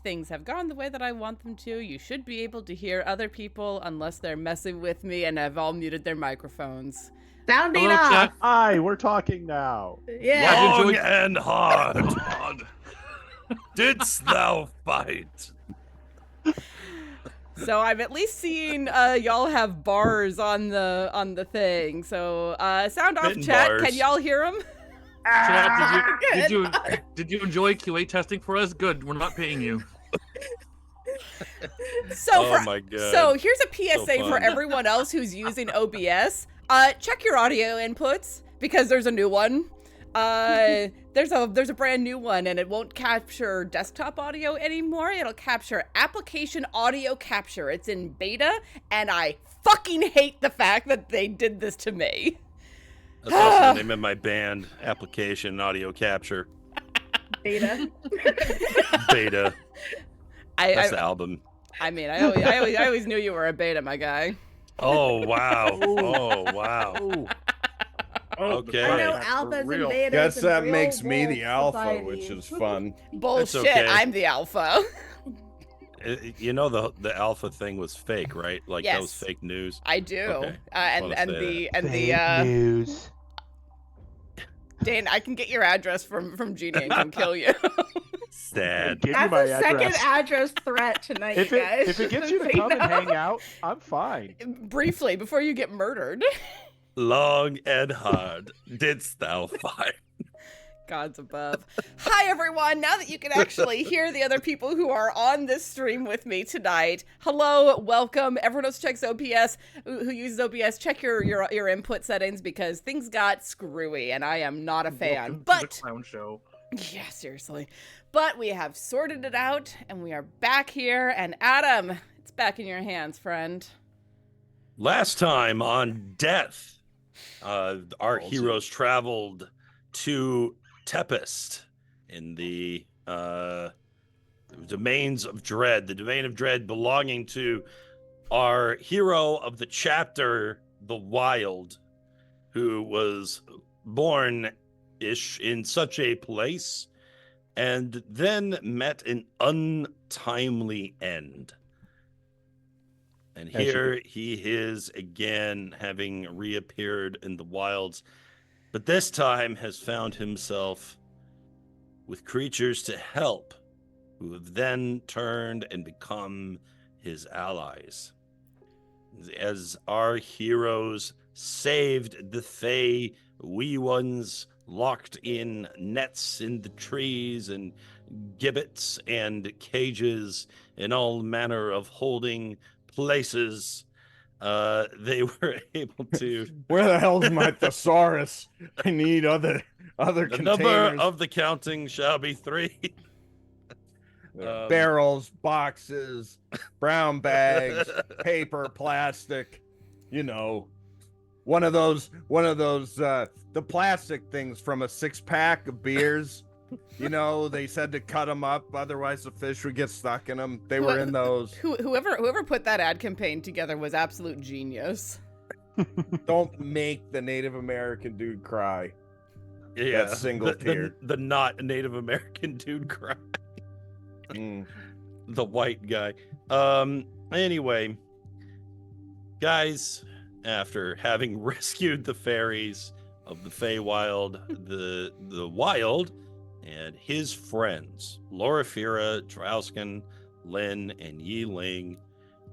things have gone the way that I want them to. You should be able to hear other people unless they're messing with me and have all muted their microphones. Sounding Hello, off. chat. Hi, we're talking now. Yeah. Long and hard didst thou fight. So I'm at least seeing y'all have bars on the thing. So sound off, Bitten chat. bars. Can y'all hear them? Chat, Good. did you enjoy QA testing for us? Good. We're not paying you. So My God. So here's a PSA So for fun. everyone else who's using OBS. Check your audio inputs because there's a new one. There's a brand new one, and it won't capture desktop audio anymore. It'll capture application audio capture. It's in beta, and I fucking hate the fact that they did this to me. That's also the name of my band, Application Audio Capture. Beta. Beta. That's the album. I mean, I always knew you were a beta, my guy. Oh, wow. Oh, wow. Ooh. Okay. I know Right. alphas and Real. betas. Guess in that real makes me world the alpha, society. which is fun. Bullshit, okay. I'm the alpha. You know the alpha thing was fake, right? Like that was Yes. fake news. I do. Okay. And Wanna say the news. Dane, I can get your address from Genie and come kill you. Sad. Give you That's my a second address. address threat tonight, If you guys. it gets you to Say come and no. hang out, I'm fine. Briefly, before you get murdered. Long and hard didst thou fight. Gods above. Hi, everyone. Now that you can actually hear the other people who are on this stream with me tonight, hello, welcome. Everyone else checks OBS, who uses OBS, check your input settings because things got screwy and I am not a fan. Welcome to the But, clown show. yeah, seriously. But we have sorted it out and we are back here. And Adam, it's back in your hands, friend. Last time on Death, our heroes traveled to Tepest in the domains of Dread, the domain of Dread belonging to our hero of the chapter, the Wild, who was born-ish in such a place and then met an untimely end. And here he is again, having reappeared in the wilds, but this time has found himself with creatures to help, who have then turned and become his allies. As our heroes saved the Fey wee ones locked in nets in the trees and gibbets and cages and all manner of holding places, they were able to. Where the hell's my thesaurus? I need other The containers. number of the counting shall be 3. Barrels, boxes, brown bags, paper, plastic. You know, one of those the plastic things from a 6-pack of beers. You know, they said to cut them up, otherwise the fish would get stuck in them. They were in those. Whoever put that ad campaign together was absolute genius. Don't make the Native American dude cry. Yeah, That single tier. the not Native American dude cry. Mm. The white guy. Anyway, guys, after having rescued the fairies of the Feywild, the Wild and his friends, Loraphyra, Drausken, Lin, and Yi-Ling,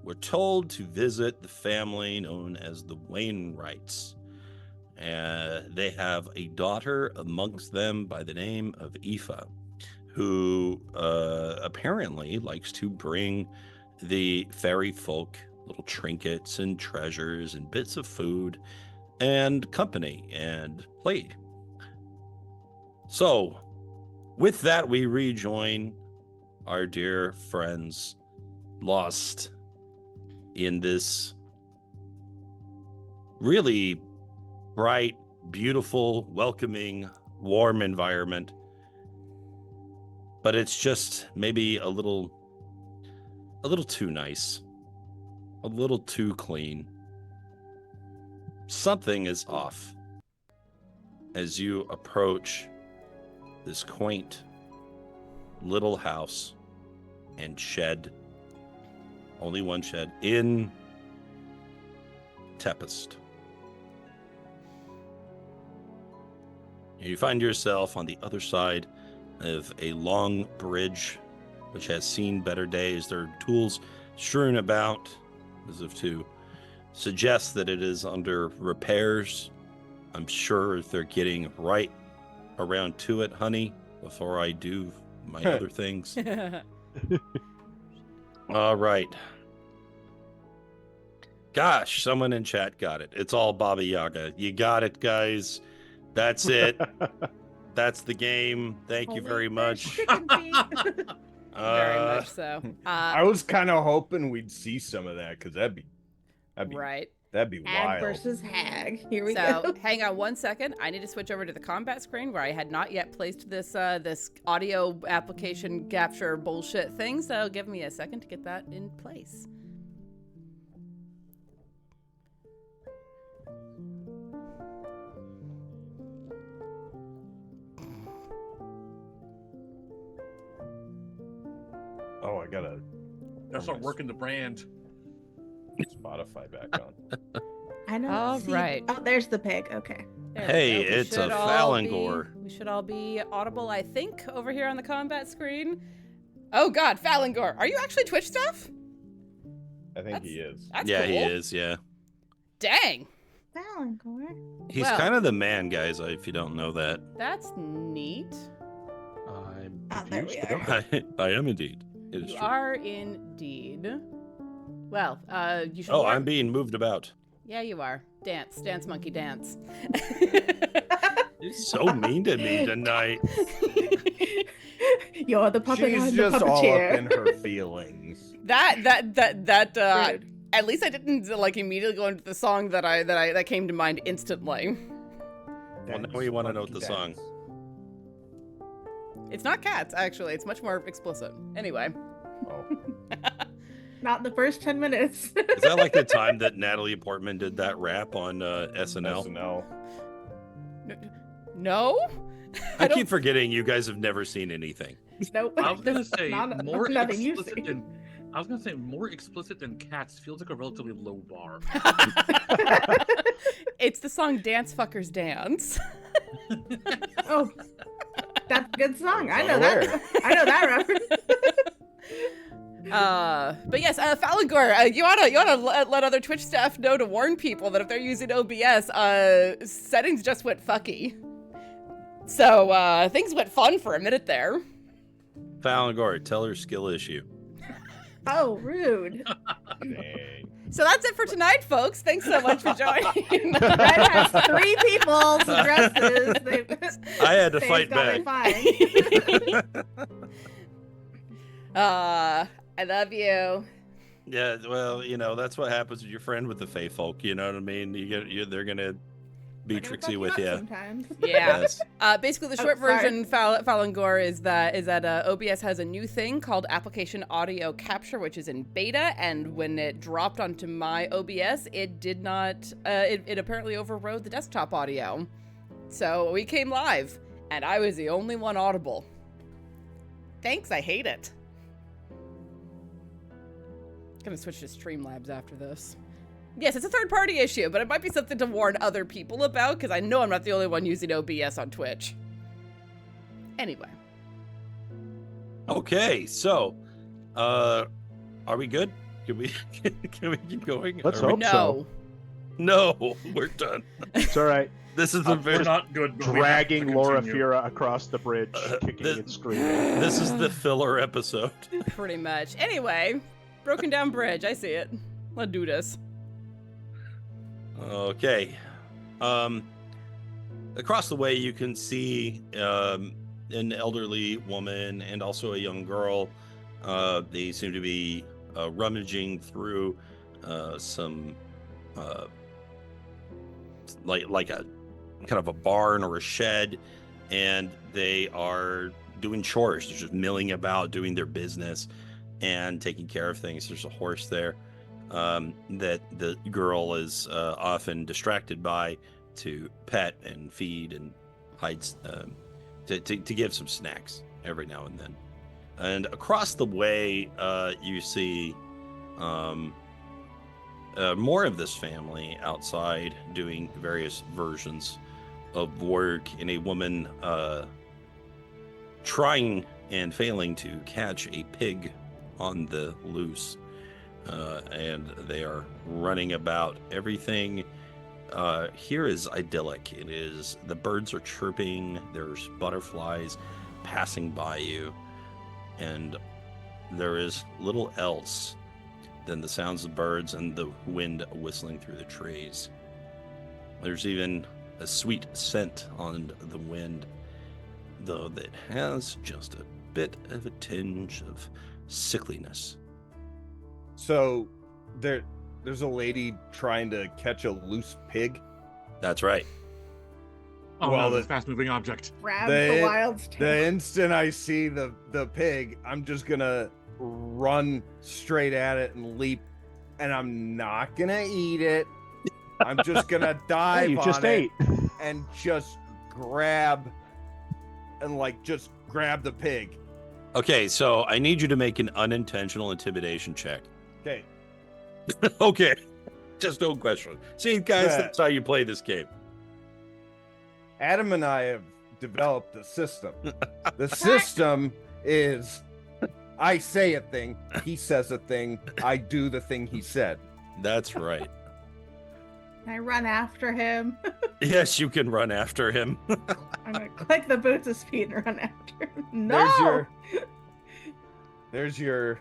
were told to visit the family known as the Wainwrights. They have a daughter amongst them by the name of Aoife, who apparently likes to bring the fairy folk little trinkets and treasures and bits of food and company and play. So, with that, we rejoin our dear friends lost in this really bright, beautiful, welcoming, warm environment. But it's just maybe a little too nice, a little too clean. Something is off as you approach this quaint little house and shed. Only one shed in Tepest. You find yourself on the other side of a long bridge, which has seen better days. There are tools strewn about, as if to suggest that it is under repairs. I'm sure they're getting right around to it, honey, before I do my other things. All right. Gosh, someone in chat got it. It's all Baba Yaga. You got it, guys. That's it. That's the game. Thank you very much. Very much so. I was kind of hoping we'd see some of that, because that'd be Right. That'd be Hag wild. versus hag. Here we So go. hang on one second. I need to switch over to the combat screen where I had not yet placed this this audio application capture bullshit thing. So give me a second to get that in place. Oh, I gotta That's not working the brand. Spotify back on. I don't All see. right. Oh, there's the pig. Okay. There we Hey, go. We it's a should all Falangor. We should all be audible, I think, over here on the combat screen. Oh God, Falangor, are you actually Twitch stuff? I think he is. That's Yeah, cool. he is. Yeah, Falangor. Dang, he's Well- kind of the man, guys. If you don't know that, that's neat. I'm Ah, there we confused. are. I am indeed. It is You true. are indeed. Well, you should. Oh, warn- I'm being moved about. Yeah, you are. Dance, dance, monkey, dance. You're so mean to me tonight. You're the puppet. She's I'm the just all puppeteer. up in her feelings. that. Rude. At least I didn't like immediately go into the song that came to mind instantly. Well, now we want to know what the song. It's not cats, actually. It's much more explicit. Anyway. Oh. Not the first 10 minutes. Is that like the time that Natalie Portman did that rap on SNL? SNL. No? I don't- keep forgetting you guys have never seen anything. Nope. I was gonna say Not- more nothing you explicit see. than I was gonna say more explicit than cats feels like a relatively low bar. It's the song Dance Fuckers Dance. Oh, that's a good song. I know Unaware. that. I know that reference. But yes, Falangor, you oughta let other Twitch staff know to warn people that if they're using OBS, settings just went fucky. So, things went fun for a minute there. Falangor, tell her skill issue. Oh, rude. Dang. So that's it for tonight, folks. Thanks so much for joining. Red has 3 people's addresses. I had to They've fight got me back. fine. I love you. Yeah, well, you know, that's what happens with your friend with the Fae folk. You know what I mean? They're gonna be They're gonna tricksy fuck with you you. up sometimes. Yeah. Yes. Basically, the Oh, short sorry. version, Falangor, is that OBS has a new thing called Application Audio Capture, which is in beta, and when it dropped onto my OBS, it did not. It apparently overrode the desktop audio, so we came live, and I was the only one audible. Thanks, I hate it. Gonna switch to Streamlabs after this. Yes, it's a third-party issue, but it might be something to warn other people about, because I know I'm not the only one using OBS on Twitch. Anyway. Okay, so, are we good? Can we keep going? Let's Are we- hope so. No. No, we're done. It's all right. This is the We're very. not good. But we have to Dragging continue. Loraphyra across the bridge, kicking this- and screaming. This is the filler episode. Pretty much. Anyway, broken down bridge. I see it. Let's do this. Okay. Across the way, you can see an elderly woman and also a young girl. They seem to be rummaging through some like a kind of a barn or a shed, and they are doing chores. They're just milling about, doing their business and taking care of things. There's a horse there that the girl is often distracted by to pet and feed and hides to give some snacks every now and then. And across the way, you see more of this family outside doing various versions of work, and a woman trying and failing to catch a pig on the loose. And they are running about. Everything here is idyllic. It is, the birds are chirping, there's butterflies passing by you, and there is little else than the sounds of birds and the wind whistling through the trees. There's even a sweet scent on the wind, though that has just a bit of a tinge of sickliness. So there's a lady trying to catch a loose pig. That's right. Oh, Well, no, the- the fast-moving object. Grab The- the wild's tail. The instant I see the pig, I'm just gonna run straight at it and leap, and I'm not gonna eat it. I'm just gonna dive you on just it ate. and just grab the pig. Okay, so I need you to make an unintentional intimidation check. Okay. Okay. Just no question. See, guys, Yeah. that's how you play this game. Adam and I have developed a system. The system is I say a thing, he says a thing, I do the thing he said. That's right. I run after him. Yes, you can run after him. I'm gonna click the boots of speed and run after him. No! There's your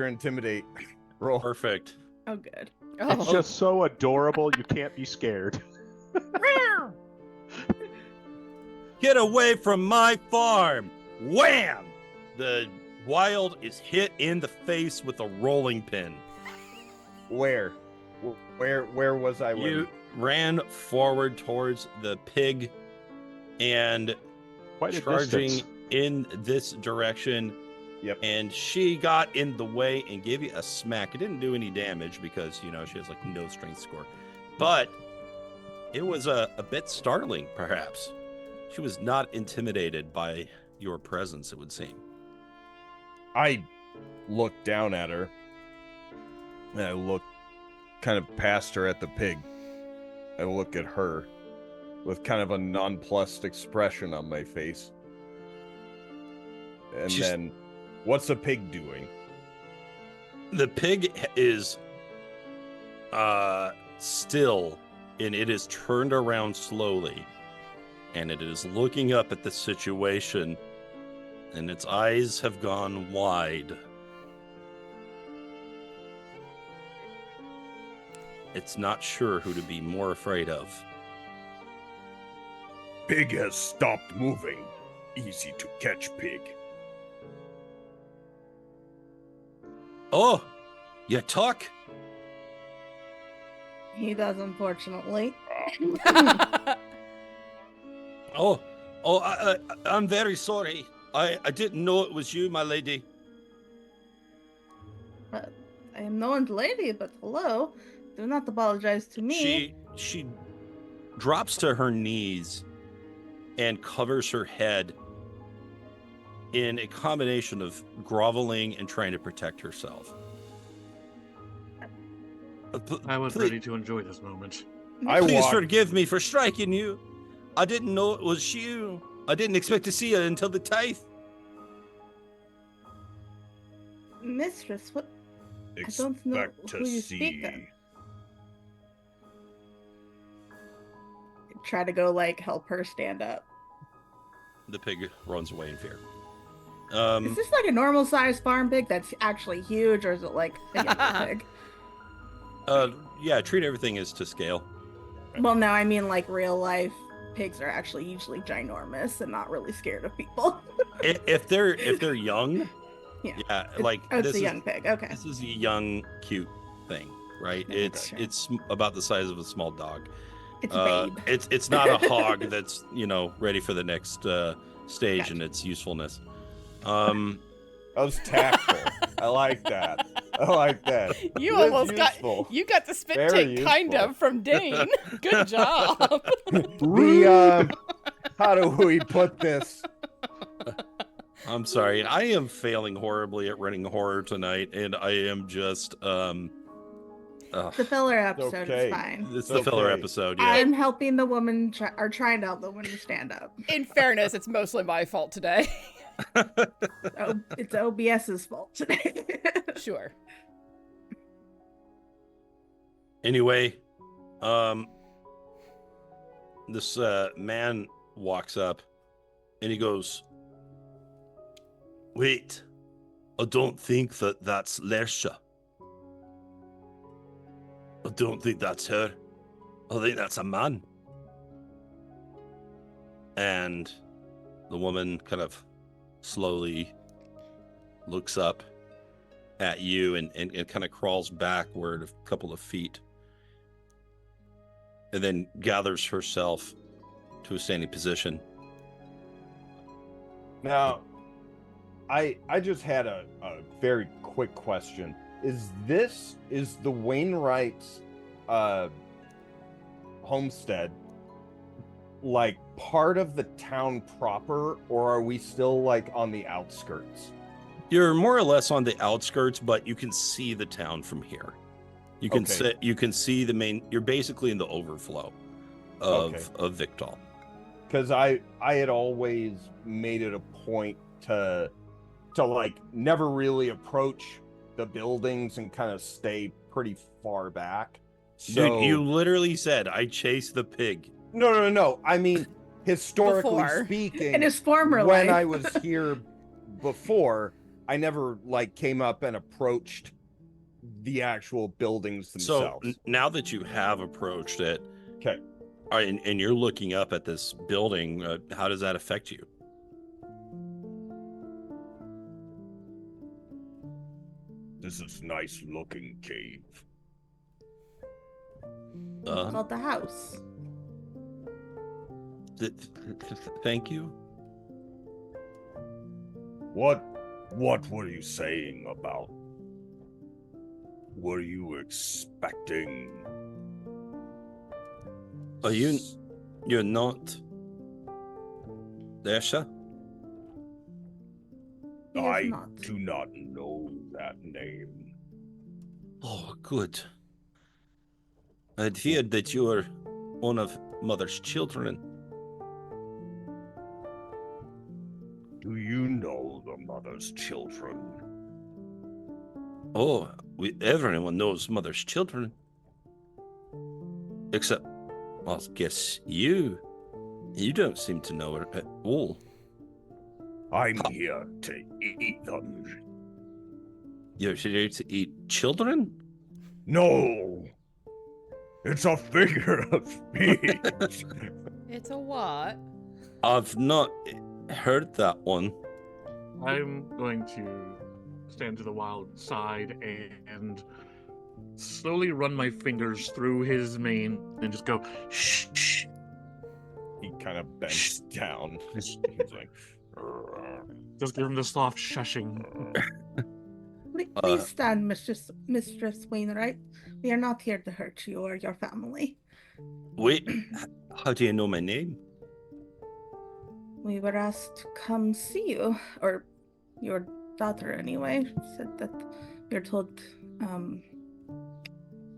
intimidate roll. Perfect. Oh, good. It's just so adorable, you can't be scared. Get away from my farm! Wham! The wild is hit in the face with a rolling pin. Where was I? You ran forward towards the pig and Quite a charging distance. in this direction. Yep. And she got in the way and gave you a smack. It didn't do any damage because, you know, she has like no strength score. But it was a bit startling, perhaps. She was not intimidated by your presence, it would seem. I look down at her, and I look kind of past her at the pig. I look at her with kind of a nonplussed expression on my face. And She's- then, what's the pig doing? The pig is still, and it is turned around slowly, and it is looking up at the situation, and its eyes have gone wide. It's not sure who to be more afraid of. Pig has stopped moving. Easy to catch pig. Oh, you talk? He does, unfortunately. I'm very sorry. I didn't know it was you, my lady. I am no one's lady, but hello. Do not apologize to me. She drops to her knees and covers her head in a combination of groveling and trying to protect herself. I was Please- ready to enjoy this moment. Please walk- forgive me for striking you. I didn't know it was you. I didn't expect to see you until the tithe. Mistress, what? I don't know who you speak of. Try to go, like, help her stand up. The pig runs away in fear. Is this like a normal sized farm pig that's actually huge, or is it like a younger pig? Yeah, treat everything as to scale. Well, no, I mean like real life pigs are actually usually ginormous and not really scared of people. If they're young, Yeah. like Oh, it's this a is young pig. Okay. this is a young, cute thing, right? Okay, It's sure. it's about the size of a small dog. It's a babe. It's not a hog that's ready for the next stage Gotcha. in its usefulness. That was tactful. I like that. I like that. You It is almost useful. got the spit Very take kind useful. of from Dane. Good job. The how do we put this? I'm sorry. I am failing horribly at running horror tonight, and I am just The filler episode okay. is fine. it's the filler Okay. episode, yeah. I'm helping the woman, or trying to help the woman to stand up. In fairness, it's mostly my fault today. It's OBS's fault today. Sure. Anyway, this man walks up and he goes, "Wait, I don't think that's Lersha. I don't think that's her. I think that's a man." And the woman kind of slowly looks up at you and kind of crawls backward a couple of feet and then gathers herself to a standing position. Now, I just had a very quick question. Is the Wainwright's homestead like part of the town proper, or are we still like on the outskirts? You're more or less on the outskirts, but you can see the town from here. You can you can see the main. You're basically in the overflow of Victal. Because I had always made it a point to like never really approach the buildings and kind of stay pretty far back. So You literally said, "I chased the pig." no. I mean, historically Before. speaking, In his former when life. I was here before, I never like came up and approached the actual buildings So themselves. now that you have approached it, Okay. and you're looking up at this building, how does that affect you? This is nice looking cave. It's called the house. Thank you. What were you saying about? Were you expecting? Are you're not Desha? He is not. do not know that name. Oh, good. I'd feared that you were one of Mother's children. Do you know the Mother's children? Oh, everyone knows Mother's children. Except, well, I guess you. You don't seem to know her at all. I'm here to eat them. You're here to eat children? No, it's a figure of speech. It's a what? I've not heard that one. I'm going to stand to the wild side and slowly run my fingers through his mane and just go, shh, shh. He kind of bends down. He's like, Just give him the soft shushing. Please stand, Mistress Wainwright. We are not here to hurt you or your family. Wait, how do you know my name? We were asked to come see you, or your daughter anyway, said that you're told, oh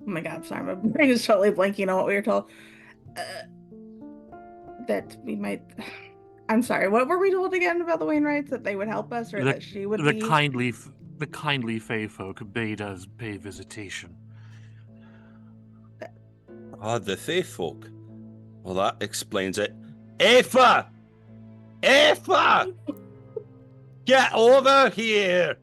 my god, sorry, my brain is totally blanking on what we were told. That we might, I'm sorry, what were we told again about the Wainwrights? That they would help us, or that she would The be... kindly Fey folk bade us pay visitation. Ah, the Fey folk. Well, that explains it. Aoife! Aoife! Get over here!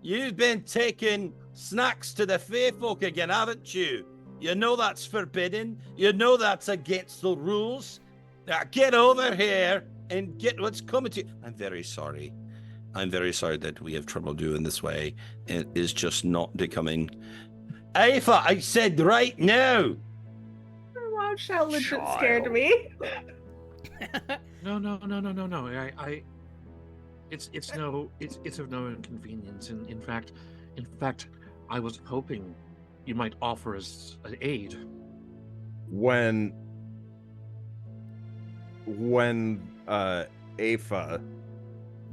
You've been taking snacks to the Fey folk again, haven't you? You know that's forbidden. You know that's against the rules. Now get over here and get what's coming to you. I'm very sorry. I'm very sorry that we have troubled you in this way. It is just not becoming. Aoife, I said right now. Wow, Shao legit scared me. No. It's of no inconvenience. And in fact, I was hoping you might offer us an aid. when Aoife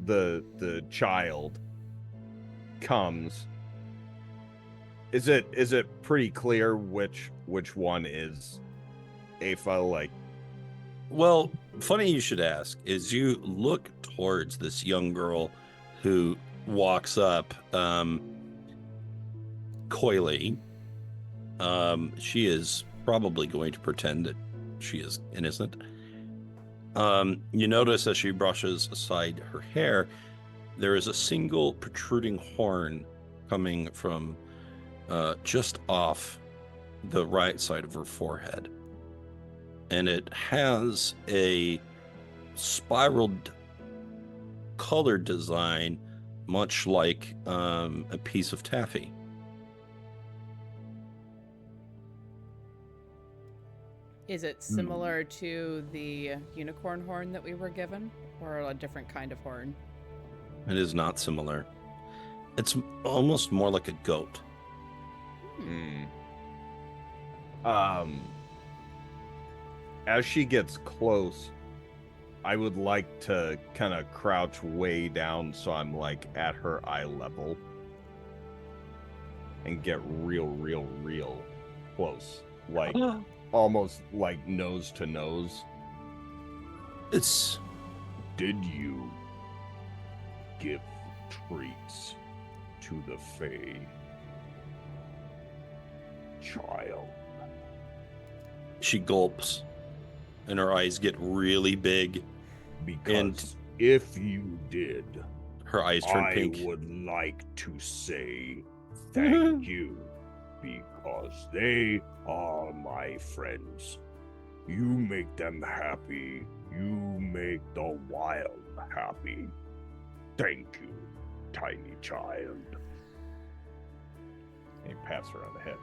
the child comes, is it pretty clear which one is Aoife? Like, Well, funny you should ask. As you look towards this young girl who walks up coyly, she is probably going to pretend that she is innocent. You notice as she brushes aside her hair, there is a single protruding horn coming from just off the right side of her forehead. And it has a spiraled color design, much like a piece of taffy. Is it similar to the unicorn horn that we were given, or a different kind of horn? It is not similar. It's almost more like a goat. As she gets close, I would like to kind of crouch way down so I'm like at her eye level and get real close, like almost like nose to nose. It's Did you give treats to the Fae child? she gulps and her eyes get really big. Because And- if you did, Her eyes turn I pink. would like to say thank you, because they are my friends. You make them happy. You make the wild happy. Thank you, tiny child. And he pats her on the head.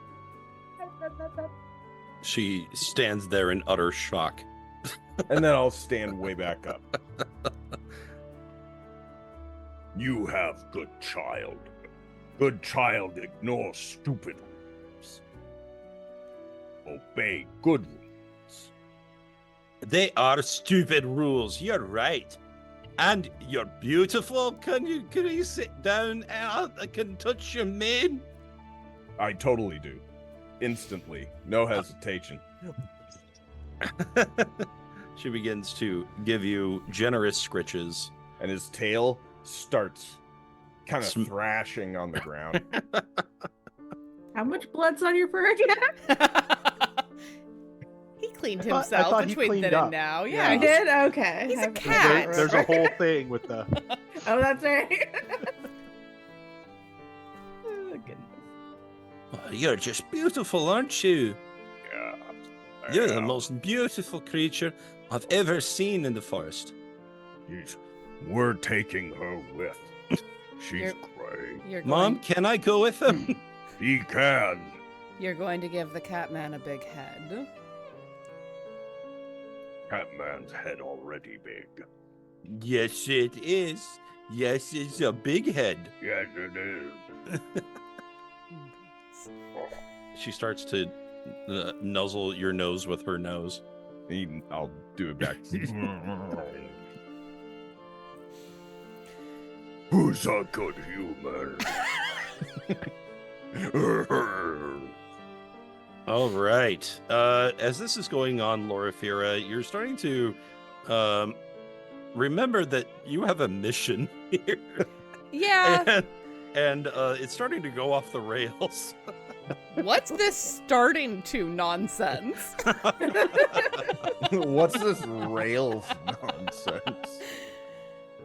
She stands there in utter shock. And then I'll stand way back up. You have good child. Good child ignore stupid rules. Obey good rules. They are stupid rules. You're right. And you're beautiful. Can you sit down and I can touch your mane? I totally do. Instantly. No hesitation. She begins to give you generous scritches. And his tail starts kind of Sm- thrashing on the ground. How much blood's on your fur again? He cleaned I thought himself he between cleaned then up. and now. You Yeah, did? Okay. he's a I've- cat. There's a whole thing with the. Oh, that's right. Oh, goodness. Oh, you're just beautiful, aren't you? Yeah. You're the most beautiful creature I've ever seen in the forest. We're taking her with. She's You're- great. You're Mom, going, can I go with him? He can. you're going to give the Catman a big head. Catman's head already big. Yes, it is. Yes, it's a big head. Yes, it is. She starts to nuzzle your nose with her nose. I'll do it back. Who's a good human? All right. As this is going on, Loraphyra, you're starting to remember that you have a mission here. Yeah. And it's starting to go off the rails. What's this starting to nonsense? What's this rails nonsense?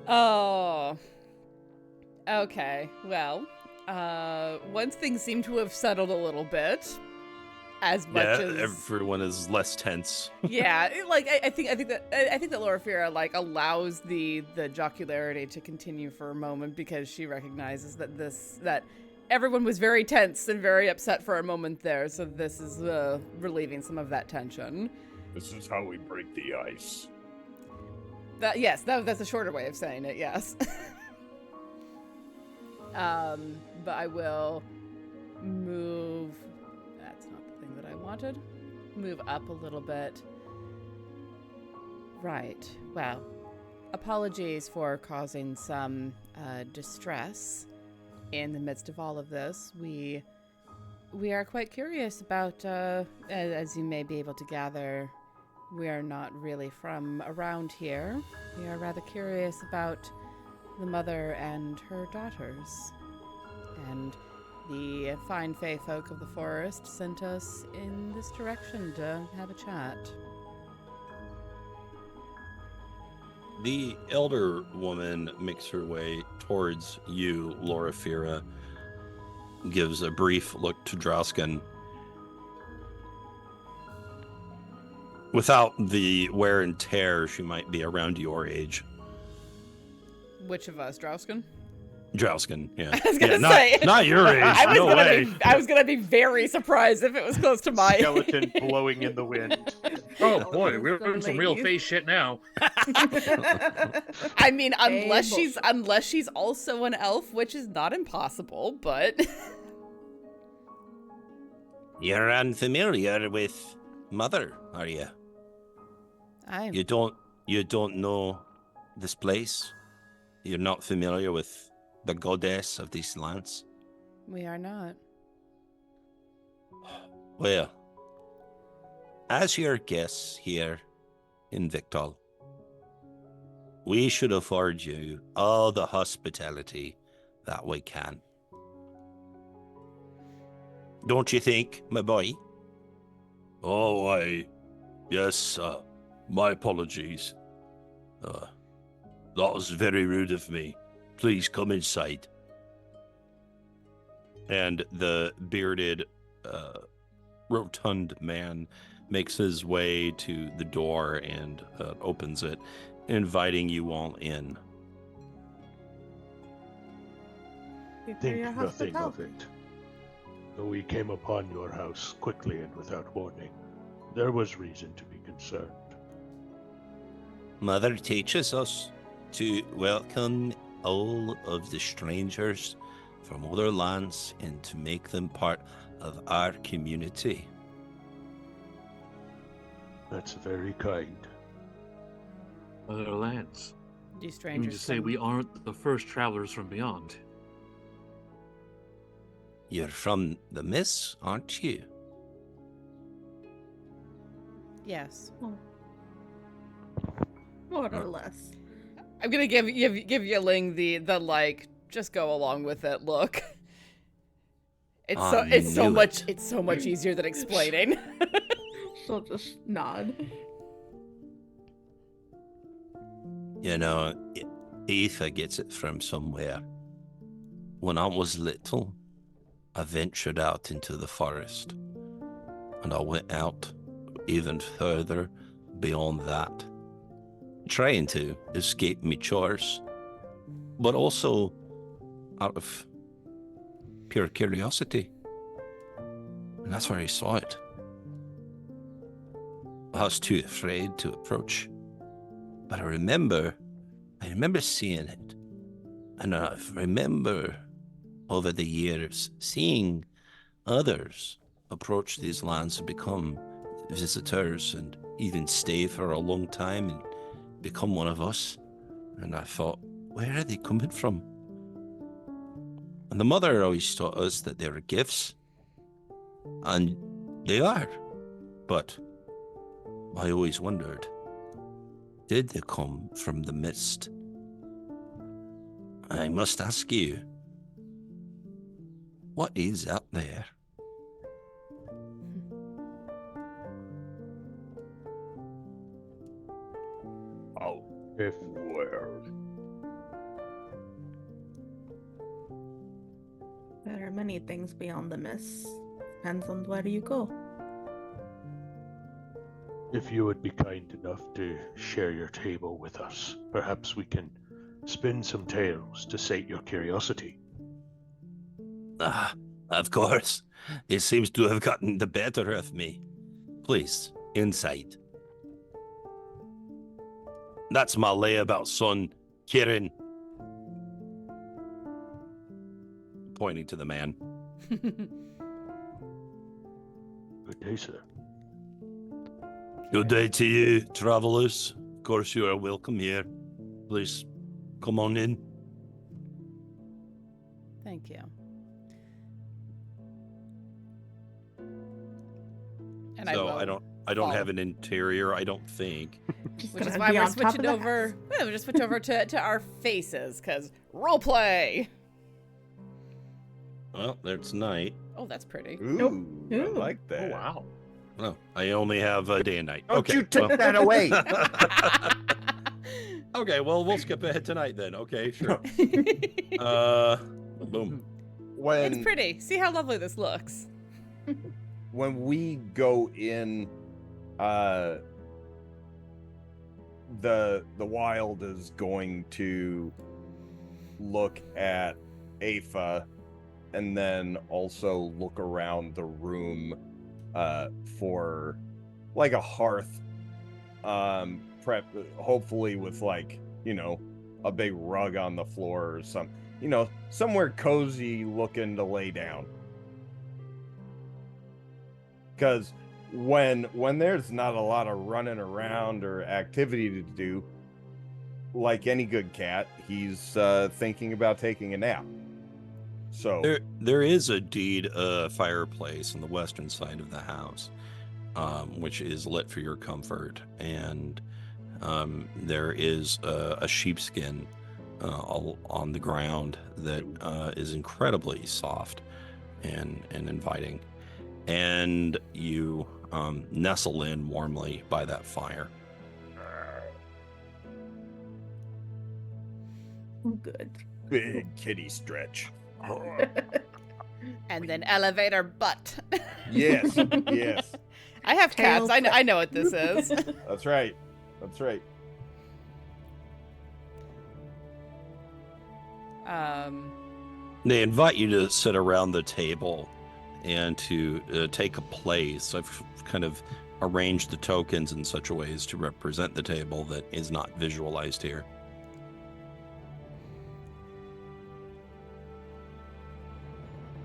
Oh. Okay. Well, once things seem to have settled a little bit, as much as everyone is less tense. yeah, I think that Loraphyra allows the jocularity to continue for a moment because she recognizes that everyone was very tense and very upset for a moment there, so this is relieving some of that tension. This is how we break the ice. That's a shorter way of saying it. Yes. But I will move. That's not the thing that I wanted. Move up a little bit. Right. Well, Apologies for causing some distress in the midst of all of this. We are quite curious about, as you may be able to gather, we are not really from around here. We are rather curious about the mother and her daughters. And the fine fae folk of the forest sent us in this direction to have a chat. The elder woman makes her way towards you, Loraphyra, gives a brief look to Drausken. Without the wear and tear, she might be around your age. Which of us, Drausken? Drausken, yeah. I was gonna yeah, say. not your age, no way. I was gonna be very surprised if it was close to my Skeleton blowing in the wind. Oh boy, we're doing some real face shit now. I mean, unless Hey, she's also an elf, which is not impossible, but You're unfamiliar with Mother, are you? You don't know this place? You're not familiar with the goddess of these lands? We are not. Well, as your guests here in Victol, we should afford you all the hospitality that we can. Don't you think, my boy? Oh, yes, my apologies. That was very rude of me. Please come inside. And the bearded, rotund man makes his way to the door and opens it, inviting you all in. Think Nothing of it. Though we came upon your house quickly and without warning, there was reason to be concerned. Mother teaches us to welcome all of the strangers from other lands and to make them part of our community. That's very kind. Other lands. Do You mean strangers to say come- we aren't the first travelers from beyond? You're from the Miss, aren't you? Yes. More or less. I'm gonna give Yi-Ling the like just go along with it look. It's knew so much easier than explaining. She'll just nod. You know, Aoife gets it from somewhere. When I was little, I ventured out into the forest, and I went out even further beyond that, trying to escape me chores, but also out of pure curiosity. And that's where I saw it. I was too afraid to approach, but I remember seeing it, and I remember over the years seeing others approach these lands and become visitors and even stay for a long time and become one of us. And I thought, where are they coming from? And the mother always taught us that they were gifts, and they are, but I always wondered, did they come from the mist? I must ask you, what is up there? Oh, if where? There are many things beyond the mist. Depends on where you go. If you would be kind enough to share your table with us, perhaps we can spin some tales to sate your curiosity. Ah, of course. It seems to have gotten the better of me. Please, inside. That's my layabout, son. Kieran. Pointing to the man. Good day, sir. Good day to you, travelers. Of course, you are welcome here. Please come on in. Thank you. And So I I don't follow. have an interior, I don't think. Which is Gonna why be we're on top of switching the over. house. Yeah, we're just switch over to our faces, because role play. Well, there's night. Oh, that's pretty. Ooh, I Ooh. like Oh that. wow. No, I only have day and night. Don't Okay, you take well- that away. Okay, well, we'll skip ahead tonight then. Okay, sure. Boom. When It's pretty. See how lovely this looks. when we go in, the wild is going to look at Afa and then also look around the room for like a hearth, prep, hopefully with like, you know, a big rug on the floor or some, you know, somewhere cozy looking to lay down. Because when there's not a lot of running around or activity to do, like any good cat, he's thinking about taking a nap. So There is indeed a fireplace on the western side of the house, which is lit for your comfort, and there is a sheepskin all on the ground that is incredibly soft and inviting, and you nestle in warmly by that fire. Good. big kitty stretch. And then elevator butt. Yes, yes, I have cats. Tail I know what this is. that's right. That's right. They invite you to sit around the table and to take a place. I've kind of arranged the tokens in such a way as to represent the table that is not visualized here.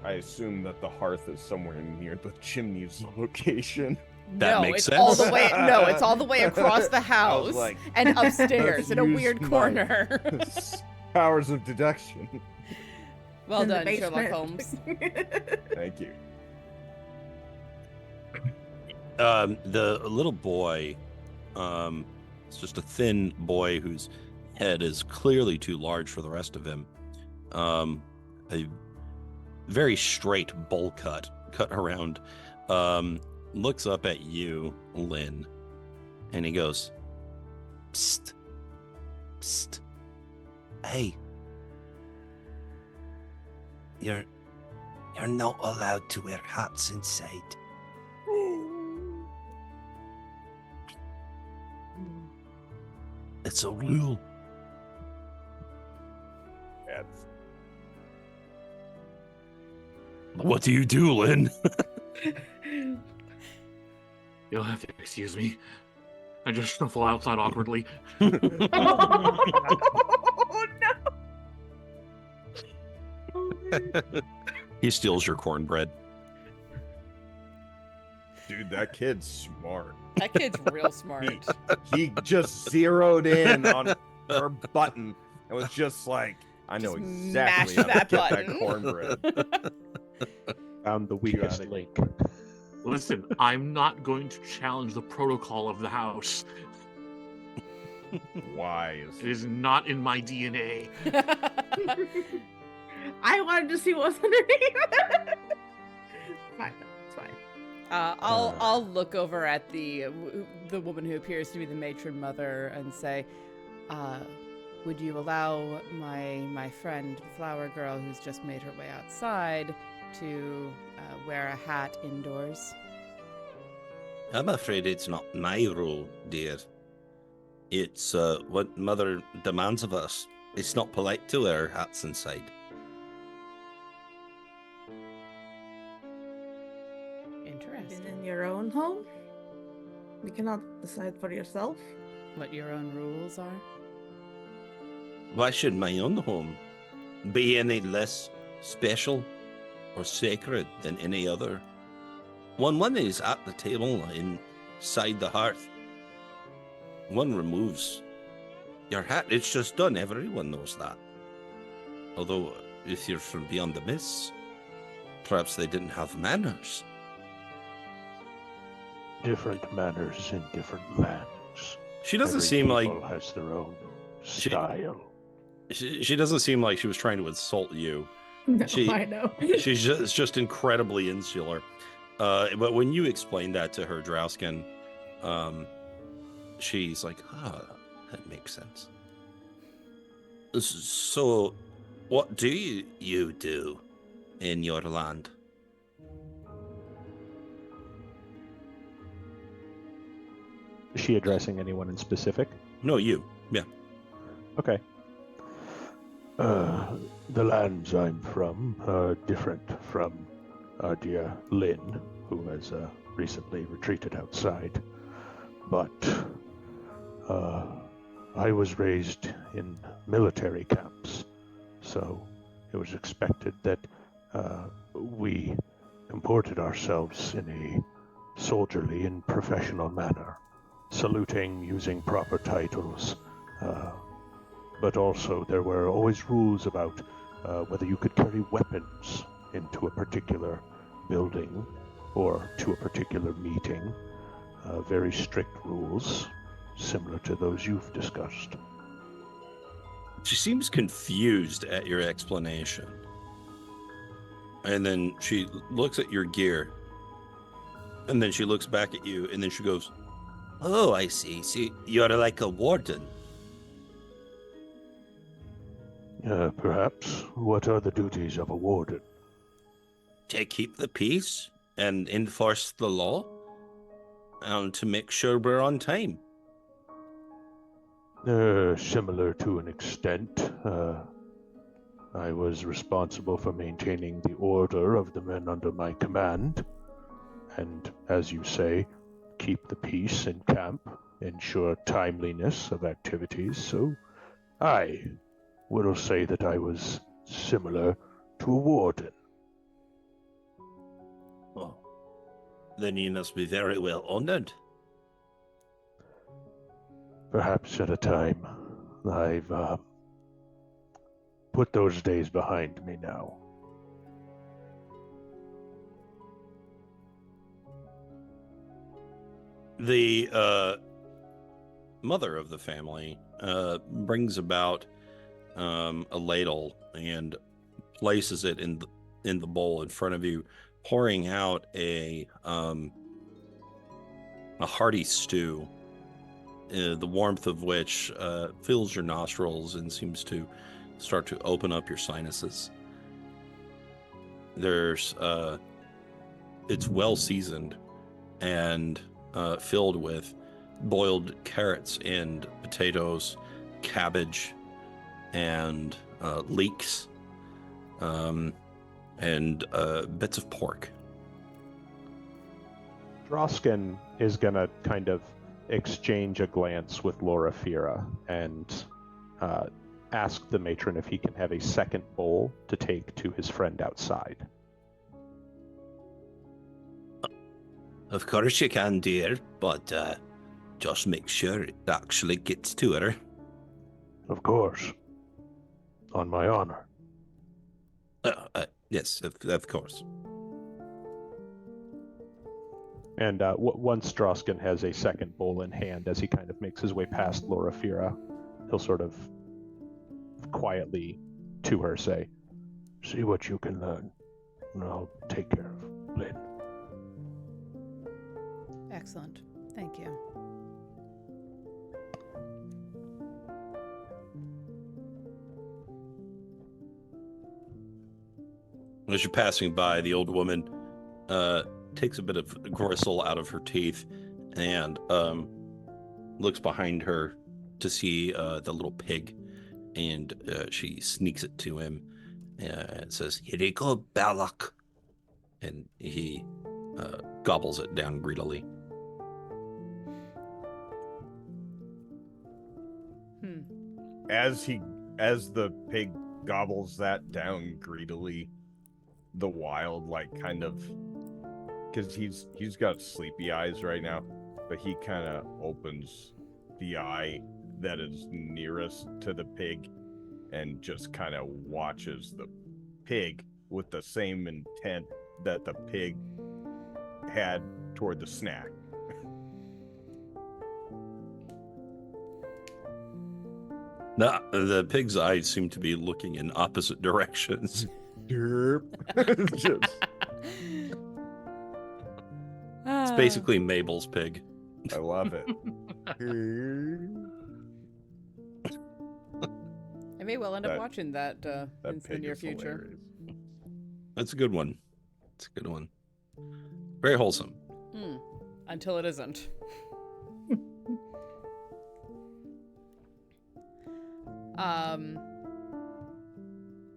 I assume that the hearth is somewhere near the chimney's location. That no, makes it's all sense. the way. No, it's all the way across the I house was like, and upstairs in a use weird my- corner. powers of deduction. Well In the done, Sherlock basement. Holmes. Thank you. The little boy, it's just a thin boy whose head is clearly too large for the rest of him. A very straight bowl cut around, looks up at you, Lynn, and he goes, "Psst, psst, hey, you're not allowed to wear hats inside." It's a rule. That's What do you do, Lynn? You'll have to excuse me. I just shuffle outside awkwardly. Oh no! He steals your cornbread. dude, that kid's smart. That kid's real smart. He just zeroed in on her button and was just like, I know Just exactly mash how to that get button. that cornbread. Found the weakest it. link. Listen, I'm not going to challenge the protocol of the house. Wise. It is not in my DNA. I wanted to see what's underneath. Fine, it's fine. I'll look over at the woman who appears to be the matron mother and say, would you allow my friend, the flower girl who's just made her way outside, to wear a hat indoors? I'm afraid it's not my rule, dear. It's what Mother demands of us. It's not polite to wear hats inside. Interesting. Even in your own home? You cannot decide for yourself. What your own rules are? Why should my own home be any less special or sacred than any other? One is at the table inside the hearth. One removes Your hat, it's just done. Everyone knows that. Although, if you're from beyond the mists, perhaps they didn't have manners. Different manners in different lands. She doesn't Every seem like people has their own style. she doesn't seem like she was trying to insult you. No, She- I know. She's just incredibly insular. But when you explain that to her, Drausken, she's like, that makes sense. So, what do you do in your land? Is she addressing anyone in specific? No, you. Yeah. Okay. The lands I'm from are different from our dear Lynn, who has recently retreated outside. But I was raised in military camps, so it was expected that we comported ourselves in a soldierly and professional manner, saluting, using proper titles, but also there were always rules about whether you could carry weapons into a particular building or to a particular meeting. Very strict rules, similar to those you've discussed. She seems confused at your explanation. And then she looks at your gear. And then she looks back at you, and then she goes, "Oh, I see. So you're like a warden." Perhaps. What are the duties of a warden? To keep the peace and enforce the law, and to make sure we're on time. Similar to an extent. I was responsible for maintaining the order of the men under my command, and, as you say, keep the peace in camp, ensure timeliness of activities, so I will say that I was similar to a warden. Oh, then you must be very well honored. Perhaps at a time. I've put those days behind me now. The mother of the family brings about a ladle and places it in the bowl in front of you, pouring out a hearty stew, the warmth of which fills your nostrils and seems to start to open up your sinuses. There's it's well seasoned and filled with boiled carrots and potatoes, cabbage, and leeks, and bits of pork. Drausken is gonna kind of exchange a glance with Loraphyra and ask the matron if he can have a second bowl to take to his friend outside. Of course you can, dear, but just make sure it actually gets to her. Of course. On my honor. Yes, of course. And once Drausken has a second bowl in hand, as he kind of makes his way past Loraphyra, he'll sort of quietly to her say, See what you can learn, and I'll take care of Lynn. Excellent. Thank you. As you're passing by, the old woman takes a bit of gristle out of her teeth and looks behind her to see the little pig, and she sneaks it to him and says, "Here you go, Balak," and he gobbles it down greedily. As the pig gobbles that down greedily, the wild, like, kind of, because he's got sleepy eyes right now, but he kind of opens the eye that is nearest to the pig and just kind of watches the pig with the same intent that the pig had toward the snack. No, the pig's eyes seem to be looking in opposite directions. Derp. Just, It's basically Mabel's pig. I love it. I may well end up That- watching that in the pig near is future. hilarious. That's a good one. It's a good one. Very wholesome. Until it isn't.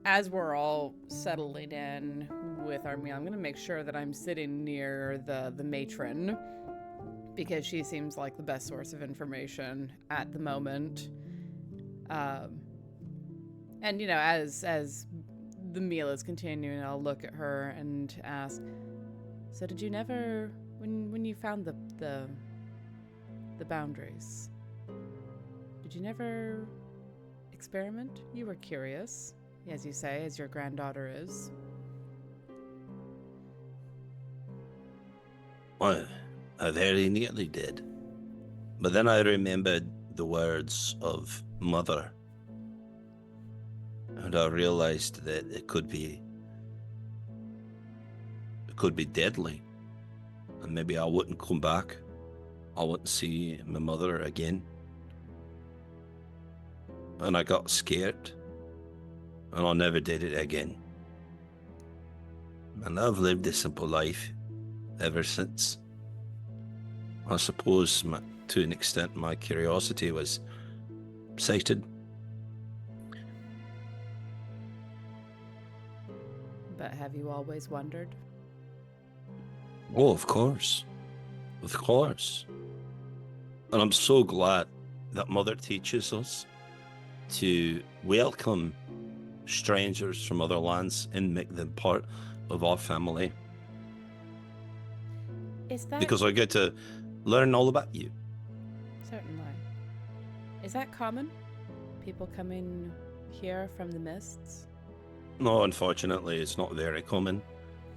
As we're all settling in with our meal, I'm gonna make sure that I'm sitting near the matron, because she seems like the best source of information at the moment. And you know, as the meal is continuing, I'll look at her and ask, so did you never, when you found the boundaries, did you never experiment? You were curious, as you say, as your granddaughter is. Well, I very nearly did. But then I remembered the words of Mother. And I realized that it could be deadly. And maybe I wouldn't come back. I wouldn't see my mother again. And I got scared. And I never did it again. And I've lived a simple life ever since. I suppose, to an extent, my curiosity was sated. But have you always wondered? Oh, of course. Of course. And I'm so glad that Mother teaches us to welcome strangers from other lands and make them part of our family. Is that... Because I get to learn all about you. Certainly. Is that common? People coming here from the mists? No, unfortunately, it's not very common.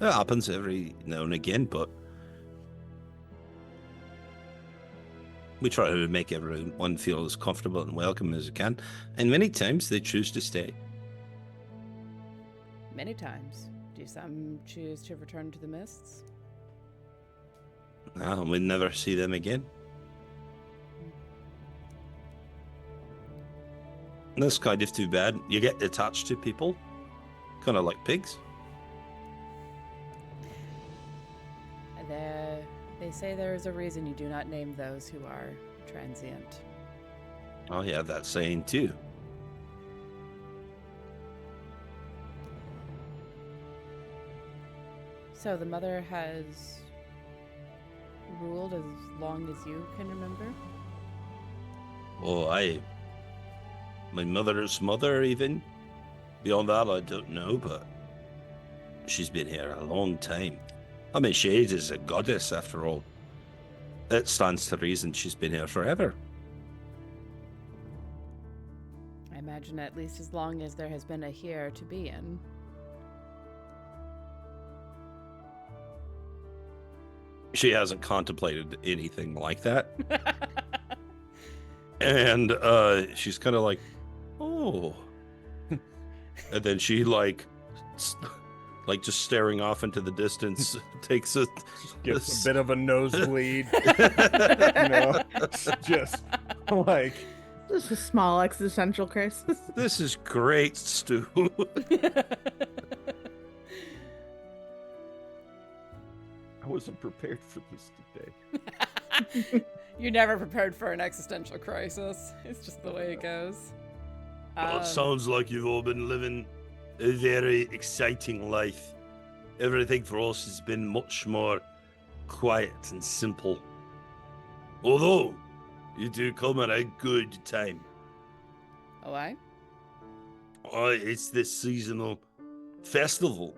It happens every now and again, but we try to make everyone feel as comfortable and welcome as we can. And many times they choose to stay. Many times. Do some choose to return to the mists? And we never see them again. And that's kind of too bad. You get attached to people, kind of like pigs. They say there is a reason you do not name those who are transient. Oh yeah, that saying too. So the mother has ruled as long as you can remember? Oh, my mother's mother even. Beyond that, I don't know, but she's been here a long time. I mean, she is a goddess after all. It stands to reason she's been here forever. I imagine at least as long as there has been a here to be in. She hasn't contemplated anything like that. And she's kind of like, oh. And then she like just staring off into the distance, takes a Gets a bit of a nosebleed. You know, just like Just a small existential crisis. This is great, Stu. I wasn't prepared for this today. You're never prepared for an existential crisis. It's just the way it goes. Well, it sounds like you've all been living a very exciting life. Everything for us has been much more quiet and simple. Although, you do come at a good time. Oh, I? It's this seasonal festival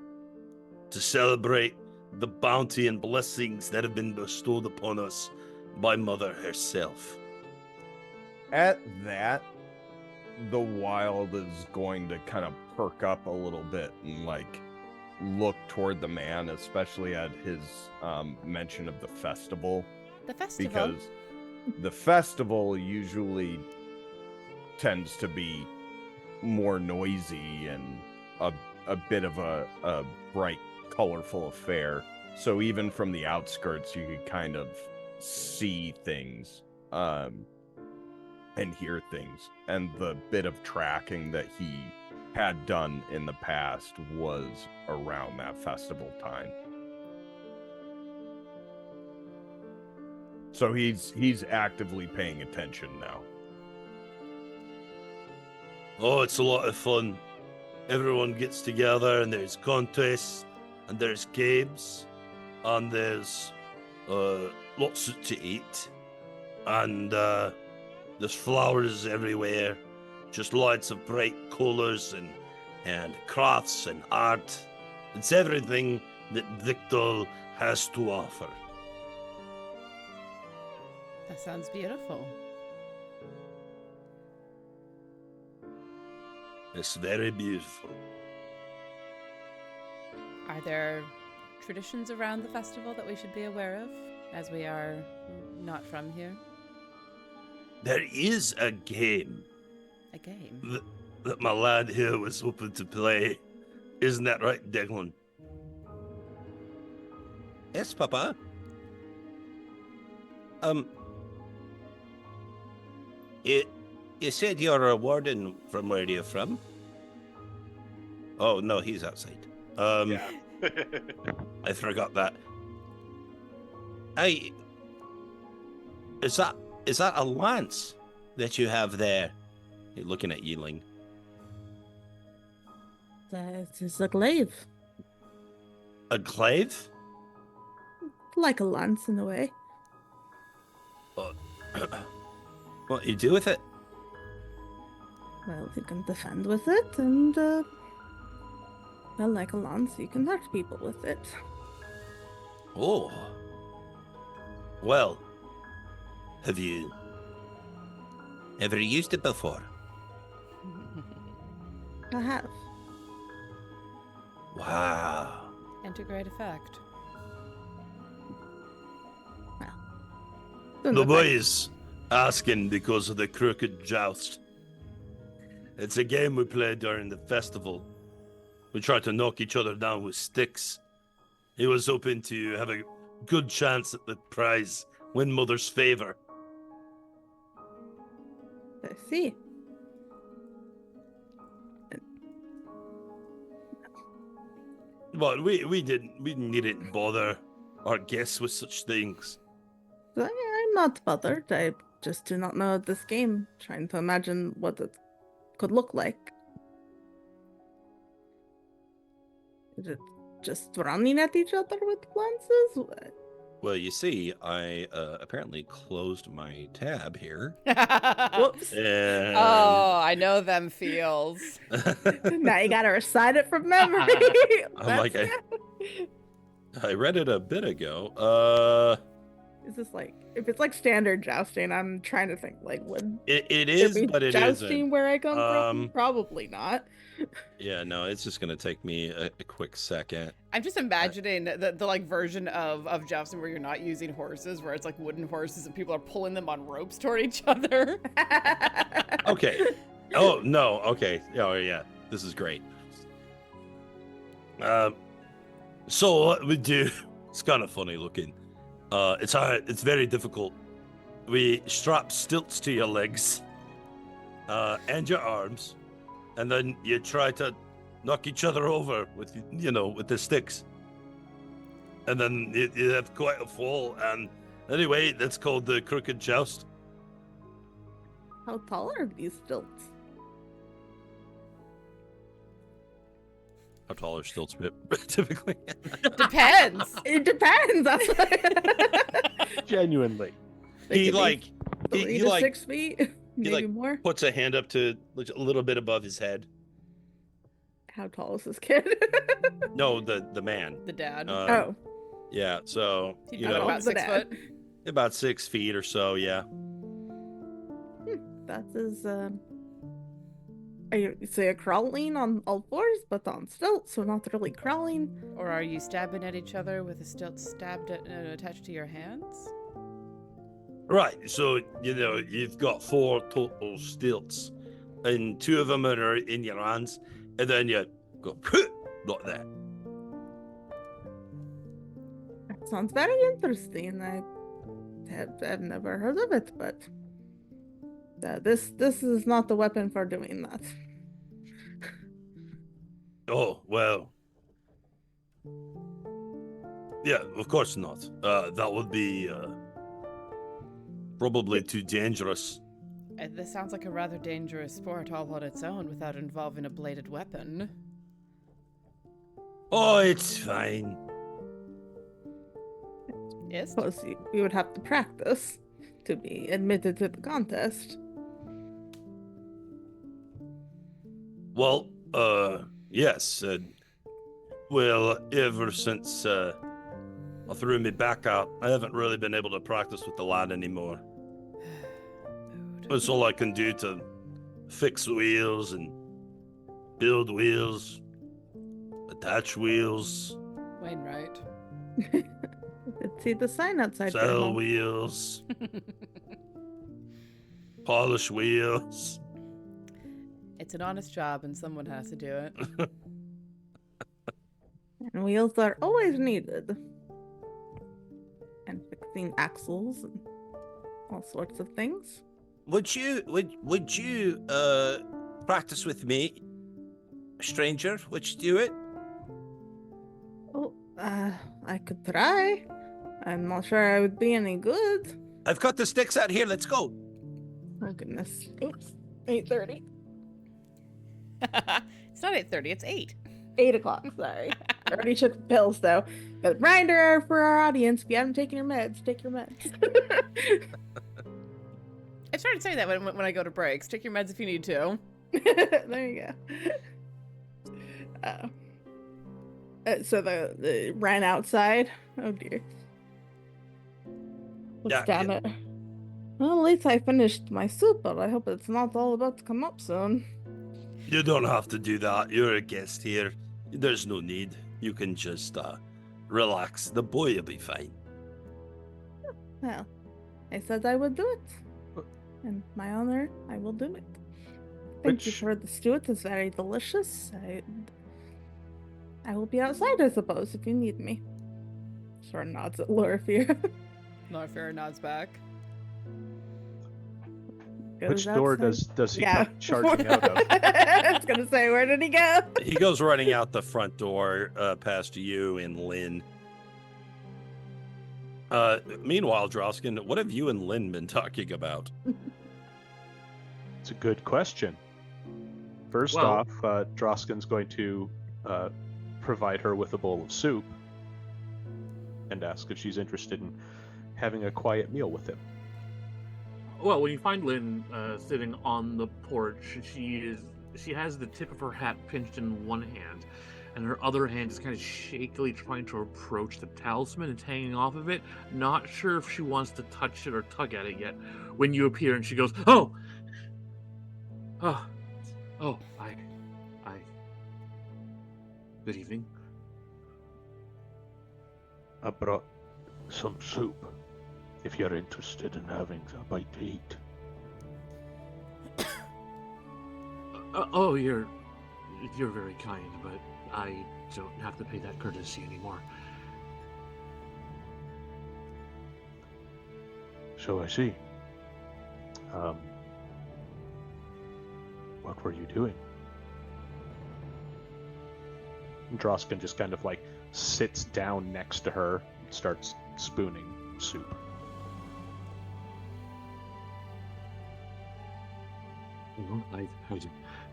to celebrate the bounty and blessings that have been bestowed upon us by Mother herself. at that, the wild is going to kind of perk up a little bit and like look toward the man, especially at his mention of the festival. The festival. Because the festival usually tends to be more noisy and a bit of a bright, colorful affair. So even from the outskirts, you could kind of see things and hear things. And the bit of tracking that he had done in the past was around that festival time. So he's actively paying attention now. Oh, it's a lot of fun. Everyone gets together and there's contests and there's games and there's lots to eat and there's flowers everywhere, just lots of bright colors and crafts and art. It's everything that Victor has to offer. That sounds beautiful. It's very beautiful. Are there traditions around the festival that we should be aware of, as we are not from here? There is a game A game? that my lad here was hoping to play. Isn't that right, Declan? Yes, Papa. You said you're a warden from where you're from? Oh, no, he's outside. Yeah. I forgot that. Is that a lance that you have there? You're looking at Yi-Ling. That is a glaive. A glaive? Like a lance in a way. What do you do with it? Well, you can defend with it, and, well, like a lance, you can hurt people with it. Oh. Well, have you ever used it before? I have. Wow. And to great effect. The boys asking because of the crooked joust. It's a game we play during the festival. We try to knock each other down with sticks. He was hoping to have a good chance at the prize, win Mother's favor. I see. But we needn't bother our guests with such things. I'm not bothered. I just do not know this game. Trying to imagine what it could look like. Is it just running at each other with lances? What? Well, you see, I apparently closed my tab here. Whoops. And... Oh, I know them feels. Now you gotta recite it from memory. I'm like, I read it a bit ago. Is this like, if it's like standard jousting, I'm trying to think, like, would it there is, be but it jousting isn't. where I come from? Probably not. Yeah, no, it's just gonna take me a quick second. I'm just imagining the like version of jousting where you're not using horses, where it's like wooden horses and people are pulling them on ropes toward each other. Okay. Oh no. Okay. Oh yeah. This is great. So what we do? It's kind of funny looking. It's hard. It's very difficult. We strap stilts to your legs, and your arms, and then you try to knock each other over with the sticks. And then you have quite a fall. And anyway, that's called the crooked joust. How tall are these stilts? How tall are stilts typically? Depends. It depends. That's Genuinely. He could be 3 to like 6 feet, maybe more. puts a hand up to a little bit above his head. How tall is this kid? No, the man. The dad. Oh, Yeah, so He's you about know, about 6 The dad. foot. about 6 feet or so. Yeah. that is, so you're crawling on all fours, but on stilts, so not really crawling. Or are you stabbing at each other with a stilt attached to your hands? Right, so, you've got 4 total stilts, and 2 of them are in your hands, and then you go, like that. That sounds very interesting. I've never heard of it, but this is not the weapon for doing that. Oh, well. Yeah, of course not. That would be probably too dangerous. This sounds like a rather dangerous sport all on its own without involving a bladed weapon. Oh, it's fine. Yes? Suppose you would have to practice to be admitted to the contest. Well, yes. Well, ever since I threw me back out, I haven't really been able to practice with the lad anymore. That's all I can do to fix wheels and build wheels, attach wheels, Wainwright. Let's see the sign outside your sell home. wheels, polish wheels. It's an honest job and someone has to do it. And wheels are always needed. And fixing axles and all sorts of things. Would you practice with me, stranger? Would you do it? Oh, I could try. I'm not sure I would be any good. I've got the sticks out here. Let's go. Oh goodness. Oops. 8:30. It's not 8:30, it's 8. 8 o'clock, sorry. I already took pills though. But reminder for our audience, if you haven't taken your meds, take your meds. I started saying that when I go to breaks. Take your meds if you need to. There you go. So the ran outside. Oh dear. Looks down at. Well, at least I finished my soup, but I hope it's not all about to come up soon. You don't have to do that. You're a guest here. There's no need. You can just relax. The boy will be fine. Well, I said I would do it. In my honor, I will do it. Thank you for the stew. It is very delicious. I will be outside, I suppose, if you need me. Sort of nods at Loraphyra. Loraphyra nods back. Which door does he come charging out of? I was gonna say, where did he go? He goes running out the front door past you and Lynn. Meanwhile, Drausken, what have you and Lynn been talking about? It's a good question. First off, Drausken's going to provide her with a bowl of soup and ask if she's interested in having a quiet meal with him. Well, when you find Lynn sitting on the porch, she has the tip of her hat pinched in one hand, and her other hand is kind of shakily trying to approach the talisman. It's hanging off of it. Not sure if she wants to touch it or tug at it yet. When you appear, and she goes, I Good evening. I brought some soup, if you're interested in having a bite to eat. You're very kind, but I don't have to pay that courtesy anymore. So I see. What were you doing? Drausken just kind of like sits down next to her and starts spooning soup. I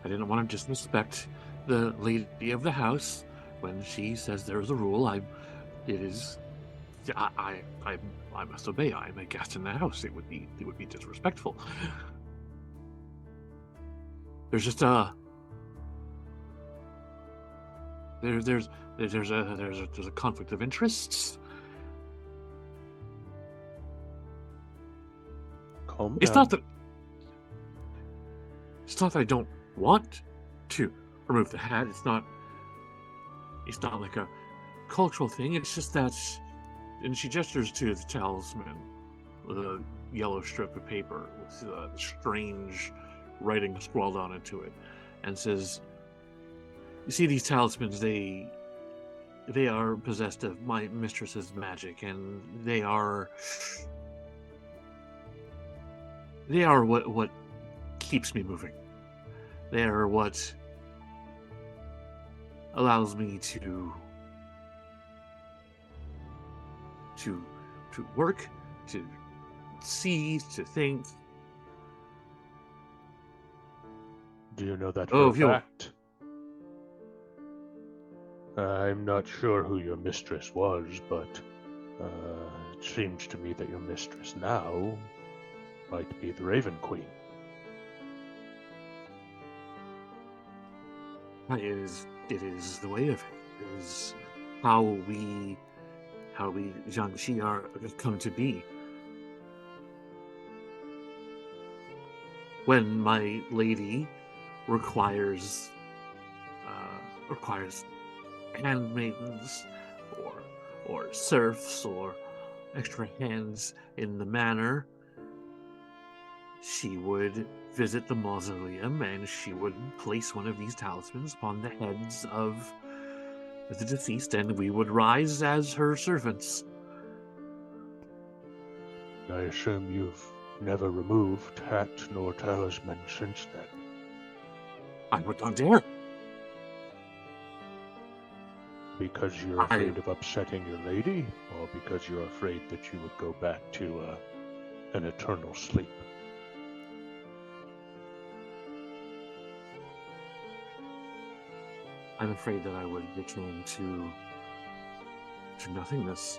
didn't want to disrespect the lady of the house when she says there's a rule. I must obey. I'm a guest in the house. It would be disrespectful. There's just there's a conflict of interests. Calm It's down. not that It's not that I don't want to remove the hat. It's not like a cultural thing. It's just that, and she gestures to the talisman with a yellow strip of paper with a strange writing scrawled on into it, and says, "You see, these talismans, they are possessed of my mistress's magic, and they are what keeps me moving. They are what allows me to work, to see, to think." Do you know that Oh, for if you- a fact? I'm not sure who your mistress was, but it seems to me that your mistress now might be the Raven Queen. It is the way of it. It is how we Jiangxi are come to be. When my lady requires handmaidens or serfs or extra hands in the manor, she would visit the mausoleum and she would place one of these talismans upon the heads of the deceased, and we would rise as her servants. I assume you've never removed hat nor talisman since then. I would not dare. Because you're afraid of upsetting your lady, or because you're afraid that you would go back to an eternal sleep? I'm afraid that I would return to nothingness.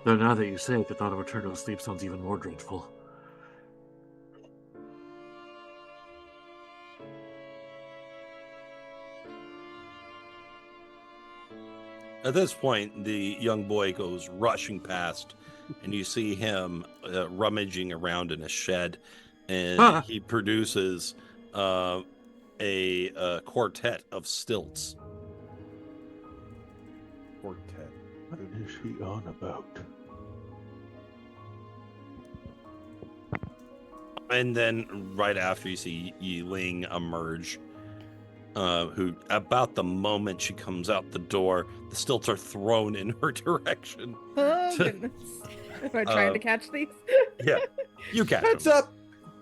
Though now that you say it, the thought of eternal sleep sounds even more dreadful. At this point, the young boy goes rushing past, and you see him rummaging around in a shed, and he produces a quartet of stilts. Quartet. What is he on about? And then right after, you see Yi-Ling emerge, who, about the moment she comes out the door, the stilts are thrown in her direction. Oh, goodness. Am I trying to catch these? Yeah, you catch Heads them. up!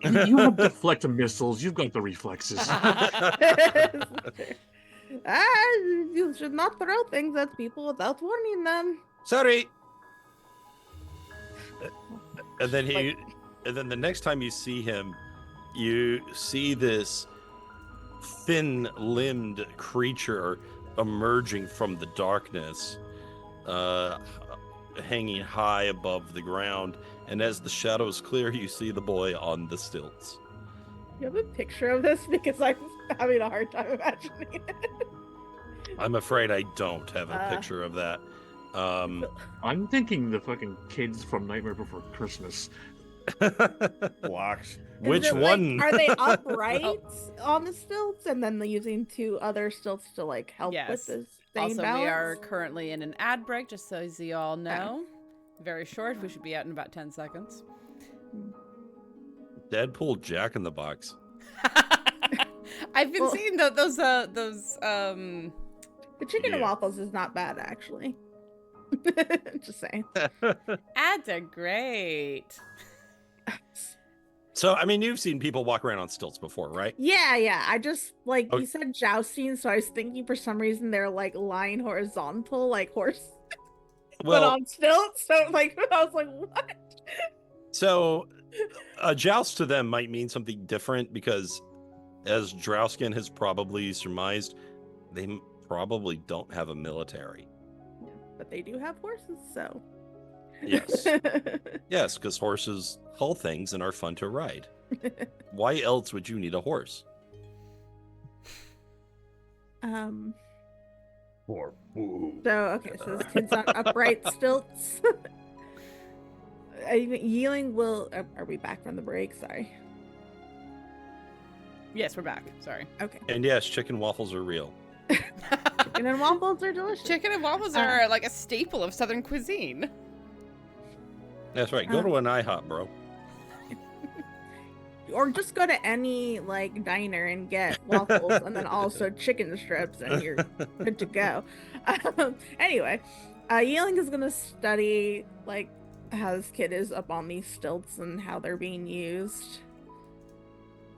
You have deflect missiles. You've got the reflexes. You should not throw things at people without warning them. Sorry. And then and then the next time you see him, you see this thin-limbed creature emerging from the darkness, hanging high above the ground. And as the shadows clear, you see the boy on the stilts. You have a picture of this? Because I'm having a hard time imagining it. I'm afraid I don't have a picture of that. I'm thinking the fucking kids from Nightmare Before Christmas. Blocks. Which one? Are they upright on the stilts, and then they're using two other stilts to like help Yes. with this? Also, we are currently in an ad break, just so as you all know. Very short. We should be out in about 10 seconds. Deadpool Jack in the Box. I've been seeing those The chicken and Yeah. waffles is not bad, actually. Just saying. ads are great. So, I mean, you've seen people walk around on stilts before, right? Yeah. I just Oh. you said jousting, so I was thinking for some reason they're like lying horizontal, like horse, but on stilts. So I was like, what? So a joust to them might mean something different because, as Drausken has probably surmised, they probably don't have a military. But they do have horses, so. Yes. Yes, because horses haul things and are fun to ride. Why else would you need a horse? For food. So okay, so this kid's on upright stilts. Yi-Ling will. Are we back from the break? Sorry. Yes, we're back. Sorry. Okay. And yes, chicken waffles are real. Chicken and waffles are delicious. Chicken and waffles are like a staple of Southern cuisine. That's right. Go to an IHOP, bro. Or just go to any like diner and get waffles and then also chicken strips and you're good to go. Anyway, Yi-Ling is gonna study like how this kid is up on these stilts and how they're being used.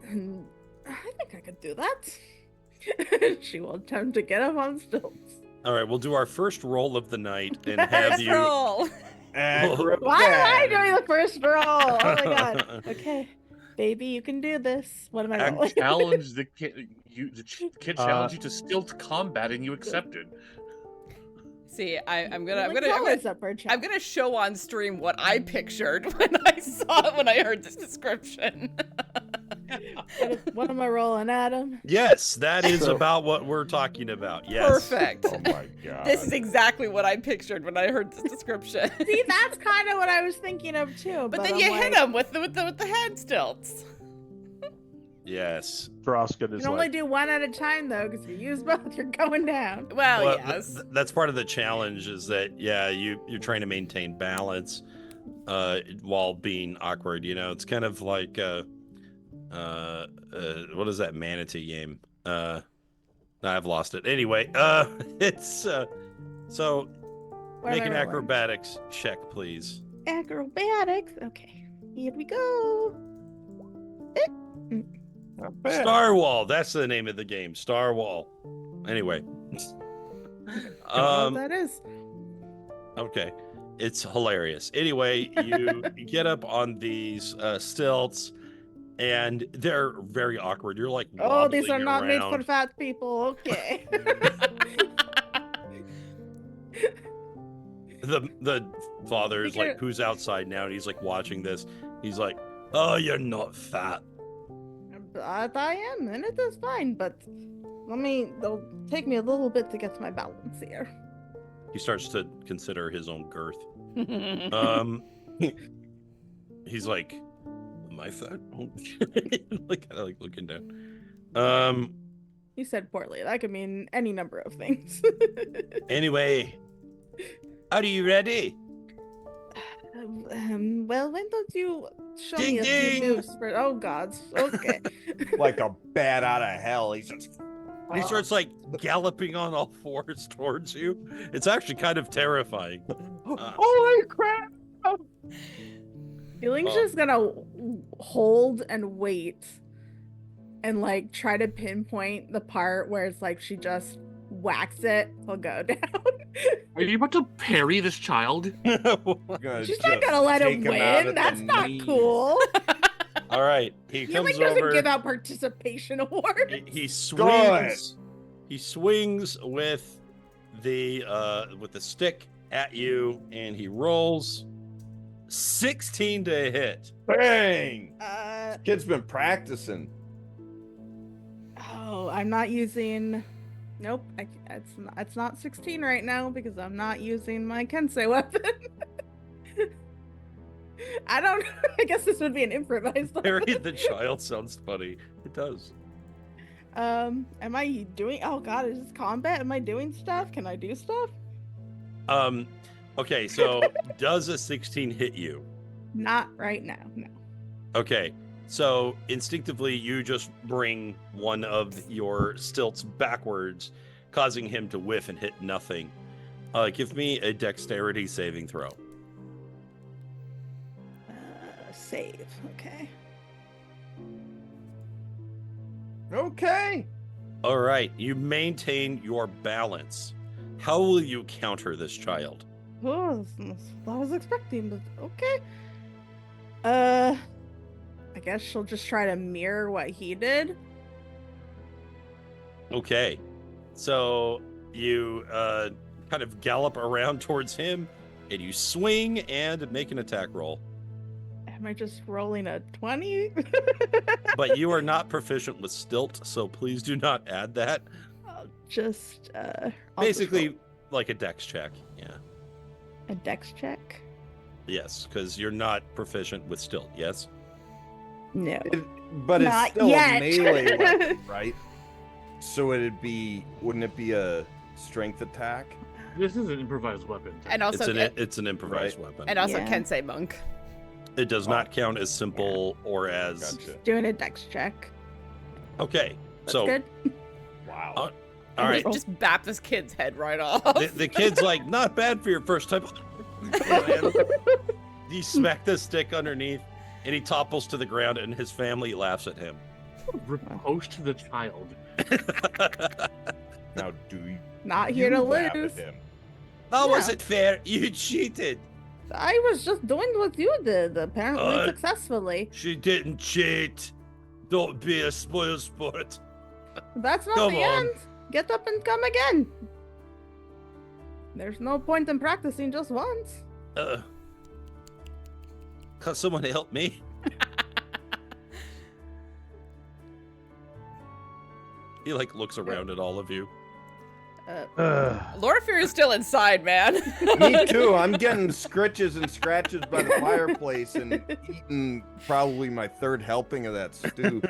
And I think I could do that. She will attempt to get up on stilts. All right, we'll do our first roll of the night and have you. Roll. Why am I doing the first roll? Oh my god. Okay. Baby, you can do this. What am I And rolling? challenge the kid. The kid challenged you to stilt combat, and you accepted. See, I'm Like, gonna always up for a challenge. I'm gonna show on stream what I pictured when I heard this description. What am I rolling, Adam? Yes, that is about what we're talking about. Yes. Perfect. Oh my god. This is exactly what I pictured when I heard this description. See, that's kind of what I was thinking of too. But then I'm you like, hit him with the hand stilts. Yes. Drausken You is can only like, do one at a time though, because if you use both, you're going down. Well, Well, yes. that's part of the challenge is that you're trying to maintain balance while being awkward. You know, it's kind of like what is that manatee game? I've lost it. Anyway, it's so What make am an I rolling? acrobatics check, please. Acrobatics. Okay, here we go. Not bad. Star Wall. That's the name of the game. Star Wall. Anyway. I don't know what that is. Okay. It's hilarious. Anyway, you get up on these stilts and they're very awkward. You're like, Oh, these are wobbling not made for around. fat people. Okay. The father's You like, get- who's outside now, and he's like watching this. He's like, oh, you're not fat. But I am, and it is fine. But it'll take me a little bit to get to my balance here. He starts to consider his own girth. He's like, am I fat? Like kind of like looking down. You said poorly. That could mean any number of things. Anyway, are you ready? Well, when don't you show Ding, me a ding. few moves for? Oh God. Okay. Like a bat out of hell. He's just He starts like galloping on all fours towards you. It's actually kind of terrifying. holy crap! Yi-Ling's just gonna hold and wait, and like try to pinpoint the part where it's like she just whacks it. He'll go down. Are you about to parry this child? She's not gonna let him win. That's not cool. All right, he comes Yi-Ling doesn't over. give out participation awards. He swings. He swings with the stick at you, and he rolls 16 to hit. Bang! Kid's been practicing. Oh, I'm not using. Nope, it's not 16 right now because I'm not using my Kensei weapon. I guess this would be an improvised weapon. Parry the child sounds funny. It does. Am I doing? Oh God, is this combat? Am I doing stuff? Can I do stuff? Okay, so does a 16 hit you? Not right now. No. Okay, so instinctively you just bring one of your stilts backwards, causing him to whiff and hit nothing. Give me a dexterity saving throw. Save. Okay. Okay. All right, you maintain your balance. How will you counter this child? Oh, that's not what I was expecting, but okay. I guess she'll just try to mirror what he did. Okay, so you kind of gallop around towards him, and you swing and make an attack roll. Am I just rolling a 20? But you are not proficient with stilt, so please do not add that. I'll just Basically, roll like a dex check. Yeah. a dex check. Yes, because you're not proficient with stilt. Yes. No. But it's Not still yet. a melee weapon, right? So wouldn't it be a strength attack? This is an improvised weapon. And also, It's an improvised weapon. and also Yeah. Kensei monk. It does not count as simple or as. Gotcha. Doing a dex check. Okay, That's so good. Wow. all right. Just bap this kid's head right off. The kid's like, not bad for your first time. He smacked the stick underneath, and he topples to the ground, and his family laughs at him. Riposte the child. Now, do you Not here to laugh at lose. him? How was Yeah. it fair? You cheated. I was just doing what you did, apparently successfully. She didn't cheat. Don't be a spoil sport. That's not Come the on. end. Get up and come again. There's no point in practicing just once. Can someone help me? He like looks around at all of you. Loraphyra is still inside, man. Me too. I'm getting scritches and scratches by the fireplace and eating probably my third helping of that stew.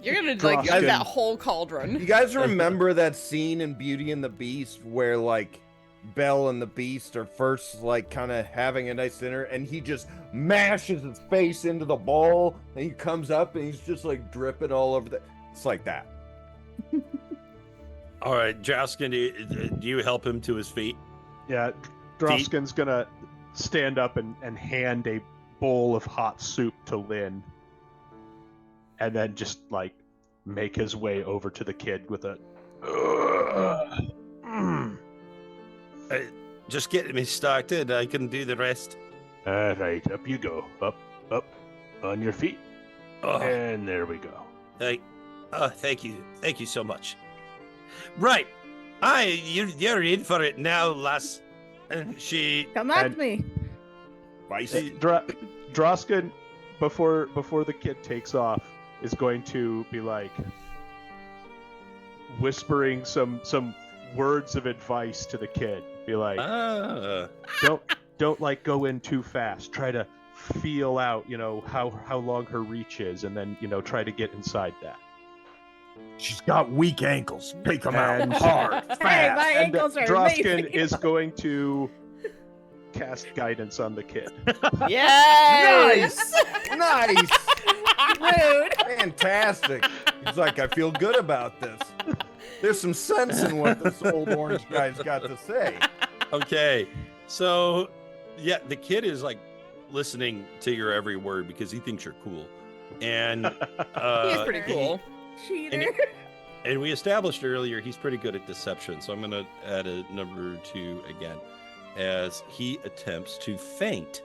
You're gonna like Drausken. eat that whole cauldron. You guys remember that scene in Beauty and the Beast where like Belle and the Beast are first like kind of having a nice dinner and he just mashes his face into the bowl and he comes up and he's just like dripping all over the. It's like that. All right, Drausken, do you help him to his feet? Yeah, Drausken's gonna stand up and hand a bowl of hot soup to Lynn, and then just like make his way over to the kid with a. Just get me started. I can do the rest. All right, up you go. Up, on your feet. Oh, And there we go. thank you so much. Right, you're in for it now, lass. She. Come at And- me. Spicy. Drausken, before the kid takes off, is going to be like whispering some words of advice to the kid. Be like, don't like go in too fast. Try to feel out, how long her reach is, and then try to get inside that. She's got weak ankles. Take them out And- hard, Hey, fast. my And ankles are Drausken amazing. is going to cast guidance on the kid. Yes. Nice. Rude. Fantastic. He's like, I feel good about this. There's some sense in what this old orange guy's got to say. Okay, so yeah, the kid is like listening to your every word because he thinks you're cool, and He's pretty cool. Cheater. And we established earlier he's pretty good at deception, so I'm gonna add a number 2 again, as he attempts to feint.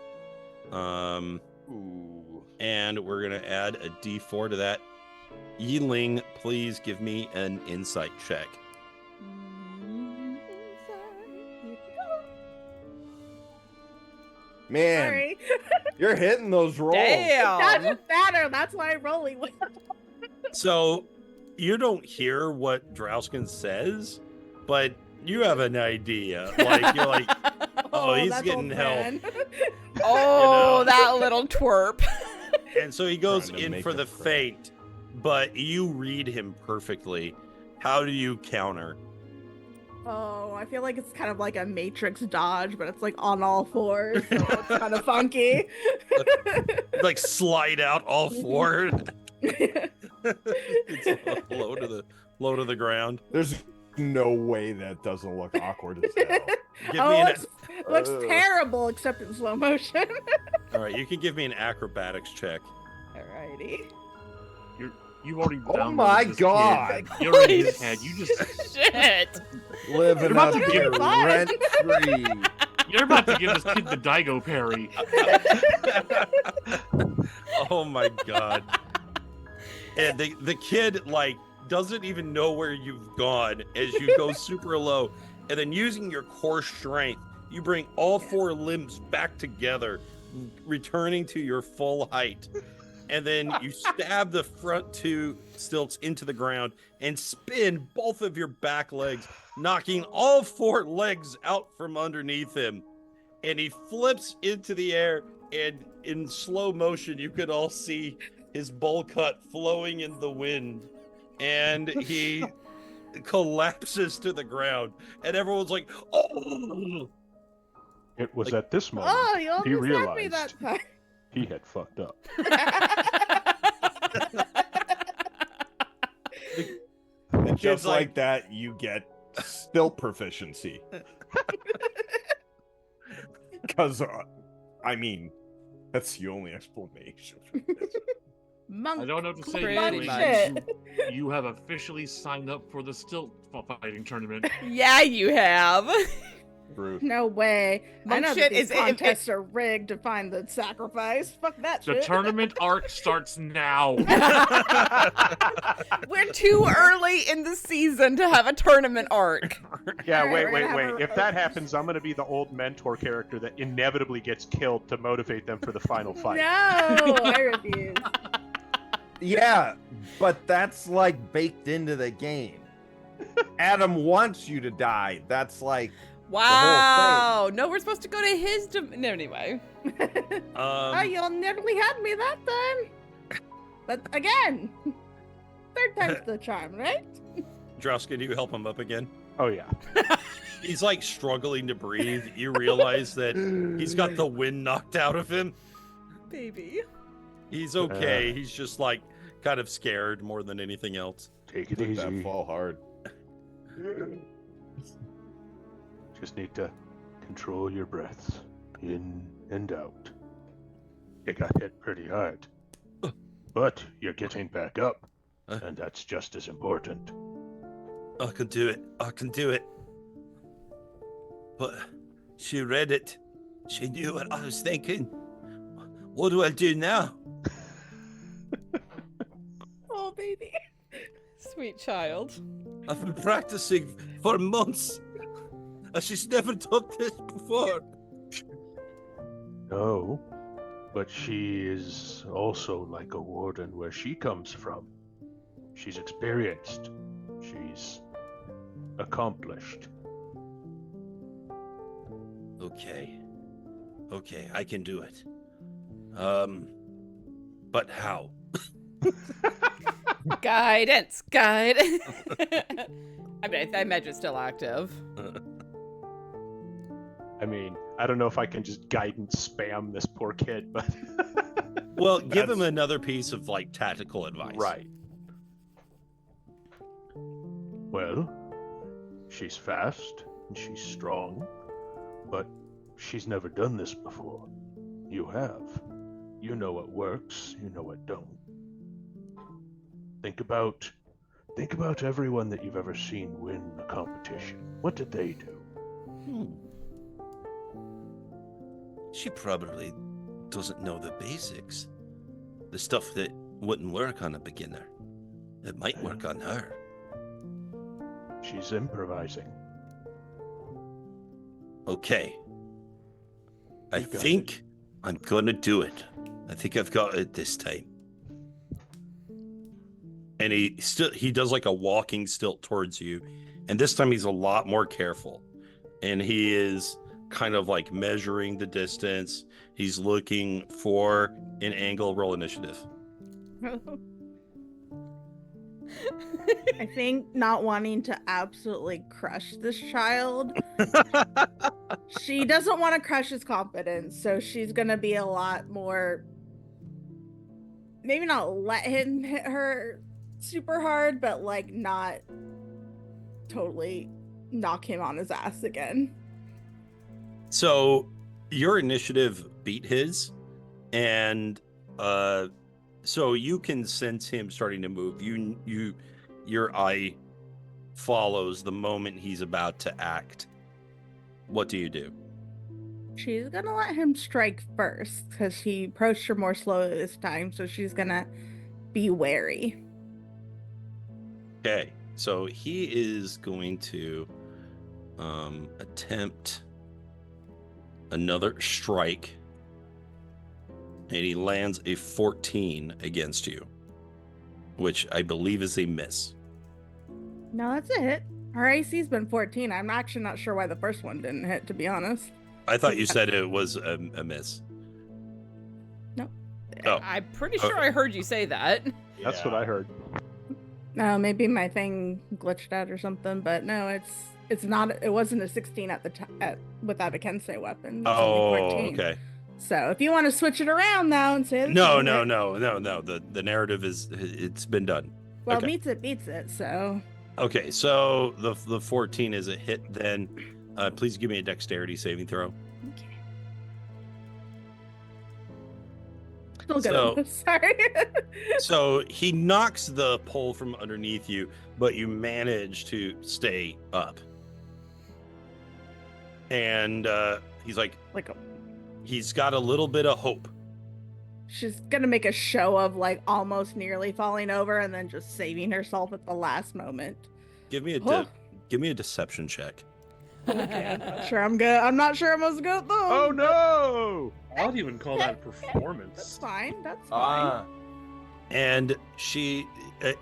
Ooh. And we're gonna add a D4 to that. Yi-Ling, please give me an insight check. Man, Sorry. you're hitting those rolls. Doesn't Damn. matter. That's why I'm rolling with. So you don't hear what Drausken says, but you have an idea. Like you're like, oh, he's that's getting old help. man. Oh, that little twerp. And so he goes Trying to in make for it the fair. feint, but you read him perfectly. How do you counter? Oh, I feel like it's kind of like a Matrix dodge, but it's like on all fours, so it's kind of funky. Like slide out all four. It's low to the ground. There's no way that doesn't look awkward as hell. Give Oh, me an, looks Ugh. terrible except in slow motion. all right, you can give me an acrobatics check. Alrighty. You've already Oh downloaded my this God. kid. You're in his head. You just Shit. Living about up to here get fun. rent free. you're about to give this kid the Daigo parry. Oh my god. And the kid like doesn't even know where you've gone as you go super low, and then using your core strength, you bring all four limbs back together, returning to your full height. And then you stab the front two stilts into the ground and spin both of your back legs, knocking all four legs out from underneath him. And he flips into the air, and in slow motion, you could all see his bowl cut flowing in the wind, and he collapses to the ground, and everyone's like, "Oh!" It was Like- at this moment Oh, you he almost had me realized that time. he had fucked up. And just Kid's like like- that, you get stilt proficiency. Because, I mean, that's the only explanation. Monk. I don't know what to say. Pretty Yi-Ling. much. You have officially signed up for the stilt fighting tournament. Yeah, you have. Truth. No way. I Monk know shit that these is- contests are rigged to find the sacrifice. Fuck that The shit. tournament arc starts now. We're too early in the season to have a tournament arc. Yeah, Alright, wait, we're wait, gonna wait. have If a- that happens, I'm gonna be the old mentor character that inevitably gets killed to motivate them for the final fight. No, I refuse. Yeah, but that's like baked into the game. Adam wants you to die. That's like, Wow. No, we're supposed to go to his. No, anyway. Oh, you nearly had me that time. But again, third time's the charm, right? Drausken, you help him up again. Oh yeah. He's like struggling to breathe. You realize that he's got the wind knocked out of him. Baby. He's okay. He's just like kind of scared more than anything else. Take it let easy. that fall hard. Just need to control your breaths in and out. You got hit pretty hard, but you're getting back up, and that's just as important. I can do it. I can do it. But she read it. She knew what I was thinking. What do I do now? Oh, baby. Sweet child. I've been practicing for months. And she's never done this before. No, but she is also like a warden where she comes from. She's experienced. She's accomplished. Okay. Okay, I can do it. But how? Guidance. I mean, I imagine it's still active. I mean, I don't know if I can just guidance spam this poor kid, but Well, give him That's- another piece of like tactical advice. right. Well, she's fast and she's strong, but she's never done this before. You have. You know what works, you know what don't. Think about everyone that you've ever seen win a competition. What did they do? She probably doesn't know the basics. The stuff that wouldn't work on a beginner. It might work on her. She's improvising. Okay. I You got think I'm gonna do it. I think I've got it this time. And he does like a walking stilt towards you, and this time he's a lot more careful. And he is kind of like measuring the distance. He's looking for an angle. Roll initiative. I think not wanting to absolutely crush this child, she doesn't want to crush his confidence, so she's gonna be a lot more. Maybe not let him hit her super hard, but like not totally knock him on his ass again. So your initiative beat his, and so you can sense him starting to move. Your eye follows the moment he's about to act. What do you do? She's gonna let him strike first because he approached her more slowly this time, so she's gonna be wary. Okay, so he is going to attempt another strike, and he lands a 14 against you, which I believe is a miss. No, that's a hit. Her AC's been 14. I'm actually not sure why the first one didn't hit, to be honest. I thought you said it was a miss. Oh. I'm pretty sure I heard you say that. That's what I heard. No, maybe my thing glitched out or something, but no, it's not. It wasn't a 16 at the without a Kensei weapon. It's only 14. Okay. So if you want to switch it around now and say No. The narrative it's been done. well, okay. beats it. So Okay, so the 14 is a hit. Then, please give me a dexterity saving throw. okay. Still good. So- Sorry. So he knocks the pole from underneath you, but you manage to stay up. And he's like, he's got a little bit of hope. She's gonna make a show of like almost nearly falling over and then just saving herself at the last moment. Give me a Oh. give me a deception check. Okay, I'm not sure I'm good. I'm not sure I'm as good though. Oh no! I would even call that That's performance. fine. That's fine. And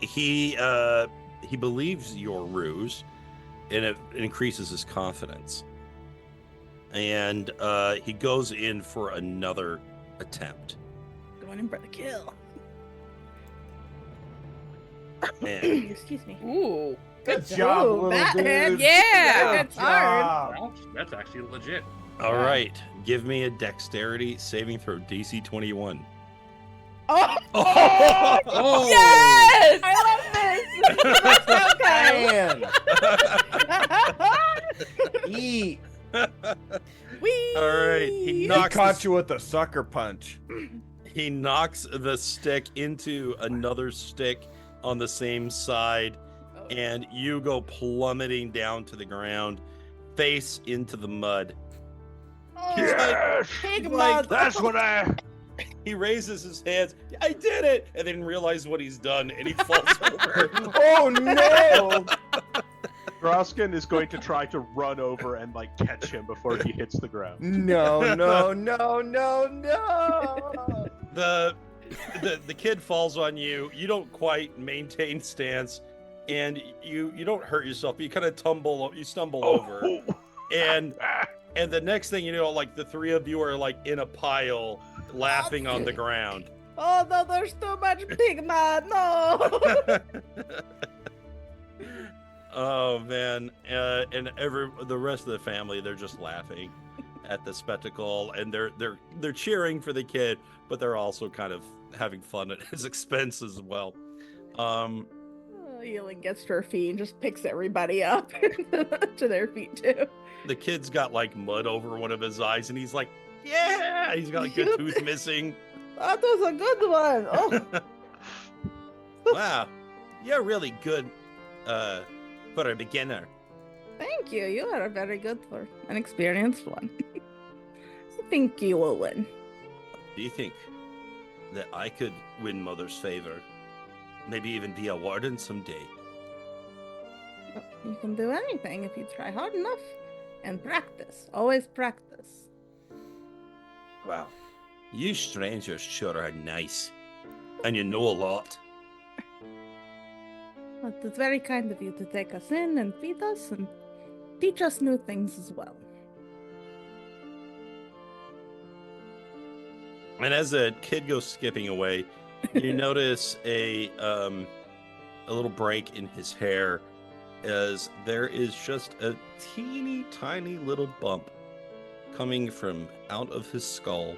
he believes your ruse, and it increases his confidence. And he goes in for another attempt. Going in for the kill. And Excuse me. Ooh. Good job, Ooh, little that dude. hit. Yeah. It's hard. Wow, that's actually legit. all right, give me a dexterity saving throw, DC 21. Oh, Oh! Yes! I love this. Man. Eat. Whee! All right, he He knocks caught you with a sucker punch. He knocks the stick into another stick on the same side, and you go plummeting down to the ground, face into the mud. Yes! Pig He's like, mud. That's what I. He raises his hands. I did it, and then realizes what he's done, and he falls over. Oh no! Drausken is going to try to run over and like catch him before he hits the ground. No! The kid falls on you. You don't quite maintain stance, and you don't hurt yourself. You kind of stumble over, and the next thing you know, like the three of you are like in a pile, laughing on the ground. Oh no, there's too much pig mud. No. Oh man, and the rest of the family, they're just laughing at the spectacle, and they're cheering for the kid, but they're also kind of having fun at his expense as well. Yi-Ling gets to her feet and just picks everybody up to their feet too. The kid's got like mud over one of his eyes, and he's like, "Yeah!" He's got like a tooth missing. That was a good one. Oh, Wow, you're really good for a beginner. thank you. You are very good for an experienced one. I think you will win. Do you think that I could win Mother's favor? Maybe even be a warden someday? You can do anything if you try hard enough and practice. Always practice. Wow. You strangers sure are nice. And you know a lot. But it's very kind of you to take us in and feed us and teach us new things as well. And as the kid goes skipping away, you notice a little break in his hair, as there is just a teeny tiny little bump coming from out of his skull,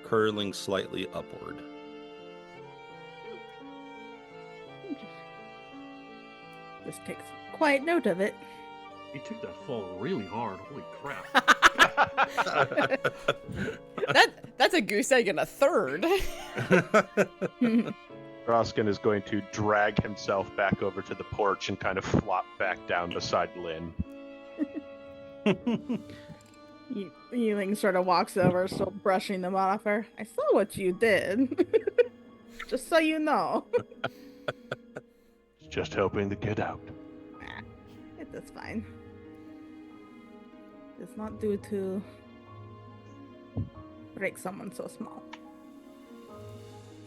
curling slightly upward. Just takes quite note of it. He took that fall really hard. Holy crap. That's a goose egg and a third. Drausken is going to drag himself back over to the porch and kind of flop back down beside Lynn. Yi-Ling sort of walks over, still brushing them off her. I saw what you did. Just so you know. Just helping the kid out. It is fine. It's not due to break someone so small.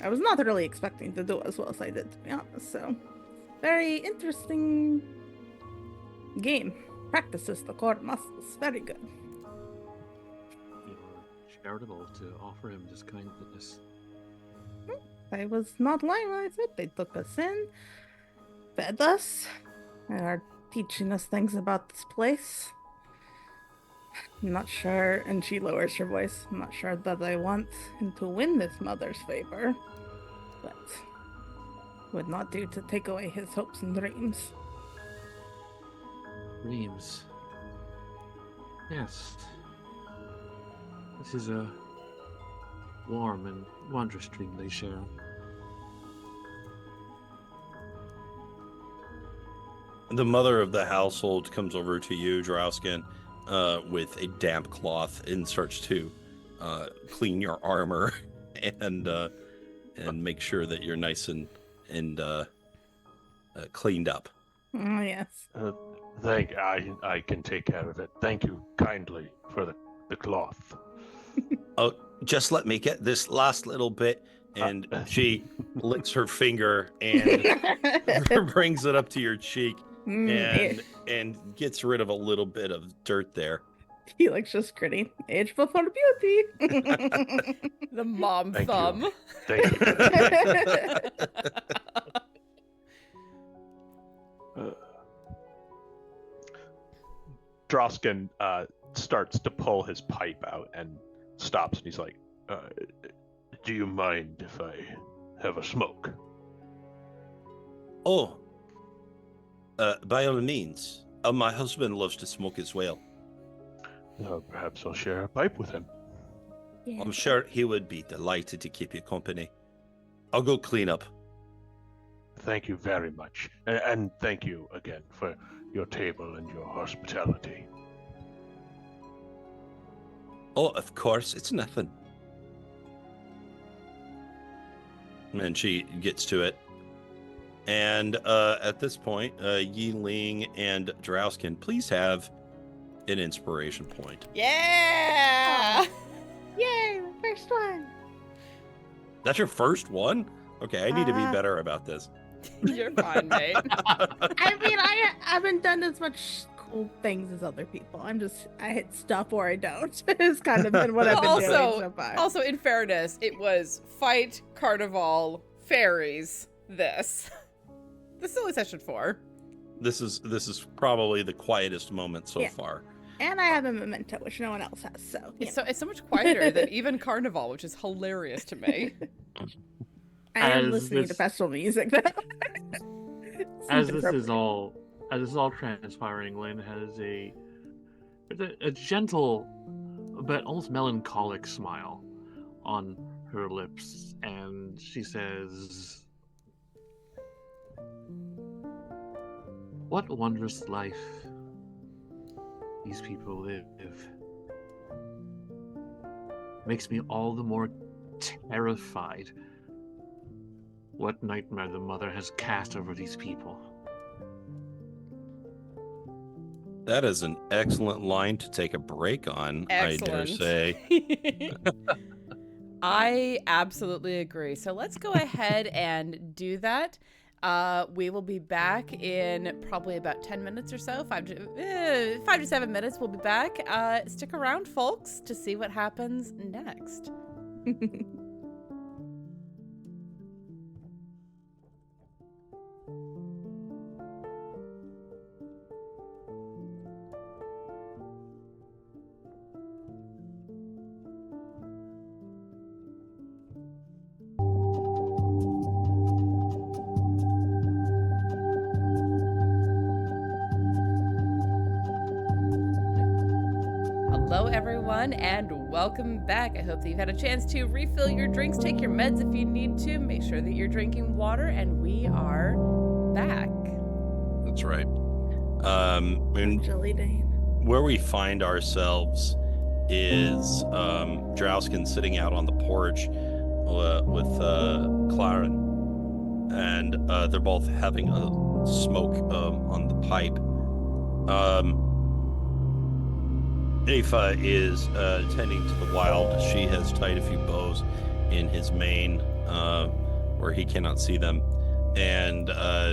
I was not really expecting to do as well as I did, to be honest, so very interesting game. Practices the core muscles. Very good. You are charitable to offer him this kindness. I was not lying when I said they took us in, fed us, and are teaching us things about this place. I'm not sure, and she lowers her voice, I'm not sure that I want him to win this mother's favor, but would not do to take away his hopes and dreams. Dreams. Yes. This is a warm and wondrous dream they share. The mother of the household comes over to you, Drausken, with a damp cloth and starts to clean your armor and make sure that you're nice and cleaned up. Oh, yes. I can take care of it. Thank you kindly for the cloth. Oh, just let me get this last little bit. And she licks her finger and brings it up to your cheek and gets rid of a little bit of dirt there. He likes just gritting. Age before beauty. The mom Thank thumb. you. Thank you. Drausken starts to pull his pipe out and stops, and he's like, Do you mind if I have a smoke? Oh, by all means. My husband loves to smoke as well. Perhaps I'll share a pipe with him. Yeah. I'm sure he would be delighted to keep you company. I'll go clean up. Thank you very much. And thank you again for your table and your hospitality. Oh, of course, it's nothing. And she gets to it. And at this point, Yi-Ling and Drausken, please have an inspiration point. Yeah! Yay, my first one. That's your first one? Okay, I need to be better about this. You're fine, mate. I mean, I haven't done as much cool things as other people. I hit stuff or I don't. It's kind of been what I've been doing so far. Also, in fairness, it was fight, carnival, fairies, this. This is only session 4. This is probably the quietest moment so far. And I have a memento, which no one else has, so. It's so much quieter than even carnival, which is hilarious to me. I am As listening to this- festival music, though. As Seems this is all transpiring, Lynn has a gentle but almost melancholic smile on her lips, and she says, "What a wondrous life these people live. Makes me all the more terrified. What nightmare the mother has cast over these people." That is an excellent line to take a break on, Excellent. I dare say. I absolutely agree. So let's go ahead and do that. We will be back in probably about 10 minutes or so. 5 to 7 minutes, we'll be back. Stick around, folks, to see what happens next. Hello, everyone, and welcome back. I hope that you've had a chance to refill your drinks, take your meds if you need to, make sure that you're drinking water, and we are back. That's right. And Jelly Dane. where we find ourselves is Drausken sitting out on the porch with Claren, and they're both having a smoke on the pipe. Aoife is tending to the wild. She has tied a few bows in his mane where he cannot see them, and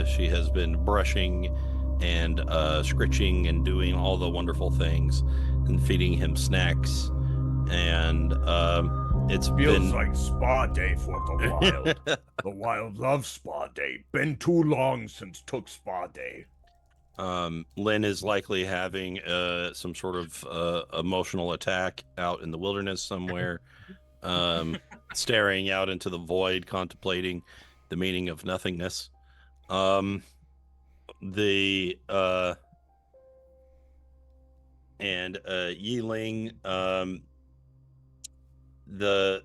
she has been brushing and scritching and doing all the wonderful things and feeding him snacks. And It's Feels been like spa day for the wild. The wild love spa day. Been too long since took spa day. Lynn is likely having some sort of emotional attack out in the wilderness somewhere, staring out into the void, contemplating the meaning of nothingness. Yi-Ling, the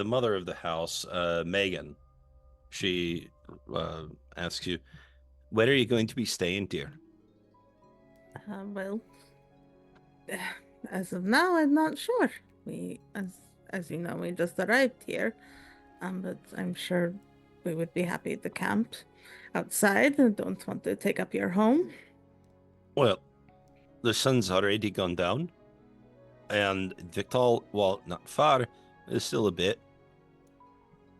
mother of the house, Megan, she asks you, "Where are you going to be staying, dear?" Well, as of now, I'm not sure. As you know, we just arrived here, but I'm sure we would be happy to camp outside and don't want to take up your home. Well, the sun's already gone down, and Victor, while not far, is still a bit.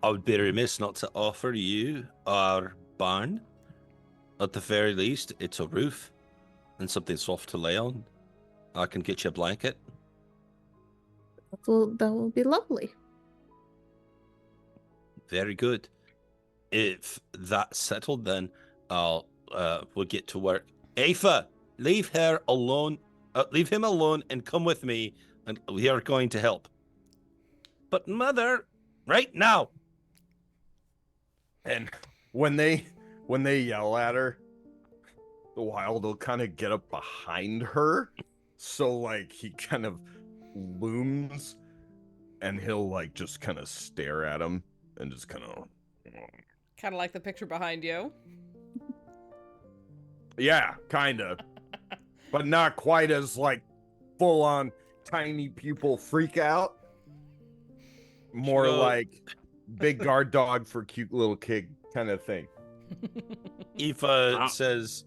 I would be remiss not to offer you our barn. At the very least, it's a roof and something soft to lay on. I can get you a blanket. That will be lovely. Very good. If that's settled, then we'll get to work. Aoife, leave her alone. Leave him alone and come with me, and we are going to help. But mother, right now. And when they yell at her, the wild will kind of get up behind her. So like he kind of looms and he'll like just kind of stare at him and just kind of like the picture behind you. yeah, kind of. But not quite as like full on tiny pupil freak out. More like big guard dog for cute little kid kind of thing. Aoife says,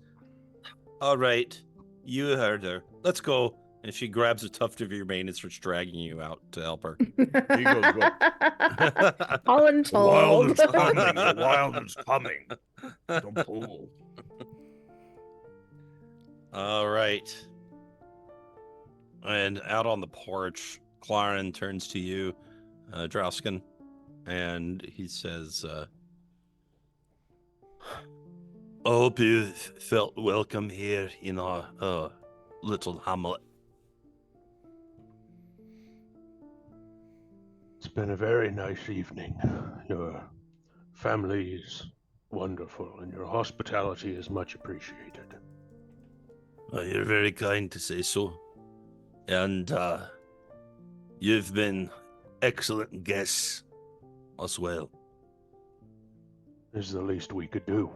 "All right, you heard her. Let's go." And she grabs a tuft of your mane and starts dragging you out to help her. He goes, All the untold. wild is coming. The wild is coming. Don't pull. All right. And out on the porch, Claren turns to you, Drausken, and he says, "I hope you've felt welcome here in our little hamlet." It's been a very nice evening. Your family is wonderful, and your hospitality is much appreciated. You're very kind to say so. And you've been excellent guests as well. This is the least we could do.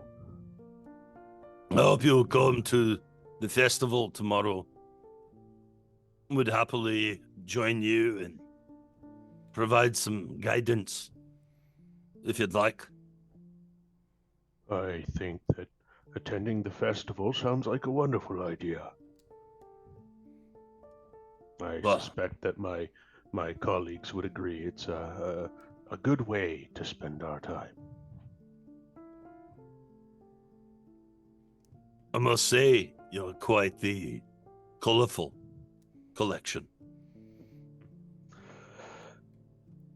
I hope you'll come to the festival tomorrow. Would happily join you and provide some guidance, if you'd like. I think that attending the festival sounds like a wonderful idea. I suspect that my colleagues would agree. It's a good way to spend our time. I must say, you're quite the colorful collection.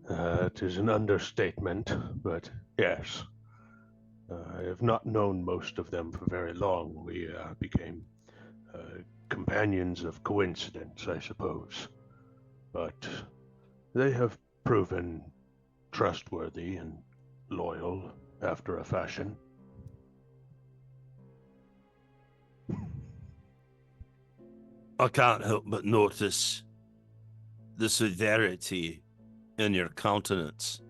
It is an understatement, but yes. I have not known most of them for very long. We became companions of coincidence, I suppose. But they have proven trustworthy and loyal after a fashion. I can't help but notice the severity in your countenance.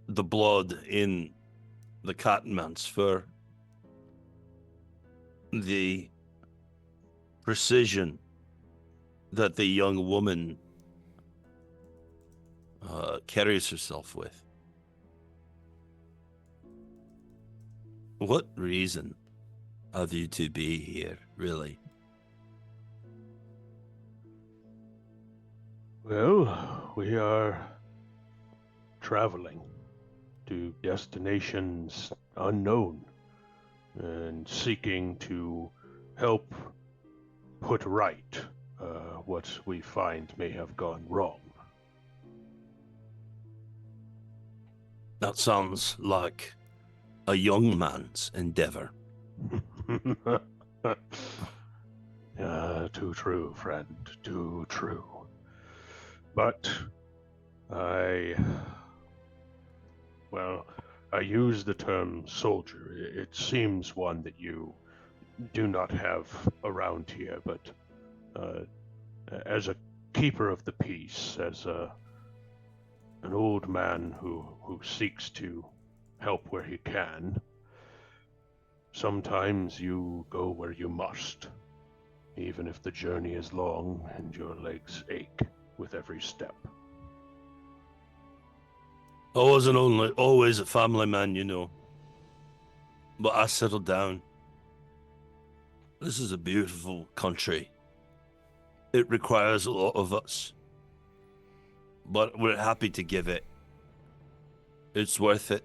The blood in the cattleman's fur. The precision that the young woman carries herself with. What reason have you to be here, really? Well, we are traveling to destinations unknown and seeking to help put right what we find may have gone wrong. That sounds like a young man's endeavor. Too true, friend, too true. But I use the term soldier. It seems one that you do not have around here, but as a keeper of the peace, as an old man who seeks to help where he can, sometimes you go where you must, even if the journey is long and your legs ache with every step. I wasn't always a family man, you know. But I settled down. This is a beautiful country. It requires a lot of us. But we're happy to give it. It's worth it.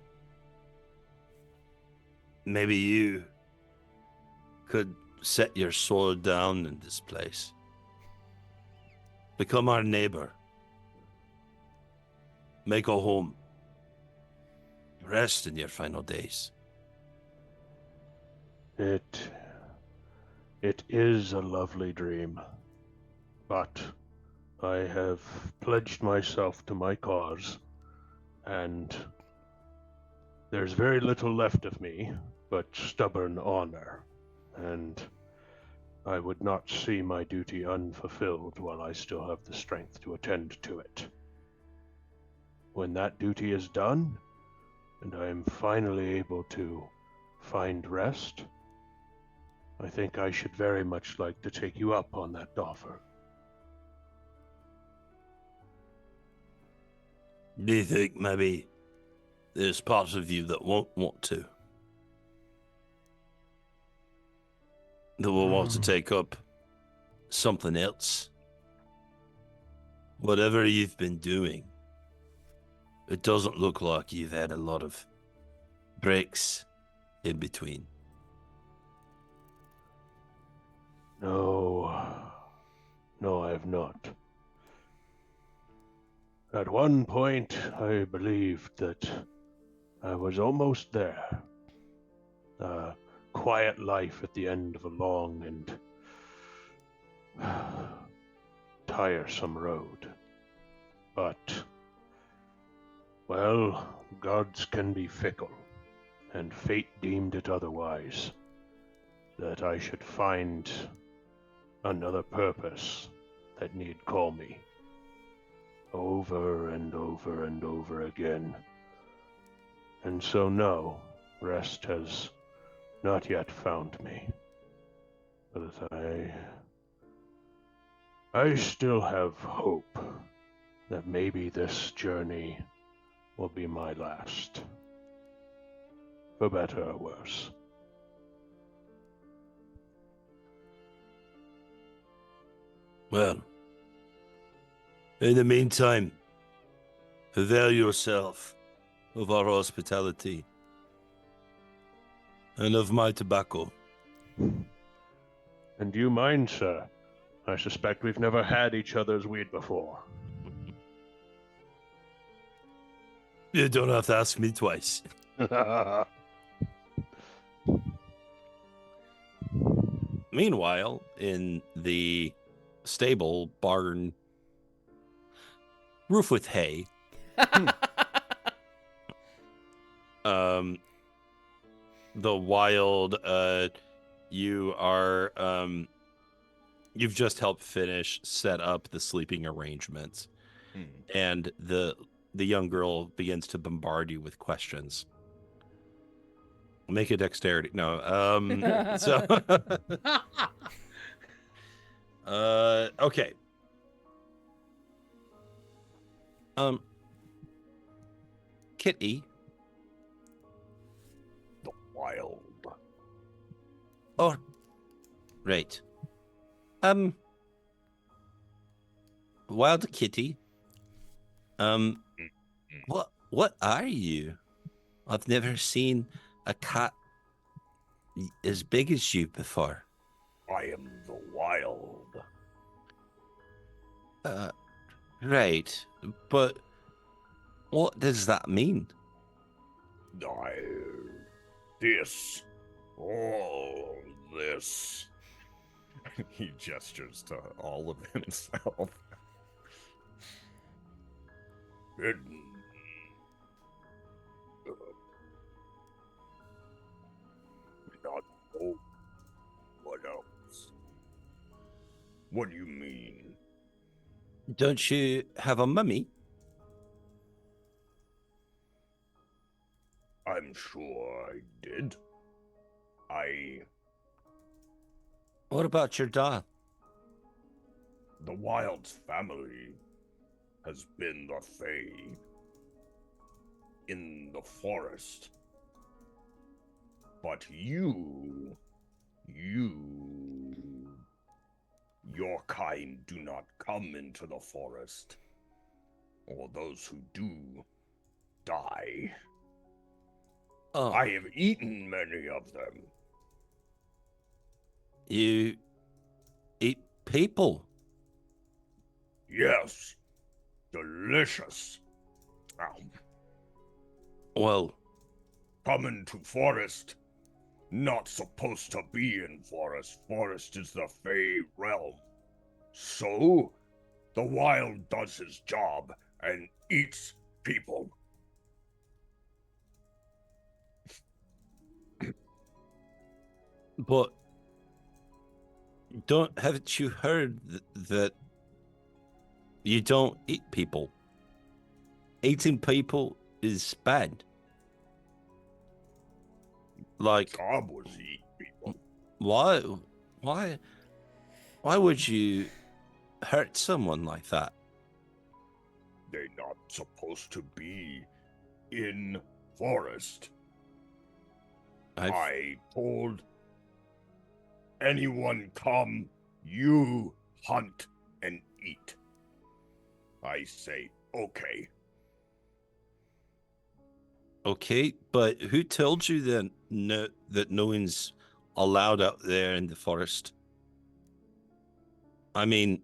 Maybe you could set your sword down in this place. Become our neighbor. Make a home. Rest in your final days. It is a lovely dream, but I have pledged myself to my cause, and there's very little left of me but stubborn honor, and I would not see my duty unfulfilled while I still have the strength to attend to it. When that duty is done, and I am finally able to find rest, I think I should very much like to take you up on that offer. Do you think maybe there's parts of you that won't want to? That will want to take up something else? Whatever you've been doing, it doesn't look like you've had a lot of breaks in between. No, I have not. At one point, I believed that I was almost there. A quiet life at the end of a long and tiresome road. But, well, gods can be fickle, and fate deemed it otherwise. That I should find another purpose that need call me. Over and over and over again. And so no, rest has not yet found me. But I still have hope that maybe this journey will be my last. For better or worse. Well, in the meantime, avail yourself of our hospitality and of my tobacco. And do you mind, sir? I suspect we've never had each other's weed before. You don't have to ask me twice. Meanwhile, in the stable barn, roof with hay, the wild, you've just helped set up the sleeping arrangements, and the young girl begins to bombard you with questions. Make a dexterity. No. Okay. Kitty. The wild. Oh, right. Wild kitty. What are you? I've never seen a cat as big as you before. I am the wild. Right. But what does that mean? This. All this. He gestures to all of himself. Hidden. Not know what else. What do you mean? Don't you have a mummy? I'm sure I did. What about your dad? The Wild's family has been the Fae in the forest. But your kind do not come into the forest, or those who do die. Oh, I have eaten many of them. you eat people? Yes, delicious. Well, Coming to forest. Not supposed to be in forest. Forest is the Fey realm. So, the Wild does his job and eats people. but haven't you heard that you don't eat people? Eating people is bad. Like, Job was eat people. why would you hurt someone like that? They're not supposed to be in forest. I told anyone come, you hunt and eat. I say, okay. Okay, but who told you that no one's allowed out there in the forest? I mean,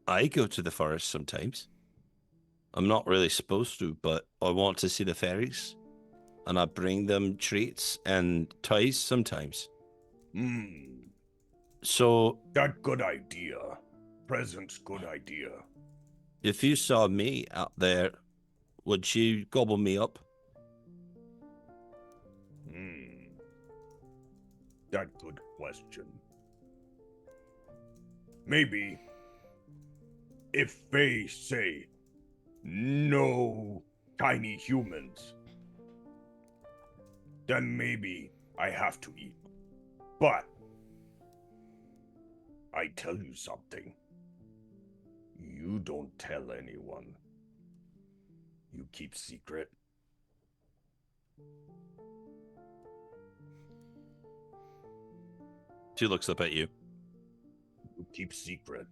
I go to the forest sometimes. I'm not really supposed to, but I want to see the fairies. And I bring them treats and toys sometimes. So, That good idea. Present's good idea. if you saw me out there, would you gobble me up? That good question. Maybe if they say no tiny humans, then maybe I have to eat. But I tell you something. You don't tell anyone. You keep secret. She looks up at you. You keep secret.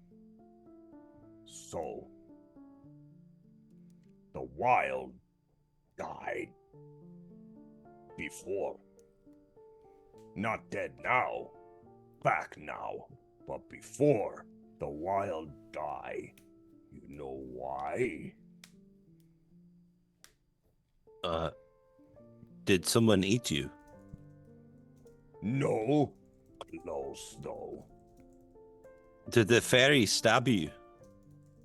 So, the Wild died before. Not dead now, back now, but before the Wild die. You know why? Did someone eat you? No. Close though. Did the fairy stab you?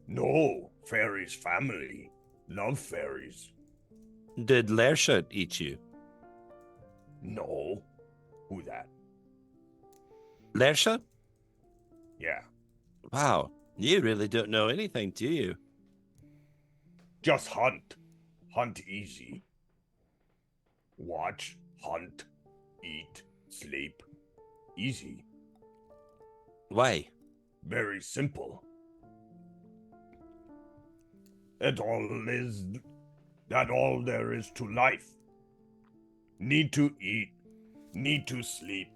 No. Fairies family. Love fairies. Did Lersha eat you? No. Who that? Lersha? Yeah. Wow, you really don't know anything, do you? Just hunt. Hunt easy. Watch, hunt, eat, sleep. Easy. Why? Very simple. That all there is to life. Need to eat, need to sleep,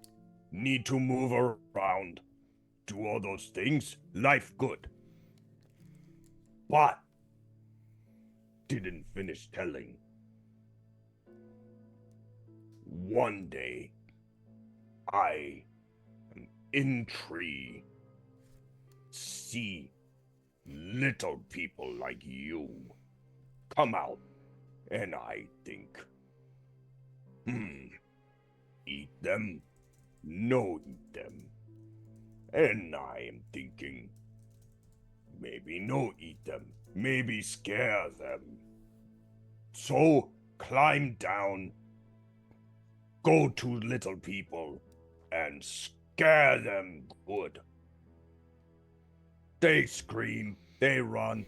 need to move around. Do all those things, life good. But didn't finish telling. One day, I am in tree, see little people like you come out, and I think, Eat them? No eat them. And I am thinking, maybe no eat them, maybe scare them. So climb down, go to little people, and scare them good. They scream, they run.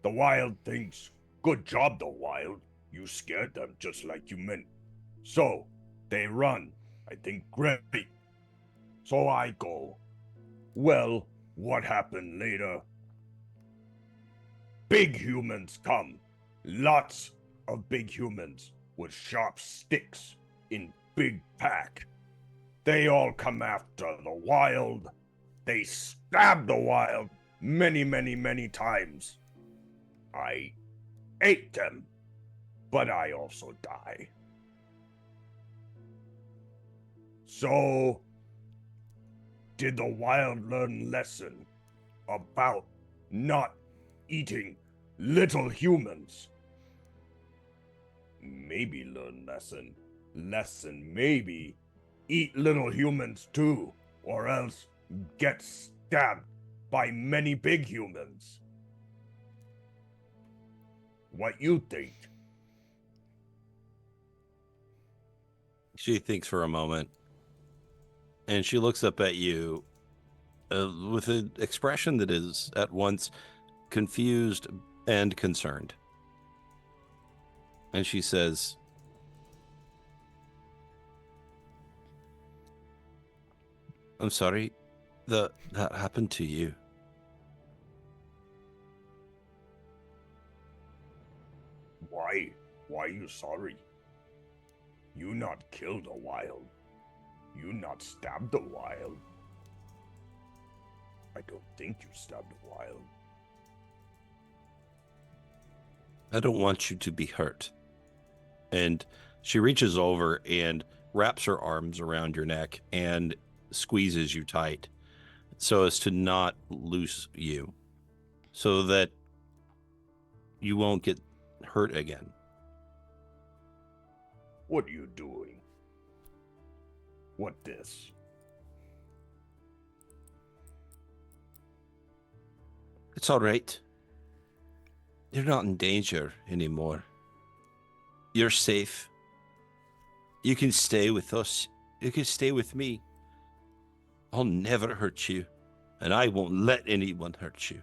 The wild thinks, good job, the wild. You scared them just like you meant. So, they run. I think, great. So I go. Well, what happened later? Big humans come. Lots of big humans with sharp sticks in big pack. They all come after the wild. They stab the wild many times. I ate them, but I also die. So, did the wild learn lesson about not eating little humans? Maybe learn lesson. Lesson maybe. Eat little humans too, or else get stabbed by many big humans. What you think? She thinks for a moment, and she looks up at you with an expression that is at once confused and concerned. And she says, I'm sorry that happened to you. Why? Why you sorry? You not killed a wild. You not stabbed a wild. I don't think you stabbed a wild. I don't want you to be hurt. And she reaches over and wraps her arms around your neck and squeezes you tight so as to not loose you, so that you won't get hurt again. What are you doing? What this? It's all right. You're not in danger anymore. You're safe. You can stay with us. You can stay with me. I'll never hurt you, and I won't let anyone hurt you.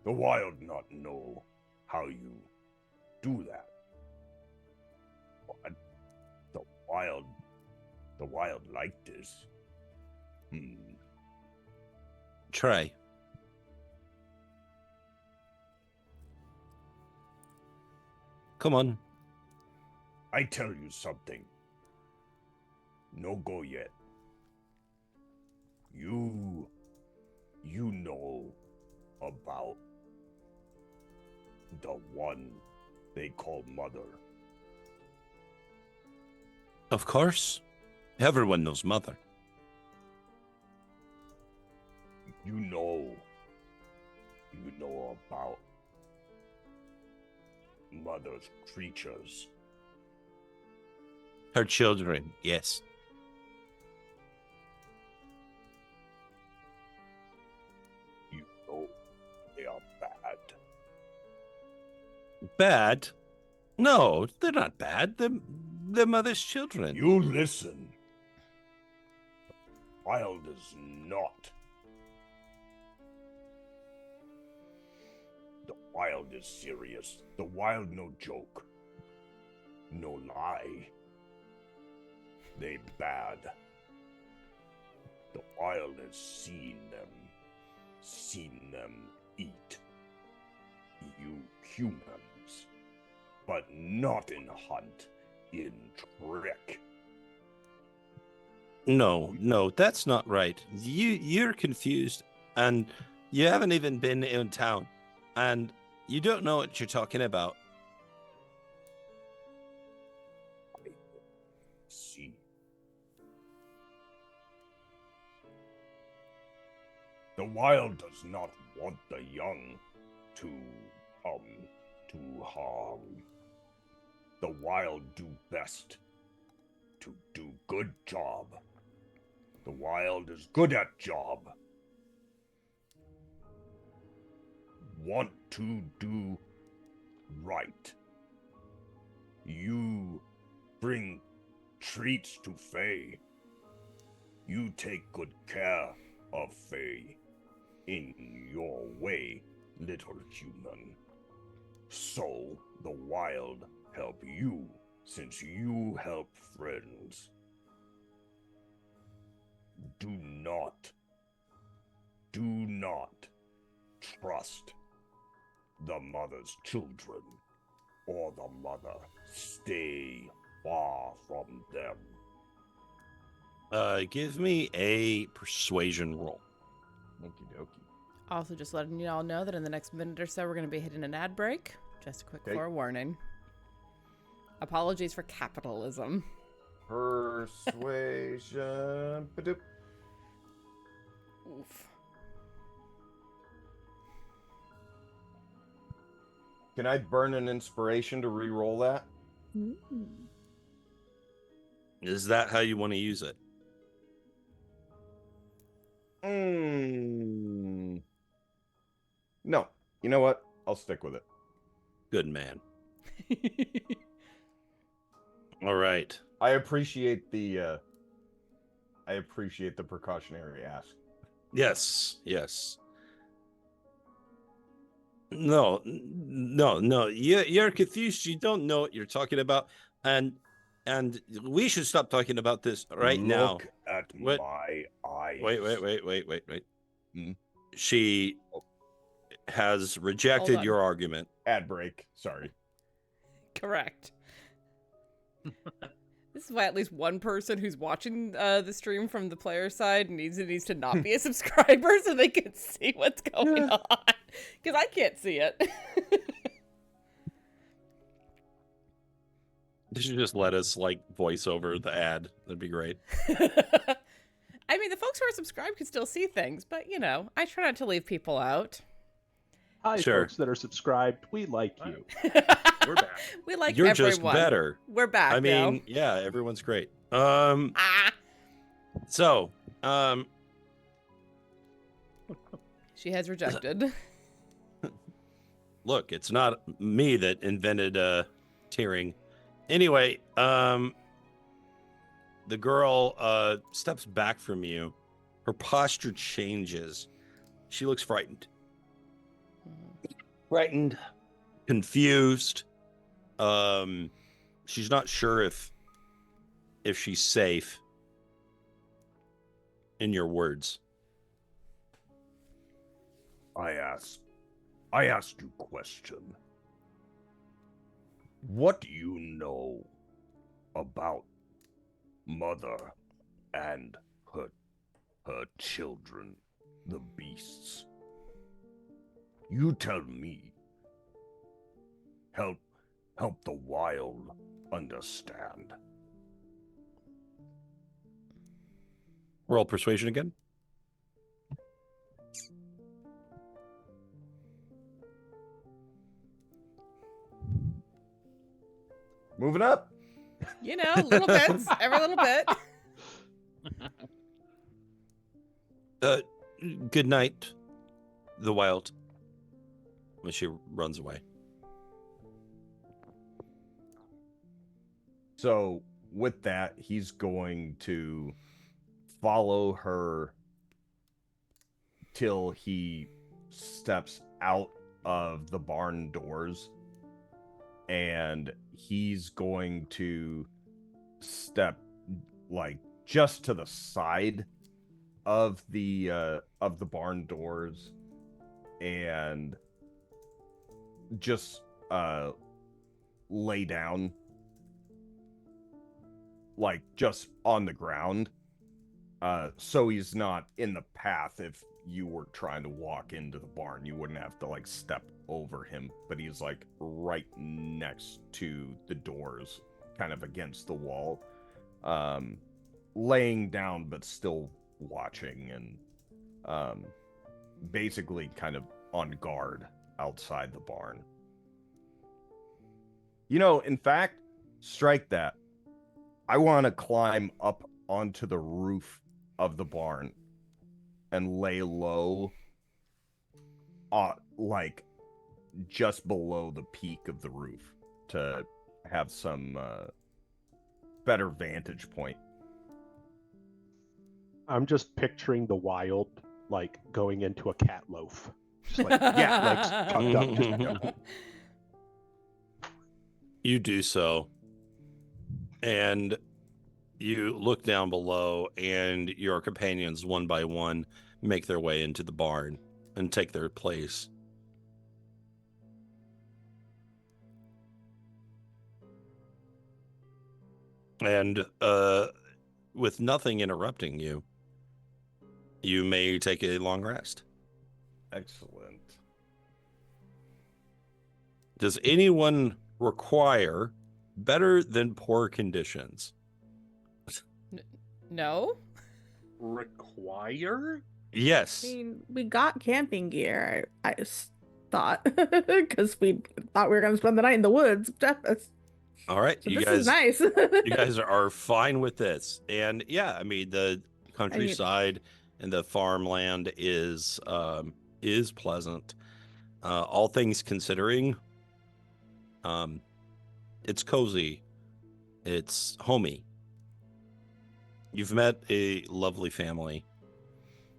The wild not know how you do that. But the wild like this. Try. Come on. I tell you something. No go yet. You know about the one they call Mother. Of course. Everyone knows Mother. You know about Mother's creatures. Her children, yes. You know they are bad. Bad? No, they're not bad. They're Mother's children. You listen. The wild is not. The wild is serious. The wild no joke. No lie. They bad. The wild has seen them eat you humans, but not in hunt, in trick. No, that's not right. You're confused, and you haven't even been in town, and you don't know what you're talking about. I see. The wild does not want the young. to harm. The wild do best to do good job. The wild is good at job. Want to do right. You bring treats to Fae. You take good care of Fae in your way, little human. So the wild help you since you help friends. Do not trust the mother's children or the mother. Stay far from them. Give me a persuasion roll. Okie dokie. Also, just letting you all know that in the next minute or so, we're going to be hitting an ad break. Just a quick Okay. forewarning. Apologies for capitalism. Persuasion. Ba-doop. Oof. Can I burn an inspiration to re-roll that? Is that how you want to use it? No. You know what? I'll stick with it. Good man. All right. I appreciate the precautionary ask. Yes. No. You're confused. You don't know what you're talking about, and we should stop talking about this right now. Look at What? my eyes. Wait. Hmm? She has rejected Hold on. your argument. Ad break. Sorry. Correct. This is why at least one person who's watching the stream from the player side needs to not be a subscriber so they can see what's going on. Because I can't see it. You should just let us voice over the ad. That'd be great. I mean, the folks who are subscribed can still see things, but I try not to leave people out. Hi, Sure. folks that are subscribed. We like you. We're back. We like You're everyone. just better. We're back. I now. mean, yeah, everyone's great. Ah. So, She has rejected. look, it's not me that invented tearing. Anyway, the girl steps back from you. Her posture changes. She looks frightened. Frightened, confused. She's not sure if she's safe. In your words. I asked you question. What do you know about mother and her children, the beasts? You tell me. Help the wild understand. Roll persuasion again. Moving up. Little bits, every little bit. Good night, the wild. When she runs away. So with that, he's going to follow her till he steps out of the barn doors, and he's going to step just to the side of the barn doors and just lay down just on the ground, so he's not in the path. If you were trying to walk into the barn, you wouldn't have to step over him, but he's right next to the doors, kind of against the wall, laying down but still watching and basically kind of on guard outside the barn. You know, in fact, strike that. I want to climb up onto the roof of the barn and lay low, like just below the peak of the roof to have some better vantage point. I'm just picturing the wild, like going into a cat loaf. Just like, yeah, legs tucked up. Just, You do so, and you look down below, and your companions, one by one, make their way into the barn and take their place. And with nothing interrupting you, you may take a long rest. Excellent. Does anyone require better than poor conditions? No? Require? Yes. I mean, we got camping gear, I just thought, because we thought we were going to spend the night in the woods. All right. So You this guys, is nice. you guys are fine with this. And yeah, I mean, the countryside and the farmland is pleasant. All things considering, it's cozy. It's homey. You've met a lovely family.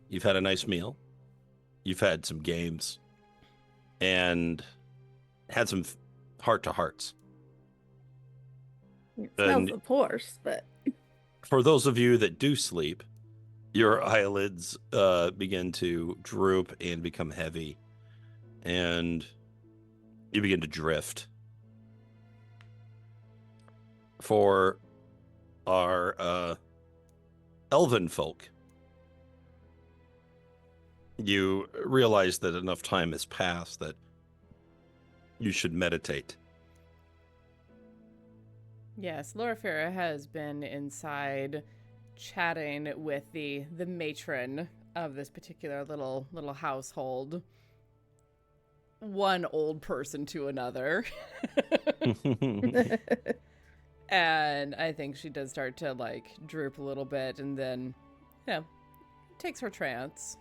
You've had a nice meal. You've had some games and had some heart-to-hearts. It smells And of horse, but for those of you that do sleep, your eyelids begin to droop and become heavy, and you begin to drift. For our elven folk, you realize that enough time has passed that you should meditate. Yes, Loraphyra has been inside chatting with the matron of this particular little household. One old person to another. And I think she does start to like droop a little bit and then, takes her trance.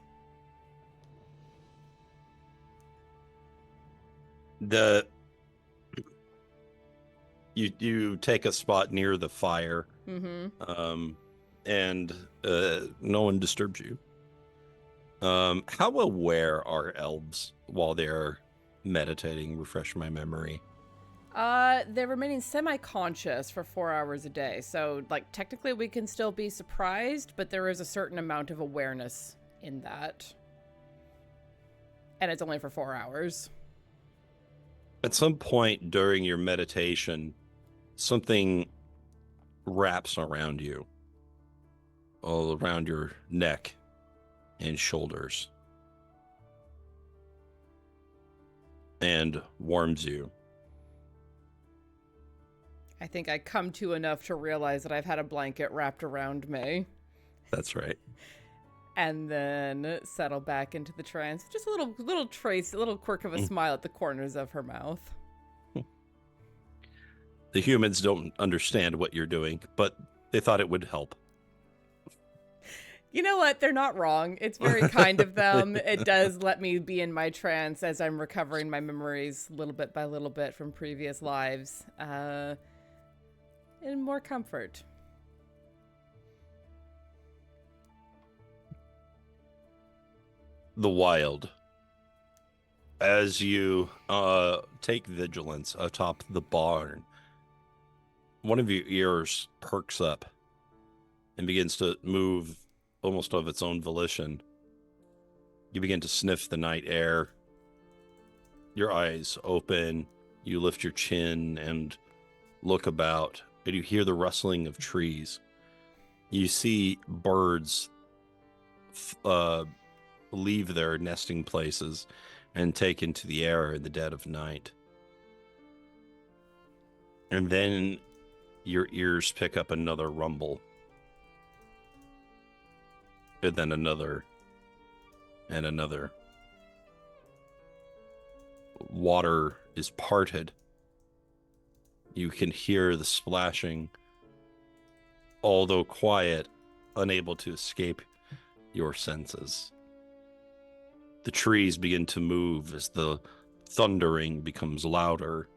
You take a spot near the fire, Mm-hmm. and no one disturbs you. How aware are elves while they're meditating? Refresh my memory. They're remaining semi-conscious for 4 hours a day, so like technically we can still be surprised, but there is a certain amount of awareness in that, and it's only for 4 hours. At some point during your meditation, something wraps around you, all around your neck and shoulders, and warms you. I think I come to enough to realize that I've had a blanket wrapped around me. That's right. And then settle back into the trance. Just a little trace, a little quirk of a smile at the corners of her mouth. The humans don't understand what you're doing, but they thought it would help. You know what? They're not wrong. It's very kind of them. It does let me be in my trance as I'm recovering my memories little bit by little bit from previous lives. And more comfort. The wild. As you take vigilance atop the barn, one of your ears perks up and begins to move almost of its own volition. You begin to sniff the night air. Your eyes open. You lift your chin and look about, and you hear the rustling of trees. You see birds leave their nesting places and take into the air in the dead of night. And then your ears pick up another rumble. And then another. And another. water is parted. You can hear the splashing, although quiet, unable to escape your senses. The trees begin to move as the thundering becomes louder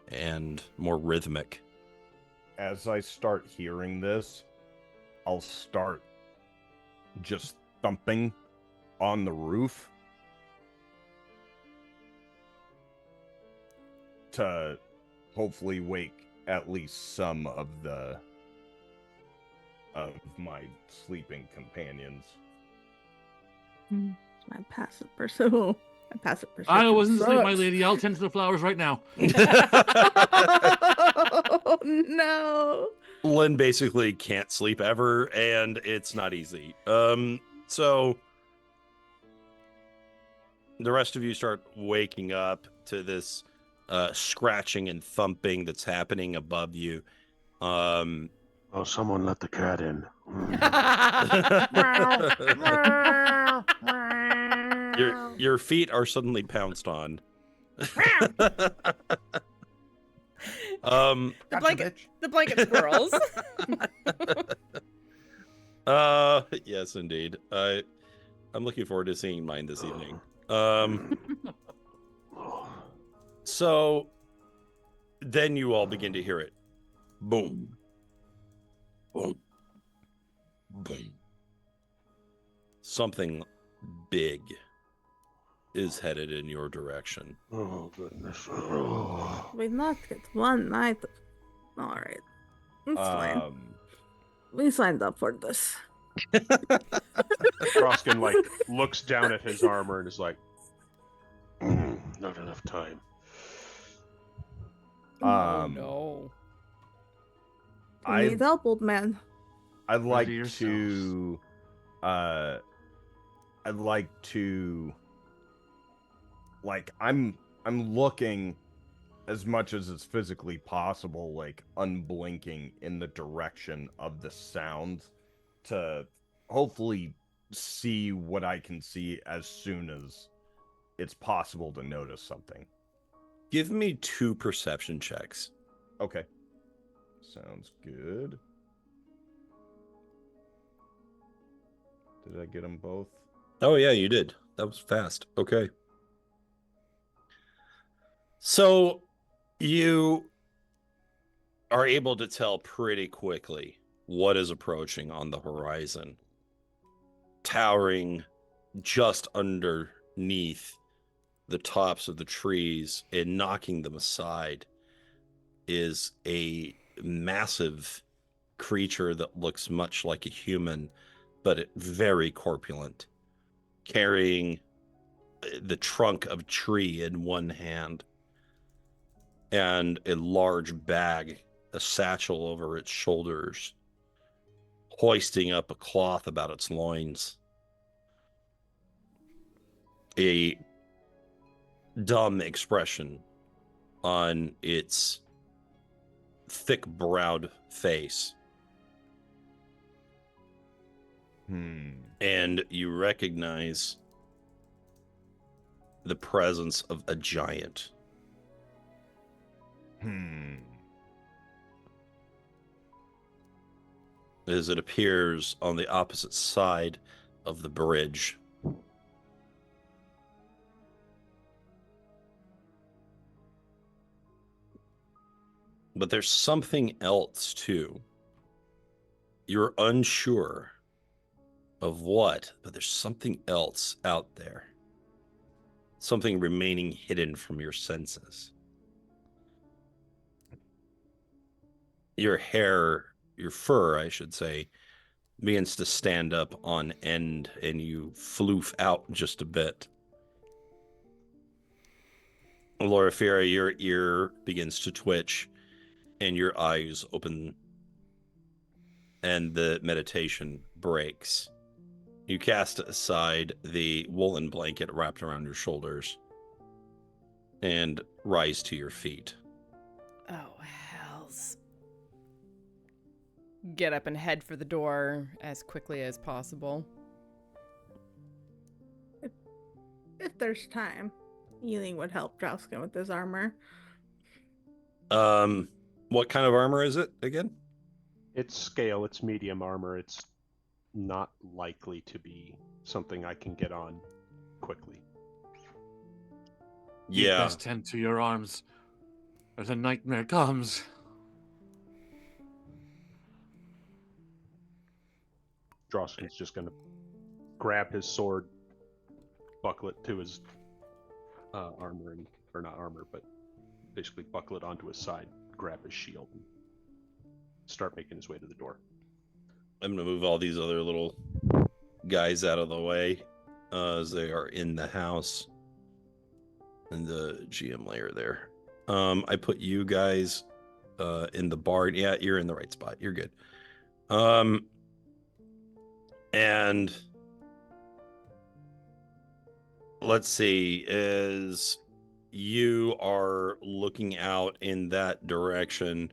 and more rhythmic. As I start hearing this, I'll start just thumping on the roof to hopefully wake at least some of my sleeping companions. My passive perception. My passive perception. I wasn't asleep, my sucks. lady. I'll tend to the flowers right now. Oh no. Lynn basically can't sleep ever, and it's not easy. So the rest of you start waking up to this scratching and thumping that's happening above you. Oh, someone let the cat in. Your feet are suddenly pounced on. The blanket squirrels. Yes, indeed. I'm looking forward to seeing mine this evening. So then you all begin to hear it. Boom. Boom. Boom. Something big is headed in your direction. Oh, goodness. Oh. We not get one night. All right, it's fine. We signed up for this. Drausken like looks down at his armor and is like, Not enough time. Oh no. We need help, old man. I'd like Ready to I'm looking as much as it's physically possible, like unblinking in the direction of the sound to hopefully see what I can see as soon as it's possible to notice something. Give me 2 perception checks. Okay. Sounds good. Did I get them both? Oh, yeah, you did. That was fast. Okay. So you are able to tell pretty quickly what is approaching on the horizon. Towering just underneath the tops of the trees and knocking them aside is a massive creature that looks much like a human, but very corpulent, carrying the trunk of a tree in one hand and a large bag, a satchel over its shoulders, hoisting up a cloth about its loins. A dumb expression on its thick-browed face. And you recognize the presence of a giant. As it appears on the opposite side of the bridge. But there's something else too. You're unsure of what, but there's something else out there. Something remaining hidden from your senses. Your hair, your fur, I should say, begins to stand up on end and you floof out just a bit. Loraphyra, your ear begins to twitch and your eyes open and the meditation breaks. You cast aside the woolen blanket wrapped around your shoulders and rise to your feet. Oh, hells. Get up and head for the door as quickly as possible. If there's time. Yi-Ling would help Drausken with his armor. What kind of armor is it again? It's scale, it's medium armor. It's not likely to be something I can get on quickly. You Yeah. best tend to your arms, or the nightmare comes. Drausken's just going to grab his sword, buckle it to his armor, or not armor, but basically buckle it onto his side, grab his shield, and start making his way to the door. I'm gonna move all these other little guys out of the way as they are in the house in the GM layer there. I put you guys in the barn. Yeah, you're in the right spot. You're good. And let's see, as you are looking out in that direction,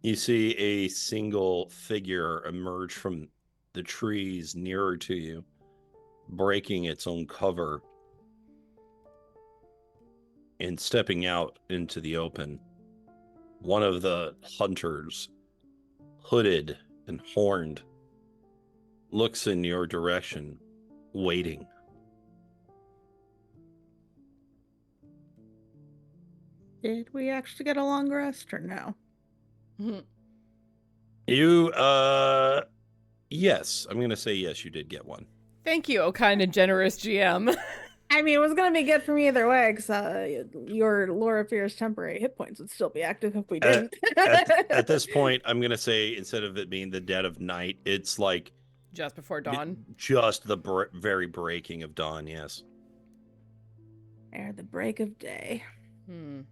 you see a single figure emerge from the trees nearer to you, breaking its own cover and stepping out into the open. One of the hunters, hooded and horned, looks in your direction, waiting. Did we actually get a long rest or no? You, yes, I'm going to say yes, you did get one. Thank you, oh kind and generous GM. I mean, it was gonna be good for me either way, because your Loraphyra's temporary hit points would still be active if we didn't. At this point, I'm going to say, instead of it being the dead of night, it's like Just before dawn. just the very breaking of dawn, yes. Ere the break of day. To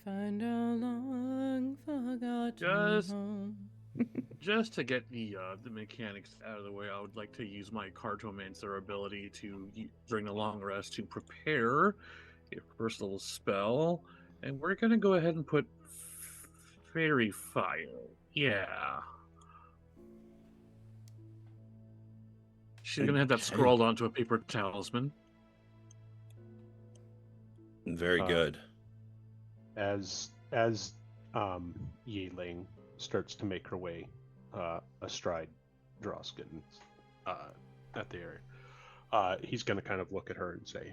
find a long forgotten Just- home. Just to get the mechanics out of the way, I would like to use my Cartomancer ability during the long rest to prepare a first level spell, and we're gonna go ahead and put Fairy Fire. Yeah. She's gonna have that scrawled onto a paper talisman. Very good. As Yi-Ling starts to make her way astride Drausken at the area, he's going to kind of look at her and say,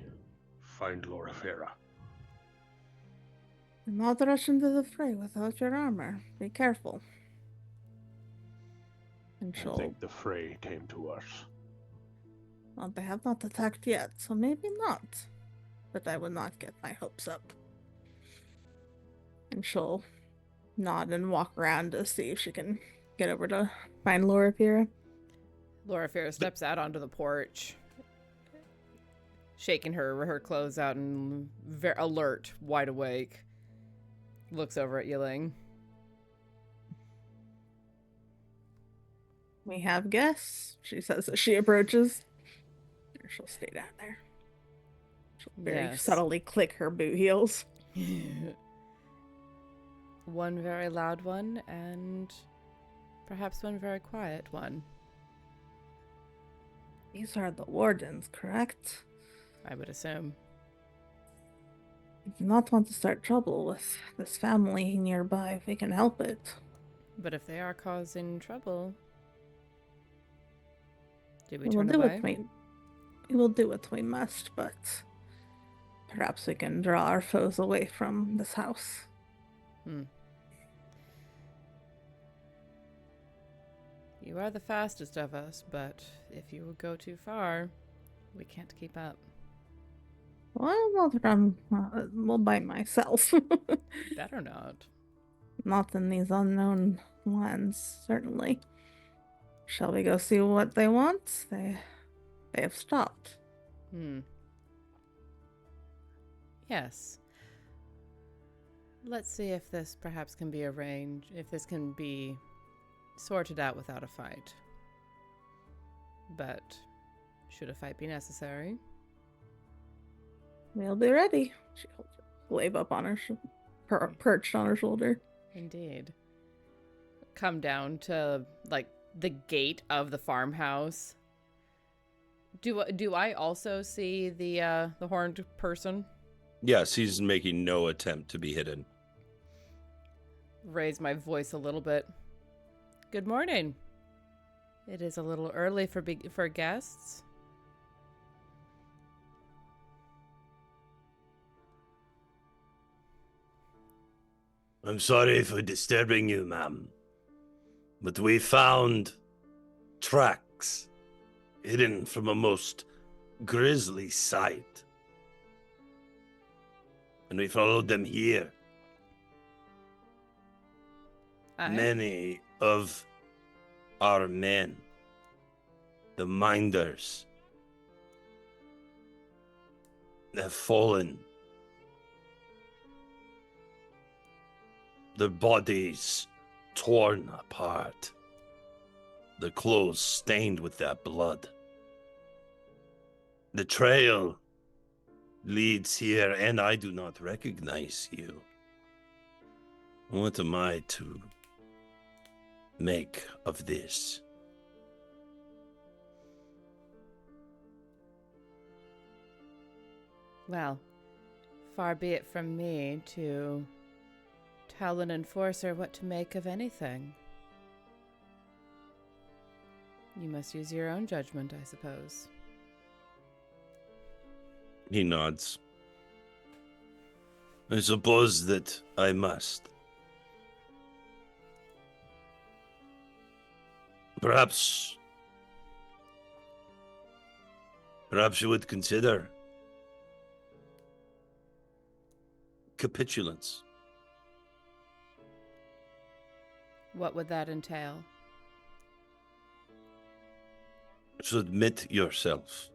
"Find Loraphyra." Do not rush into the fray without your armor. Be careful. And I she'll... think the fray came to us. Well, they have not attacked yet, so maybe not. But I would not get my hopes up. And she'll nod and walk around to see if she can get over to find Loraphyra. Loraphyra steps out onto the porch, shaking her clothes out and alert, wide awake. Looks over at Yi-Ling. We have guests, she says as she approaches. Or she'll stay down there. She'll very Yes. subtly click her boot heels. One very loud one, and perhaps one very quiet one. These are the wardens, correct? I would assume. We do not want to start trouble with this family nearby if we can help it. But if they are causing trouble, do we We will turn do away? we will do what we must, but perhaps we can draw our foes away from this house. You are the fastest of us, but if you would go too far, we can't keep up. Well, not run well by myself. Better not. Not in these unknown lands, certainly. Shall we go see what they want? They have stopped. Yes. Let's see if this perhaps can be arranged, if this can be sorted out without a fight. But should a fight be necessary? We'll be ready. She holds her glaive up on her, perched on her shoulder. Indeed. Come down to, like, the gate of the farmhouse. Do I also see the horned person? Yes, he's making no attempt to be hidden. Raise my voice a little bit. Good morning. It is a little early for guests. I'm sorry for disturbing you, ma'am. But we found tracks hidden from a most grisly sight. And we followed them here. Many of our men, the minders, have fallen. Their bodies torn apart. The clothes stained with their blood. The trail leads here, and I do not recognize you. What am I to make of this? Well, far be it from me to tell an enforcer what to make of anything. You must use your own judgment, I suppose. He nods. I suppose that I must. Perhaps you would consider capitulance. What would that entail? Submit yourself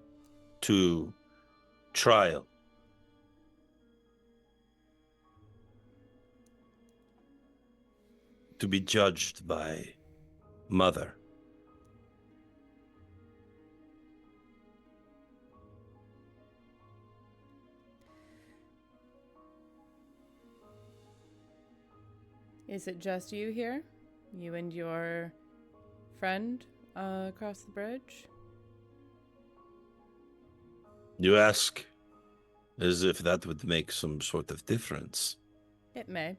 to trial. To be judged by Mother. Is it just you here? You and your friend across the bridge? You ask as if that would make some sort of difference. It may.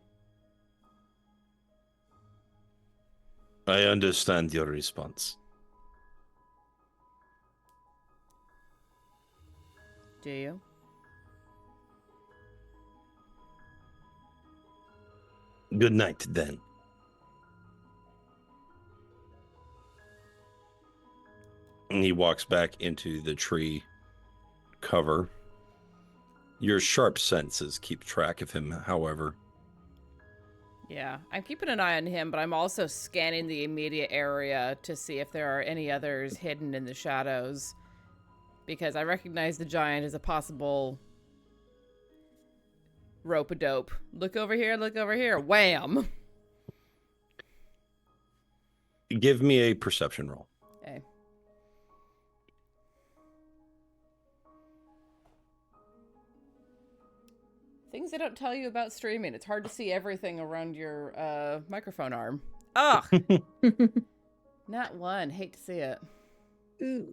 I understand your response. Do you? Good night, then. And he walks back into the tree cover. Your sharp senses keep track of him, however. Yeah, I'm keeping an eye on him, but I'm also scanning the immediate area to see if there are any others hidden in the shadows. Because I recognize the giant as a possible rope-a-dope. Look over here, wham! Give me a perception roll. Okay. Things they don't tell you about streaming. It's hard to see everything around your microphone arm. Ugh! Not one. Hate to see it. Ooh.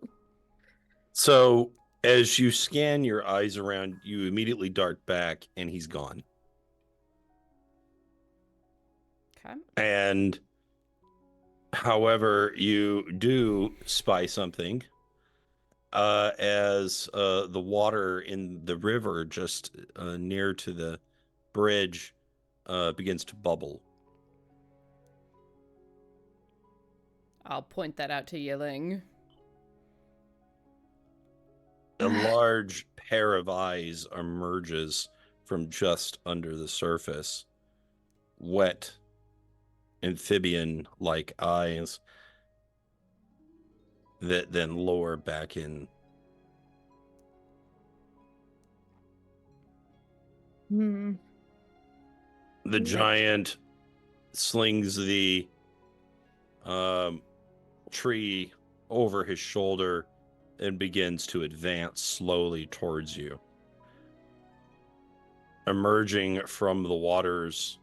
So, as you scan your eyes around, you immediately dart back, and he's gone. Okay. And, however, you do spy something as the water in the river just near to the bridge begins to bubble. I'll point that out to Yi-Ling. A large pair of eyes emerges from just under the surface. Wet, amphibian-like eyes that then lower back in. Hmm. The giant slings the tree over his shoulder and begins to advance slowly towards you. Emerging from the waters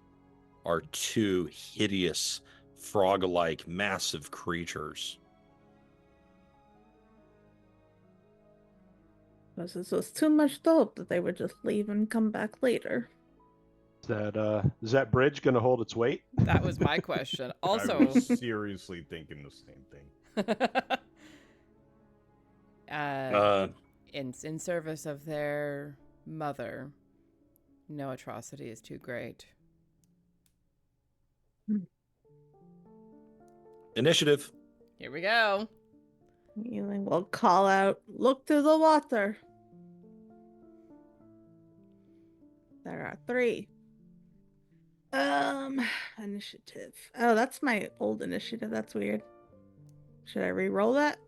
are two hideous, frog-like, massive creatures. Because it was too much to hope that they would just leave and come back later. Is that bridge going to hold its weight? That was my question. I Also, was seriously thinking the same thing. in service of their mother, no atrocity is too great. Initiative. Here we go. Yi-Ling will call out, "Look to the water." There are 3. Initiative. Oh, that's my old initiative. That's weird. Should I re-roll that?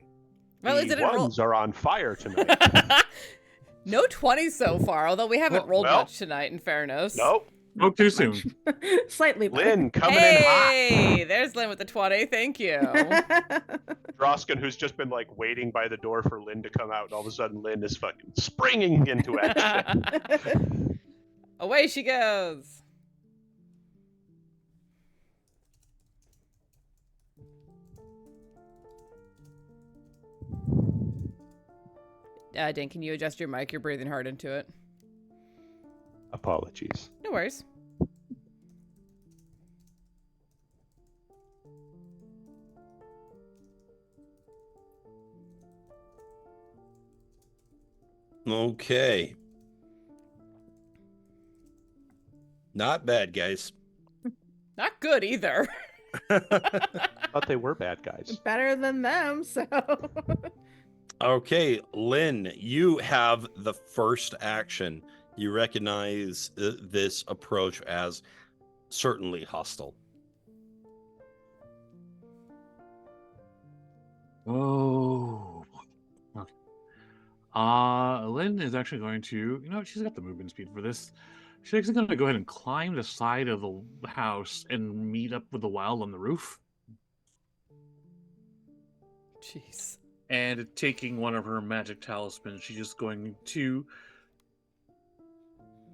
Well, The it didn't roll. ones are on fire tonight. No 20s so far, although we haven't rolled well. much tonight, in fairness. Nope. Oh, too soon. Slightly better. Lynn coming in hot. Hey, there's Lynn with the 20. Thank you. Drausken, who's just been like waiting by the door for Lynn to come out, and all of a sudden Lynn is fucking springing into action. Away she goes. Dane, can you adjust your mic? You're breathing hard into it. Apologies. No worries. Okay. Not bad, guys. Not good either. Thought they were bad guys. Better than them, so. Okay, Lynn, you have the first action. You recognize this approach as certainly hostile. Oh. Okay. Lynn is actually going to, she's got the movement speed for this. She's actually going to go ahead and climb the side of the house and meet up with the wild on the roof. Jeez. And taking one of her magic talismans, she's just going to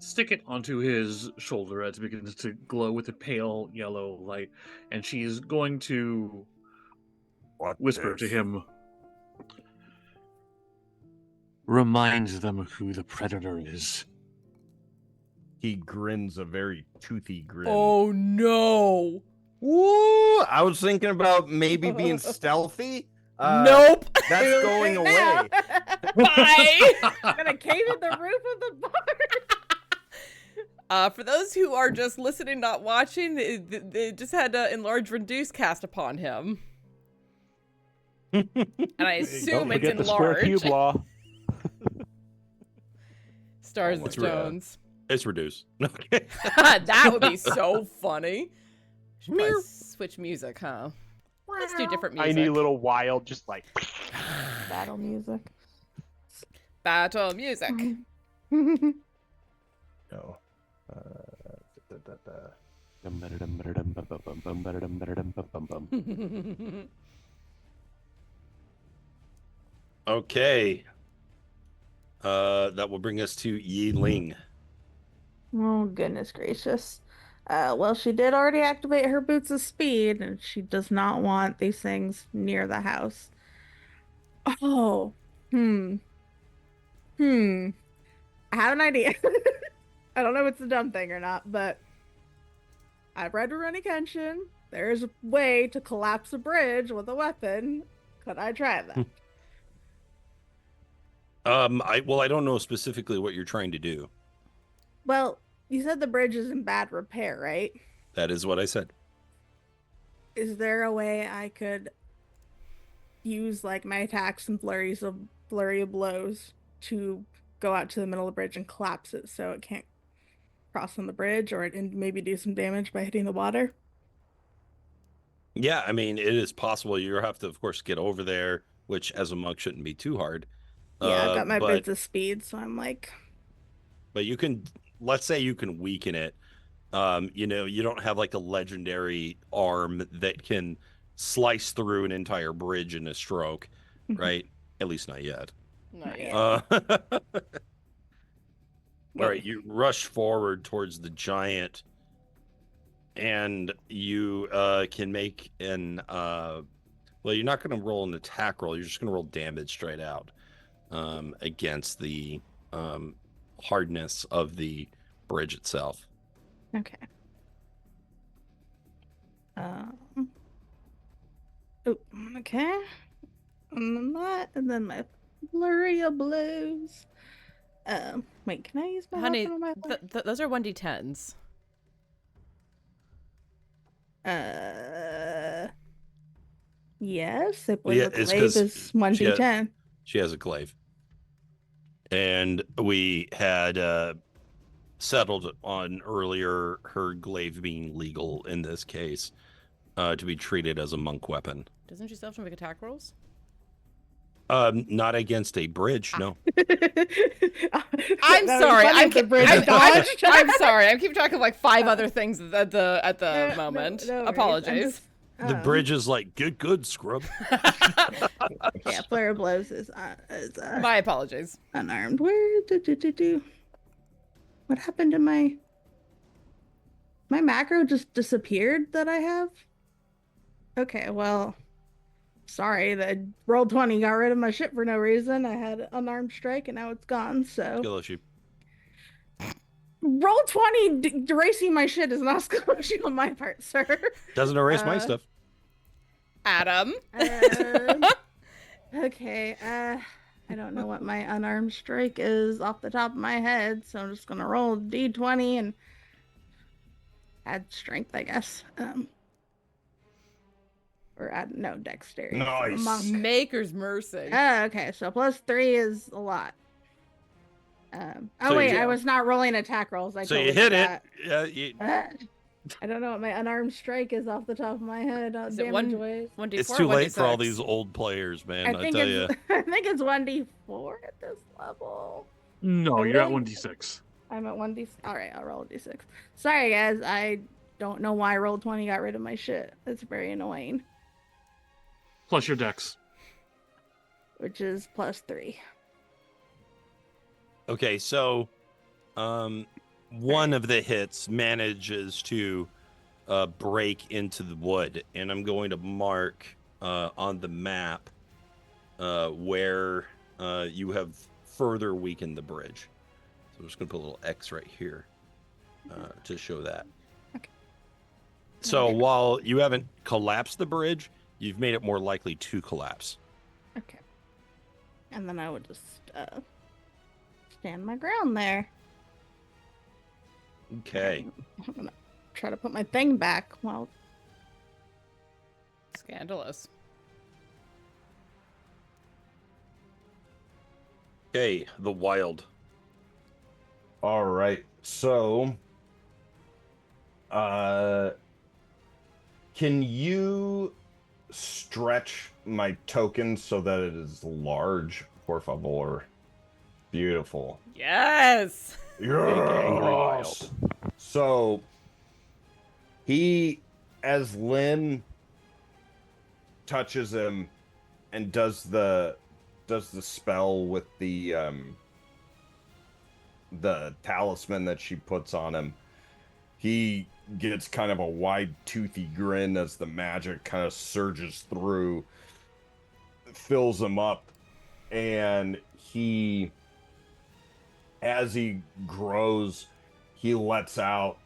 stick it onto his shoulder as it begins to glow with a pale yellow light. And she's going to whisper to him, "Remind them who the predator is." He grins a very toothy grin. Oh no. Woo! I was thinking about maybe being stealthy. Nope. That's going away. Bye. I'm gonna cave in the roof of the barn. For those who are just listening, not watching, they just had enlarge reduce cast upon him. And I assume Don't it's forget the square enlarged. cube law. Stars Oh, and it's real. stones. It's reduced. Okay. That would be so funny. Should probably switch music, huh? Let's do different music. Tiny little wild, just like. Battle music. Battle music. No. Okay. That will bring us to Yi-Ling. Oh, goodness gracious. Well, she did already activate her boots of speed, and she does not want these things near the house. Oh. I have an idea. I don't know if it's a dumb thing or not, but I've read Rurouni Kenshin. There's a way to collapse a bridge with a weapon. Could I try that? I don't know specifically what you're trying to do. Well, you said the bridge is in bad repair, right? That is what I said. Is there a way I could use like my attacks and flurry of blows to go out to the middle of the bridge and collapse it so it can't cross on the bridge, or and maybe do some damage by hitting the water? Yeah, I mean, it is possible. You have to, of course, get over there, which as a monk shouldn't be too hard. Yeah, I've got my but, boots of speed, so I'm like... But you can, let's say you can weaken it. You don't have like a legendary arm that can slice through an entire bridge in a stroke, right? At least not yet. Not yet. All right, you rush forward towards the giant, and you can make an well, you're not going to roll an attack roll. You're just going to roll damage straight out. against the hardness of the bridge itself. Okay. Oh, okay. And then that, and then my flurry of blows. Wait, can I use my Honey, weapon on my those are 1d10s. Yes, I believe Yeah, a it's glaive 'cause is 1d10. She has a glaive. And we had settled on earlier her glaive being legal in this case to be treated as a monk weapon. Doesn't she still have to make attack rolls? Not against a bridge, no. I'm sorry. I'm dodged. I'm sorry. I'm keeping track of like 5 other things at the moment. no worries. Apologies. The bridge is like, good, scrub. Yeah, flurry of blows is My apologies. unarmed. Where what happened to my macro just disappeared that I have? Okay, well, sorry, the roll 20 got rid of my shit for no reason. I had unarmed strike and now it's gone, so Skill issue. roll 20 erasing my shit is not a skill issue on my part, sir. Doesn't erase my stuff. Adam. Okay, I don't know what my unarmed strike is off the top of my head, so I'm just gonna roll d20 and add strength, I guess. Or add no dexterity. Nice. Monk. Maker's mercy. Okay, so +3 is a lot. So I was not rolling attack rolls. So totally you hit forgot. it. I don't know what my unarmed strike is off the top of my head. Is it Damage wise. 1d4 It's too late for all 1d6? these old players, man. I I think tell you. it's I think it's 1d4 at this level. No, Really? you're at 1d6. I'm at 1d. All right, I'll roll a d6. Sorry, guys. I don't know why roll 20 got rid of my shit. It's very annoying. Plus your dex. Which is +3. Okay, so one of the hits manages to break into the wood, and I'm going to mark on the map where you have further weakened the bridge. So I'm just going to put a little X right here to show that. Okay. So while you haven't collapsed the bridge, you've made it more likely to collapse. Okay. And then I would just stand my ground there. Okay. I'm gonna try to put my thing back. Well, Scandalous. Okay, the wild. All right. So, can you stretch my token so that it is large, por favor? Beautiful. Yes. Yes. So, as Lynn touches him and does the spell with the talisman that she puts on him, he gets kind of a wide toothy grin as the magic kind of surges through, fills him up, and as he grows, he lets out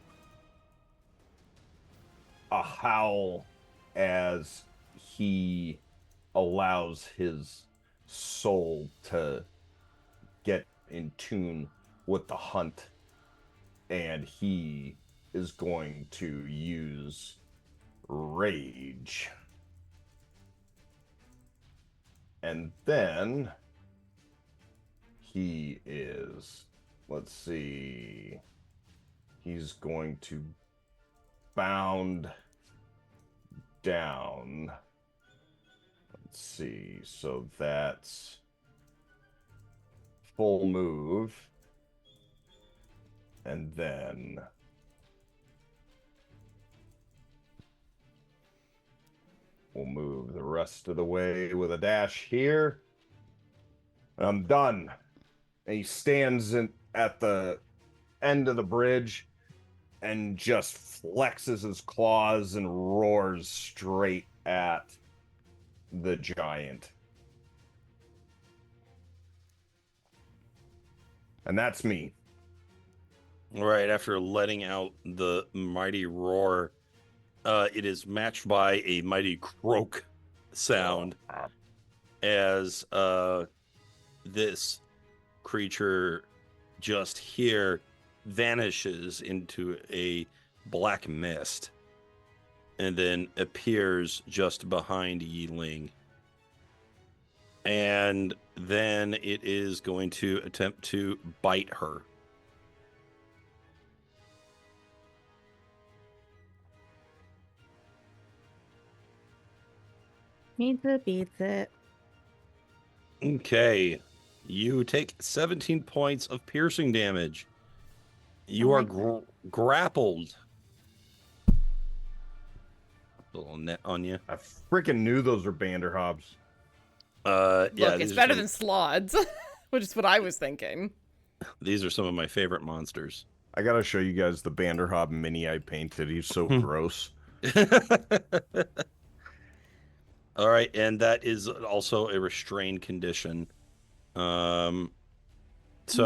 a howl as he allows his soul to get in tune with the hunt, and he is going to use rage. And then he is, let's see, he's going to bound down. Let's see, so that's full move. And then we'll move the rest of the way with a dash here. I'm done. And he stands at the end of the bridge and just flexes his claws and roars straight at the giant. And that's me. Right after letting out the mighty roar, it is matched by a mighty croak sound as this creature just here vanishes into a black mist and then appears just behind Yi-Ling. And then it is going to attempt to bite her. Means it beats it. Okay. You take 17 points of piercing damage. You are grappled. Little net on you. I freaking knew those were Banderhobs. Yeah, Look, it's better than Slods, which is what I was thinking. These are some of my favorite monsters. I gotta show you guys the Banderhob mini I painted. He's so gross. All right, and that is also a restrained condition. So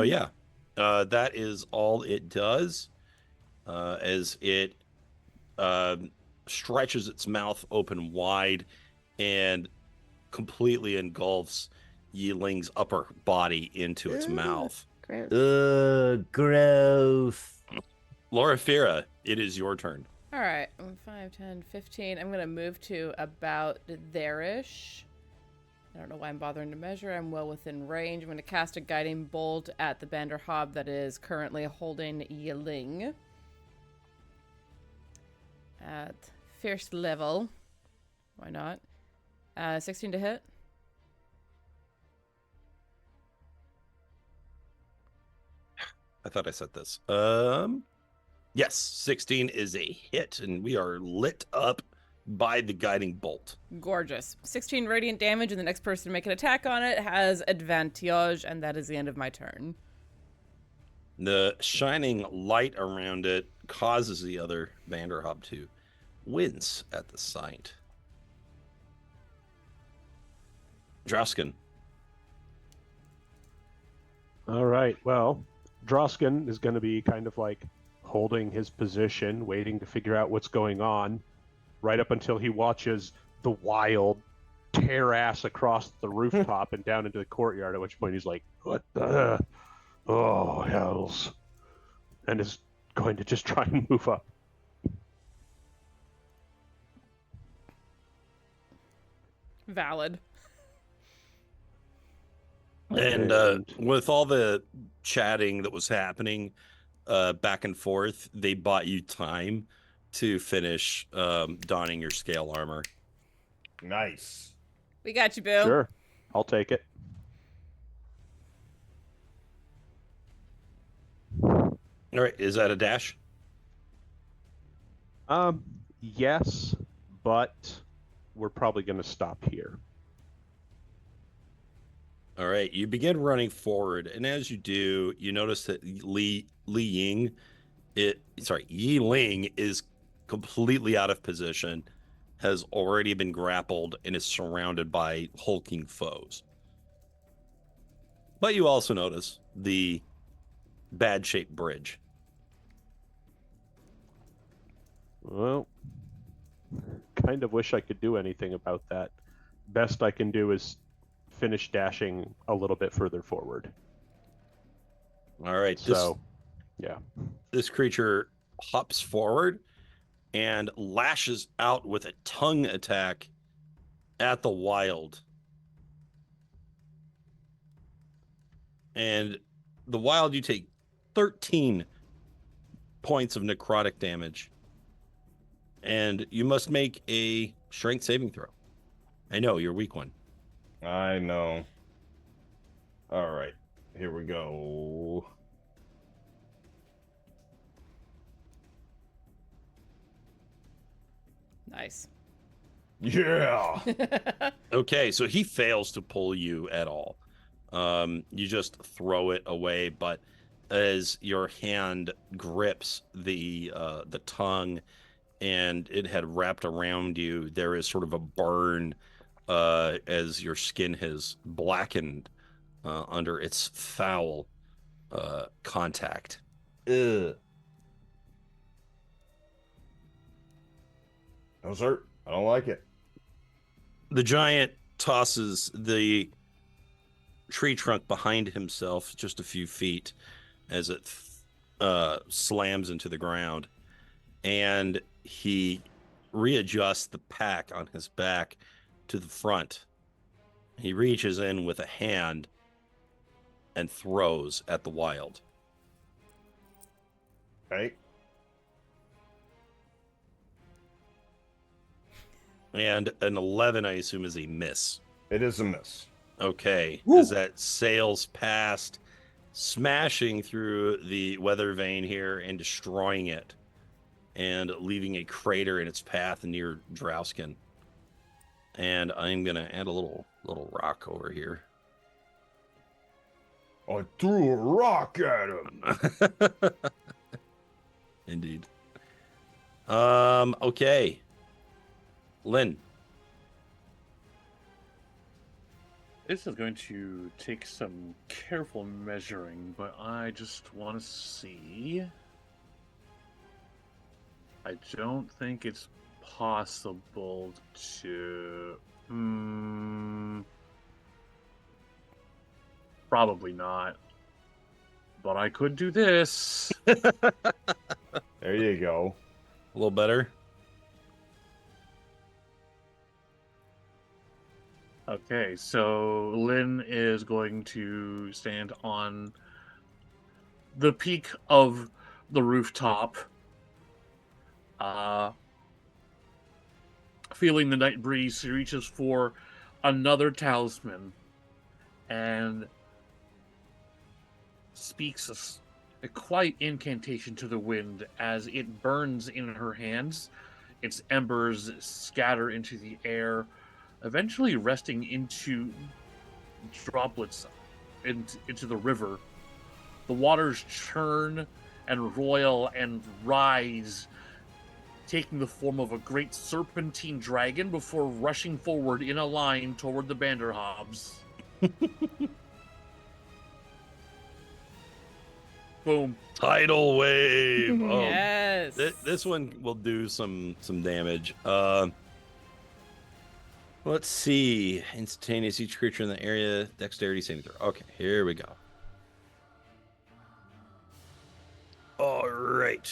yeah, that is all it does. As it stretches its mouth open wide and completely engulfs Yi-Ling's upper body into its mouth. Gross. Gross. Loraphyra, it is your turn. All right, 5, 10, 15. I'm going to move to about there-ish. I don't know why I'm bothering to measure. I'm well within range. I'm going to cast a guiding bolt at the Banderhob that is currently holding Yi-Ling. At first level. Why not? 16 to hit. I thought I said this. Yes, 16 is a hit, and we are lit up by the guiding bolt. Gorgeous. 16 radiant damage, and the next person to make an attack on it has advantage, and that is the end of my turn. The shining light around it causes the other Vanderhob to wince at the sight. Drausken. All right. Well, Drausken is going to be kind of like holding his position, waiting to figure out what's going on, right up until he watches the wild tear ass across the rooftop and down into the courtyard, at which point he's like, what the? Oh, hells. And is going to just try and move up. Valid. And with all the chatting that was happening back and forth, they bought you time to finish donning your scale armor. Nice. We got you, Bill. Sure. I'll take it. All right, is that a dash? Yes, but we're probably going to stop here. All right, you begin running forward, and as you do, you notice that Yi-Ling is completely out of position, has already been grappled, and is surrounded by hulking foes. But you also notice the bad-shaped bridge. Well, kind of wish I could do anything about that. Best I can do is finish dashing a little bit further forward. All right. Yeah. This creature hops forward and lashes out with a tongue attack at the wild. And the wild, you take 13 points of necrotic damage. And you must make a strength saving throw. I know, you're a weak one. I know. All right, here we go. Nice. Yeah. Okay, so he fails to pull you at all. You just throw it away, but as your hand grips the tongue and it had wrapped around you, there is sort of a burn as your skin has blackened under its foul contact. Ugh. No, sir. I don't like it. The giant tosses the tree trunk behind himself just a few feet as it slams into the ground, and he readjusts the pack on his back to the front. He reaches in with a hand and throws at the wild. Right? And an 11, I assume, is a miss. It is a miss. Okay, Woo! as that sails past, smashing through the weather vane here and destroying it, and leaving a crater in its path near Drausken. And I'm gonna add a little rock over here. I threw a rock at him. Indeed. Okay. Lynn. This is going to take some careful measuring, but I just want to see. I don't think it's possible to. Probably not. But I could do this. There you go. A little better. Okay, so Lynn is going to stand on the peak of the rooftop, feeling the night breeze. She reaches for another talisman and speaks a quiet incantation to the wind as it burns in her hands. Its embers scatter into the air, eventually resting into droplets into the river. The waters churn and roil and rise, taking the form of a great serpentine dragon before rushing forward in a line toward the Banderhobs. Boom. Tidal wave. Oh, Yes. this one will do some damage. Let's see. Instantaneous. Each creature in the area. Dexterity saving throw. Okay, here we go. All right.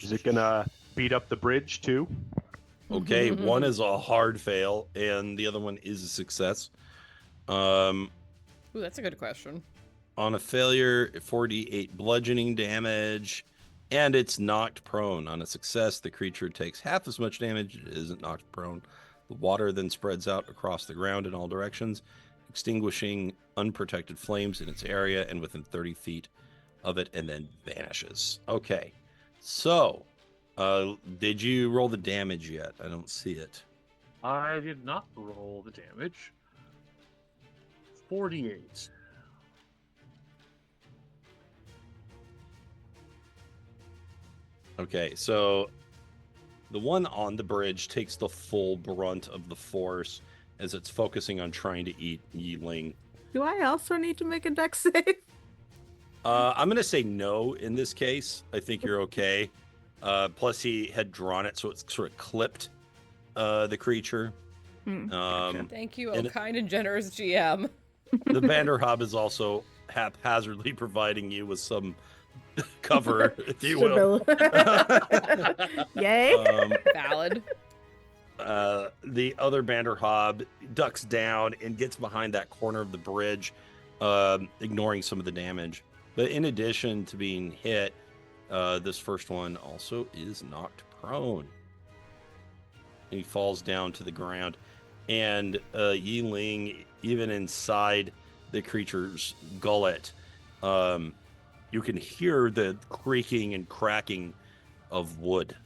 Is it gonna beat up the bridge too? Okay, one is a hard fail, and the other one is a success. Ooh, that's a good question. On a failure, 48 bludgeoning damage, and it's knocked prone. On a success, the creature takes half as much damage. It isn't knocked prone. The water then spreads out across the ground in all directions, extinguishing unprotected flames in its area and within 30 feet of it, and then vanishes. Okay, so did you roll the damage yet? I don't see it. I did not roll the damage. 48. Okay, so the one on the bridge takes the full brunt of the force as it's focusing on trying to eat Yi-Ling. Do I also need to make a dex save? I'm going to say no in this case. I think you're okay. Plus, he had drawn it, so it's sort of clipped the creature. Gotcha. Thank you, and oh kind and generous GM. The Vanderhob is also haphazardly providing you with some cover, if you will. Yay. Valid. The other Vanderhob ducks down and gets behind that corner of the bridge, ignoring some of the damage. But in addition to being hit, this first one also is knocked prone. He falls down to the ground. And Yi-Ling, even inside the creature's gullet, you can hear the creaking and cracking of wood.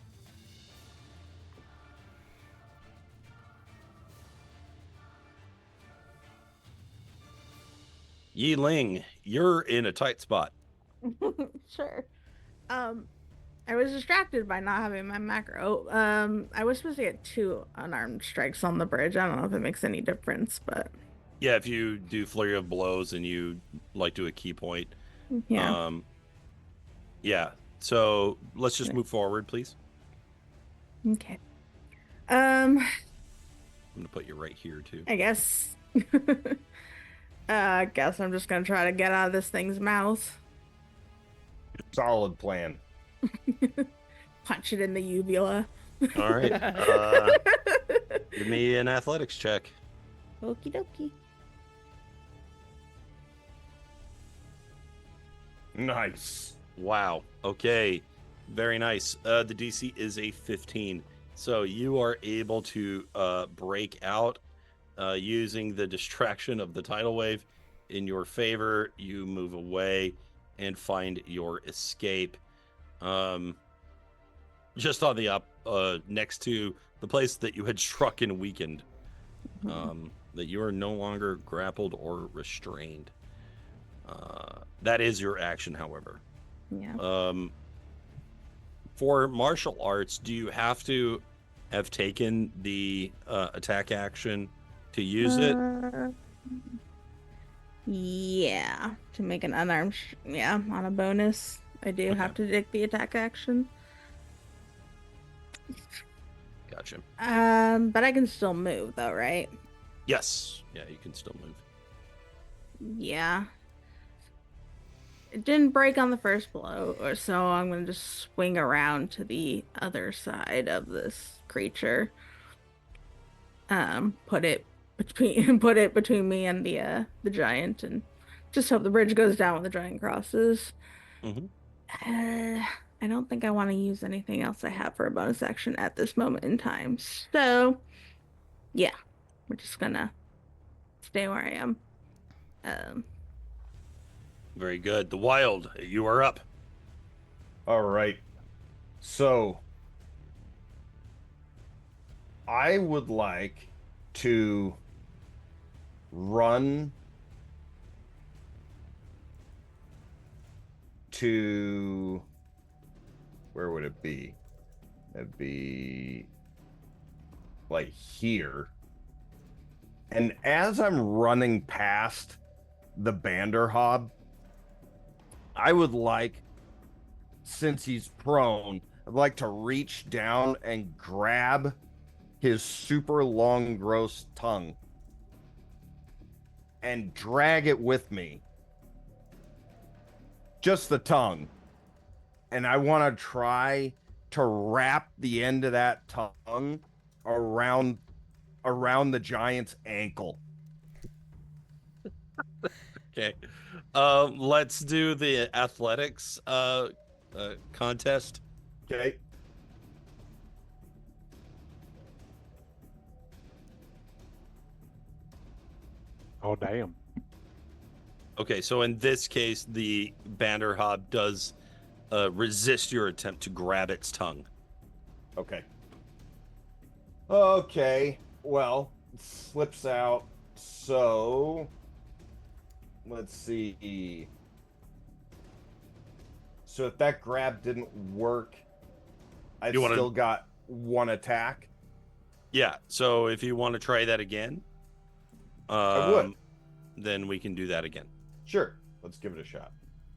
Yi-Ling, you're in a tight spot. Sure. I was distracted by not having my macro. I was supposed to get 2 unarmed strikes on the bridge. I don't know if it makes any difference, but Yeah, if you do flurry of blows and you do a key point, Yeah. Yeah. So let's just move forward, please. Okay. I'm gonna put you right here too. I guess. I guess I'm just gonna try to get out of this thing's mouth. Solid plan. Punch it in the uvula. All right. Give me an athletics check. Okie dokie. Nice. Wow. Okay. Very nice. The DC is a 15. So you are able to break out using the distraction of the tidal wave in your favor. You move away and find your escape. Just on the up next to the place that you had struck and weakened. That you are no longer grappled or restrained. That is your action, however. Yeah. For martial arts, do you have to have taken the attack action to use it? Yeah. To make an unarmed, on a bonus, I do have to take the attack action. Gotcha. But I can still move, though, right? Yes. Yeah, you can still move. Yeah. It didn't break on the first blow, or so I'm gonna just swing around to the other side of this creature. Put it between me and the giant, and just hope the bridge goes down when the giant crosses. Mm-hmm. I don't think I want to use anything else I have for a bonus action at this moment in time. So, yeah, we're just gonna stay where I am. Very good. The Wild, you are up. All right. So, I would like to run to... Where would it be? It'd be like here. And as I'm running past the Banderhob, I would like, since he's prone, I'd like to reach down and grab his super long, gross tongue and drag it with me. Just the tongue. And I want to try to wrap the end of that tongue around the giant's ankle. Okay. Let's do the athletics contest. Okay. Oh, damn. Okay, so in this case, the Banderhob does resist your attempt to grab its tongue. Okay. Okay. Well, it slips out. So, let's see. So if that grab didn't work, I've still got one attack. Yeah, so if you want to try that again, I would. Then we can do that again. Sure. Let's give it a shot.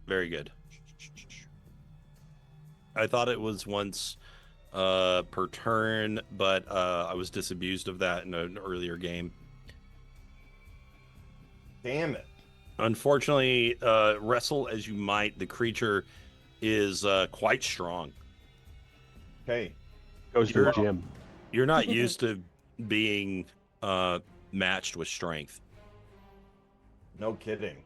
Very good. I thought it was once per turn, but I was disabused of that in an earlier game. Damn it. Unfortunately, wrestle as you might, the creature is quite strong. Okay. Goes to the gym. You're not used to being matched with strength. No kidding.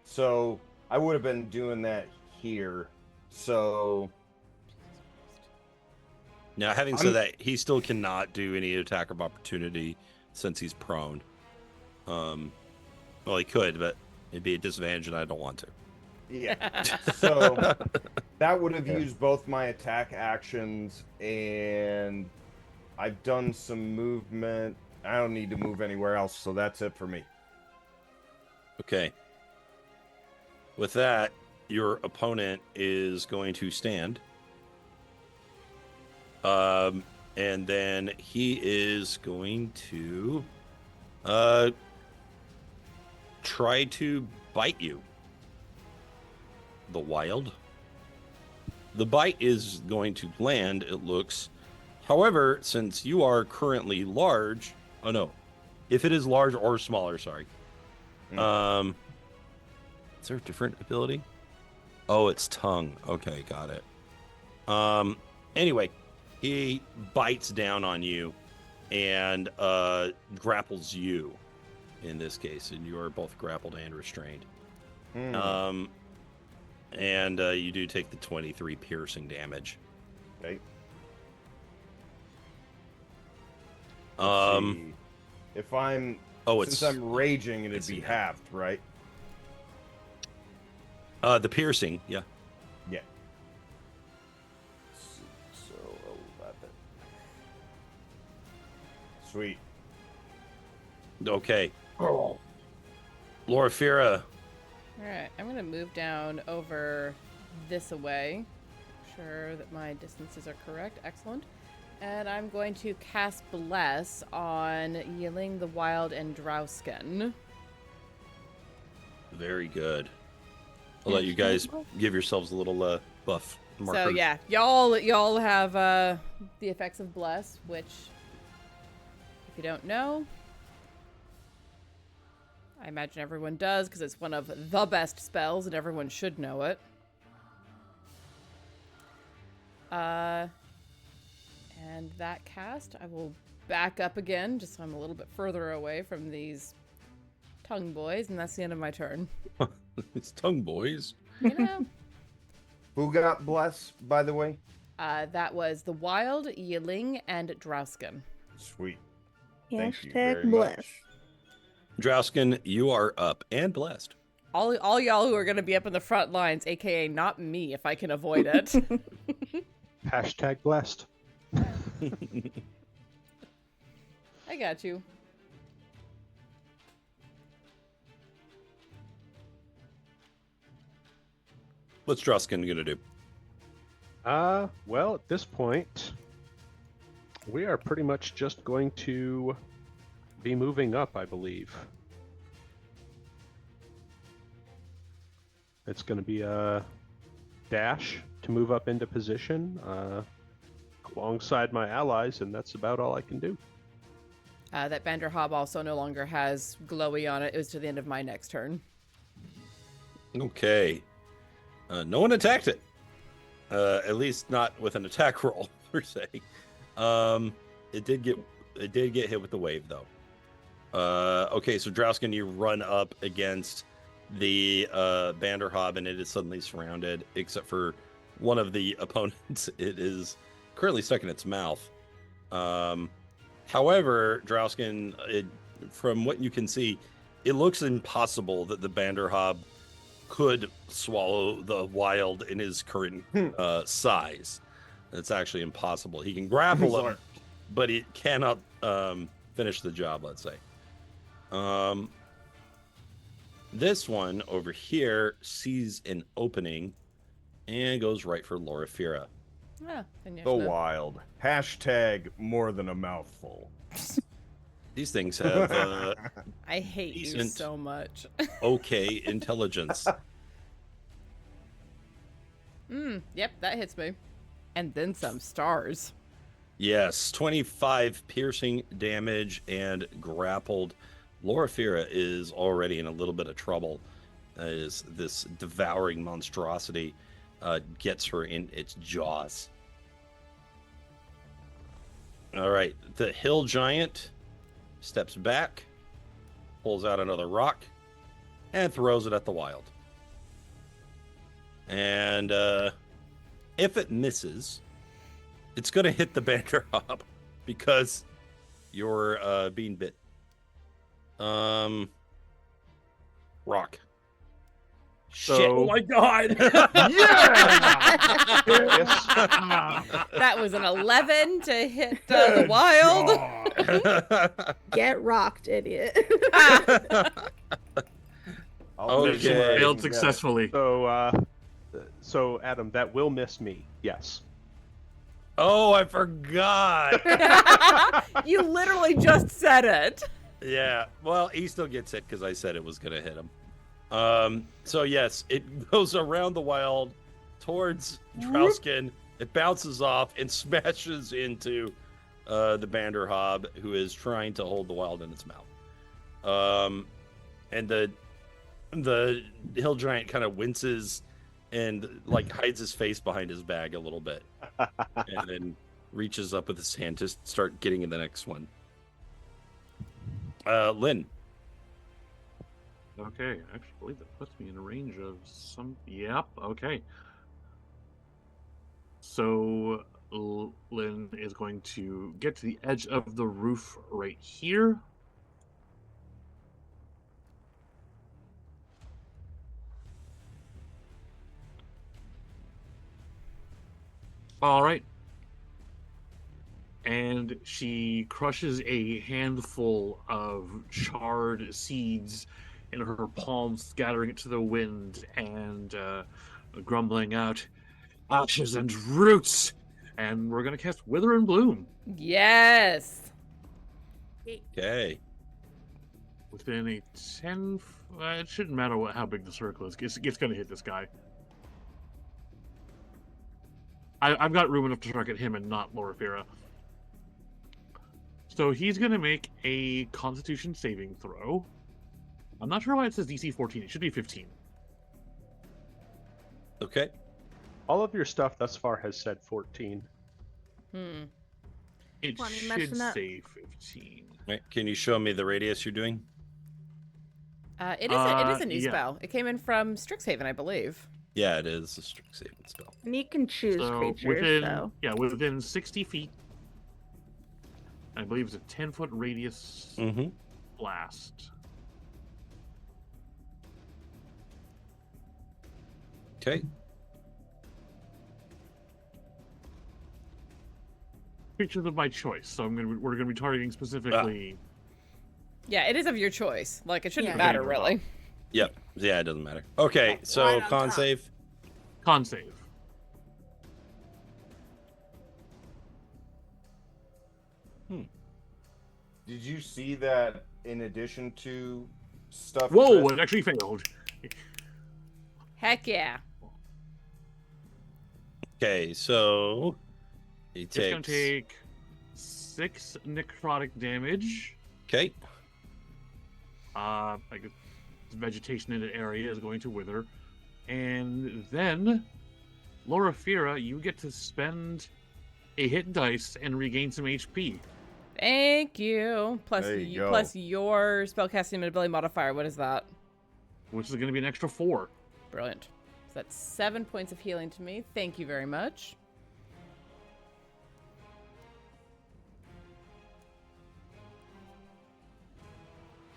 So I would have been doing that here. So now, having said that, he still cannot do any attack of opportunity since he's prone. Well, he could, but it'd be a disadvantage, and I don't want to. Yeah. So that would have used both my attack actions, and I've done some movement. I don't need to move anywhere else, so that's it for me. Okay. With that, your opponent is going to stand. And then he is going to try to bite you. the wild. The bite is going to land, it looks. However, since you are currently large, oh no, if it is large or smaller, sorry. Is there a different ability? Oh, it's tongue. Okay, got it. Anyway, he bites down on you and grapples you in this case, and you are both grappled and restrained. And you do take the 23 piercing damage. Okay. If I'm since I'm raging, it'd be halved, right? The piercing, yeah. Yeah. So 11. Sweet. Okay. Loraphyra. Alright, I'm going to move down over this away. Sure that my distances are correct. Excellent. And I'm going to cast Bless on Yi-Ling the Wild and Drausken. Very good. I'll let you guys give yourselves a little buff marker. So yeah, y'all have the effects of Bless, which, if you don't know, I imagine everyone does, because it's one of the best spells and everyone should know it. And that cast, I will back up again, just so I'm a little bit further away from these tongue boys, and that's the end of my turn. It's tongue boys. You know. Who got blessed, by the way? That was the Wild, Yi-Ling, and Drausken. Sweet. Thank you Hashtag very bless. much. Drausken, you are up and blessed. All y'all who are going to be up in the front lines, aka not me, if I can avoid it. Hashtag blessed. I got you. What's Drausken gonna do? Well, at this point, we are pretty much just going to be moving up, I believe. It's going to be a dash to move up into position alongside my allies, and that's about all I can do. That Vanderhob also no longer has glowy on it. It was to the end of my next turn. Okay. No one attacked it. At least not with an attack roll, per se. It did get hit with the wave, though. Okay, so Drausken, you run up against the Vanderhob, and it is suddenly surrounded, except for one of the opponents. It is currently stuck in its mouth. However, Drausken, from what you can see, it looks impossible that the Vanderhob could swallow the wild in his current size. It's actually impossible. He can grapple him, but it cannot finish the job, let's say. This one over here sees an opening and goes right for Loraphyra. The wild. Hashtag more than a mouthful. These things have I hate you decent, so much. okay intelligence. Yep, that hits me. And then some stars. Yes, 25 piercing damage and grappled. Loraphyra is already in a little bit of trouble as this devouring monstrosity gets her in its jaws. All right, the hill giant steps back, pulls out another rock, and throws it at the wild. And if it misses, it's going to hit the Vanderhob because you're being bit. Rock. So- Shit. Oh my god! That was an 11 to hit the wild. Get rocked, idiot. Okay. Failed successfully. So Adam, that will miss me. Yes. Oh, I forgot. You literally just said it. Yeah. Well, he still gets hit because I said it was going to hit him. So yes, it goes around the wild towards Drausken. It bounces off and smashes into the Banderhob, who is trying to hold the wild in its mouth. And the hill giant kind of winces and like hides his face behind his bag a little bit, and then reaches up with his hand to start getting in the next one. Lynn. Okay, I actually believe that puts me in a range of some. Yep. Okay. So Lynn is going to get to the edge of the roof right here. All right. And she crushes a handful of charred seeds in her palms, scattering it to the wind and grumbling out, "Ashes and roots!" And we're going to cast Wither and Bloom. Yes. Okay. Within a 10... it shouldn't matter how big the circle is. It's going to hit this guy. I've got room enough to target him and not Loraphyra. So he's going to make a Constitution saving throw. I'm not sure why it says DC 14. It should be 15. Okay. All of your stuff thus far has said 14. It Funny should messing up. say 15. Right. Can you show me the radius you're doing? It is a new yeah. spell. It came in from Strixhaven, I believe. Yeah, it is a strict saving spell. And you can choose So creatures, so. within 60 feet. I believe it's a 10-foot radius Mm-hmm. blast. Okay. Creatures of my choice. So we're gonna be targeting specifically. Yeah, it is of your choice. Like, it shouldn't Yeah. matter, really. Yep. Yeah, it doesn't matter. Okay, Right so on con top. save. Con save. Did you see that in addition to stuff? Whoa! Chris- It actually failed. Heck yeah. Okay, so he It's gonna takes. take 6 necrotic damage. Okay. I guess vegetation in the area is going to wither, and then Loraphyra, you get to spend a hit dice and regain some HP. Thank you. Plus, There you go. plus your spellcasting ability modifier. What is that? Which is going to be an extra 4. Brilliant. So that's 7 points of healing to me. Thank you very much.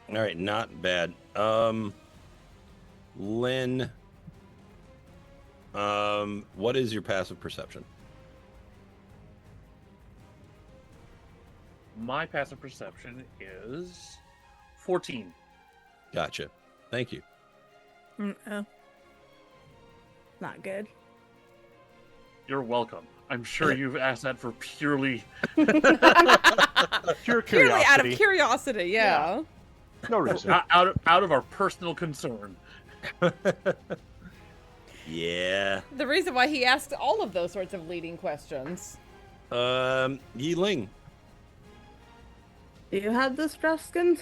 All right, not bad. Lynn, what is your passive perception? My passive perception is 14. Gotcha. Thank you. Mm-oh. Not good. You're welcome. I'm sure you've asked that for purely Pure Purely out of curiosity. curiosity, yeah. No reason. out of our personal concern. Yeah. The reason why he asked all of those sorts of leading questions. Yi-Ling. Do you have this, Drausken?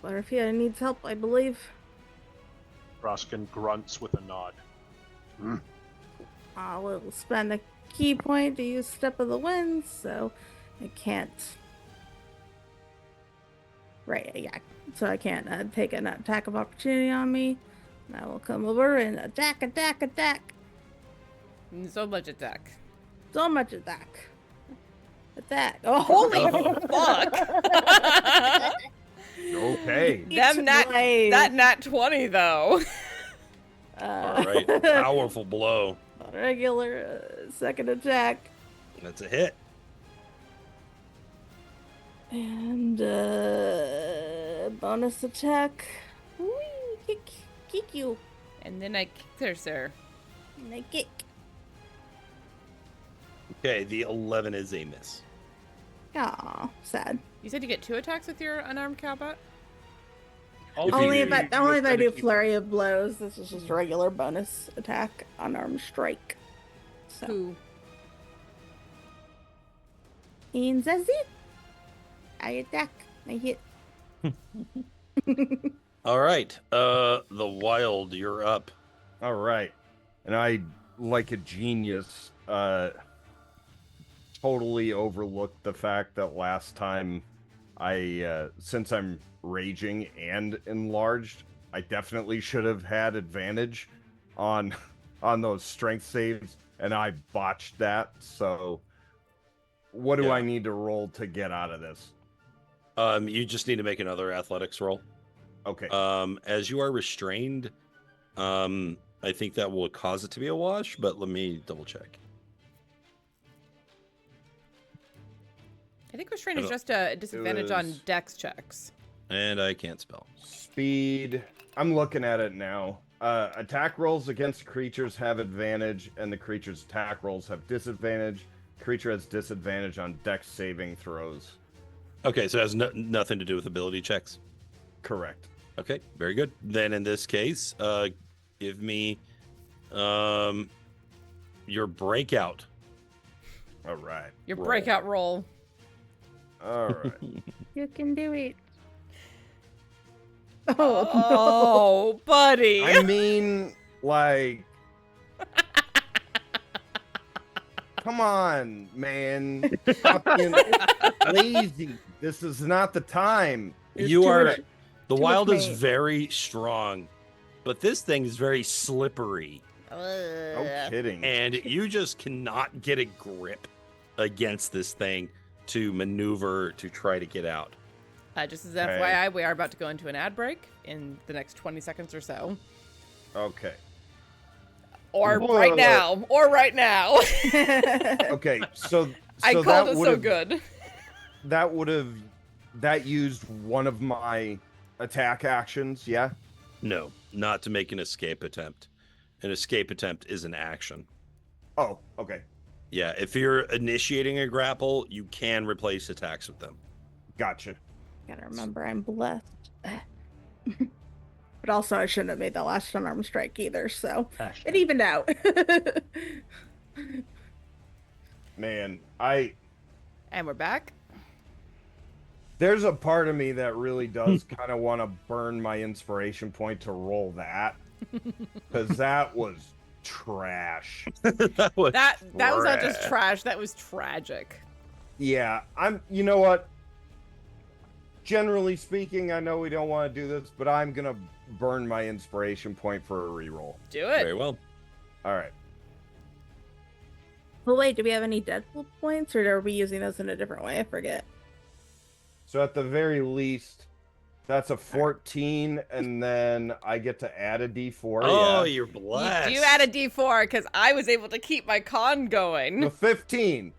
Loraphyra needs help, I believe. Drausken grunts with a nod. I will spend a key point to use Step of the Wind, so I can't. Right, yeah. So I can't take an attack of opportunity on me. And I will come over and attack. So much attack. So much attack. Attack. Oh, Holy fuck! Okay. That nat 20 though. All right. Powerful blow. Regular second attack. That's a hit. And bonus attack. Whee! Kick you. And then I kicked her, sir. And I kick. Okay, the 11 is a miss. Aw, sad. You said you get 2 attacks with your unarmed combat? Only if I you do keep- flurry of blows. This is just a regular bonus attack, unarmed strike. So, Who? Ian says it. I attack. I hit. All right. The Wild, you're up. All right. And I, like a genius, totally overlooked the fact that last time since I'm raging and enlarged, I definitely should have had advantage on those strength saves, and I botched that. So what do I need to roll to get out of this? You just need to make another athletics roll. Okay. As you are restrained, I think that will cause it to be a wash, but let me double check. I think restraint is just a disadvantage on was- dex checks. And I can't spell. Speed. I'm looking at it now. Attack rolls against creatures have advantage, and the creature's attack rolls have disadvantage. Creature has disadvantage on dex saving throws. Okay, so it has nothing to do with ability checks. Correct. Okay, very good. Then in this case, give me your breakout. All right. Your roll. breakout roll. All right. You can do it. Oh, buddy. I mean, like, come on, man. Stop being lazy. This is not the time. There's You too are much- the too Wild much is pain. very strong, but this thing is very slippery, No kidding. and you just cannot get a grip against this thing to maneuver to try to get out. Just as an FYI, we are about to go into an ad break in the next 20 seconds or so. Okay. Or Whoa. right now. Or right now. Okay. So I that called it so would've- good. That used one of my attack actions. Yeah. No, not to make an escape attempt. An escape attempt is an action. Oh. Okay. Yeah, if you're initiating a grapple, you can replace attacks with them. Gotcha. Gotta remember, I'm blessed. But also, I shouldn't have made the last unarmed strike either, so it evened out. Man, And we're back. there's a part of me that really does kind of want to burn my inspiration point to roll that, because that was trash. that was That was not just trash. trash, that was tragic. Yeah, you know what? Generally speaking, I know we don't want to do this, but I'm gonna burn my inspiration point for a reroll. Do it. Very well. All right. Well, wait, do we have any Deadpool points, or are we using those in a different way? I forget. So at the very least, that's a 14, and then I get to add a D4. Oh, yeah. you're blessed. You add a D4 because I was able to keep my con going. The 15.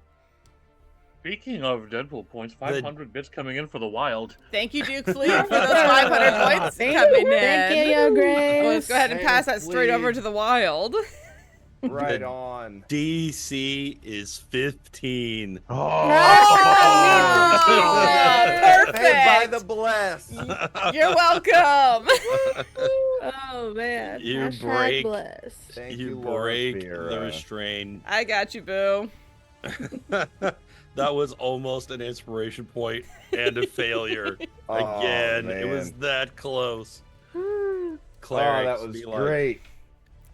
Speaking of Deadpool points, 500 bits coming in for the Wild. Thank you, Duke Fleet, for those 500 points Thank coming in. Thank you, Grace. Well, let's go ahead and pass that straight over Please. to the Wild. Right on. DC is 15. Oh, Paid by perfect. the bless. You're welcome. Oh man. You Hashtag break- blessed. Thank you you, break Loraphyra. the restraint. I got you, boo. That was almost an inspiration point and a failure. Oh, Again, it was man. that close. Oh, Clerics that was be like- great.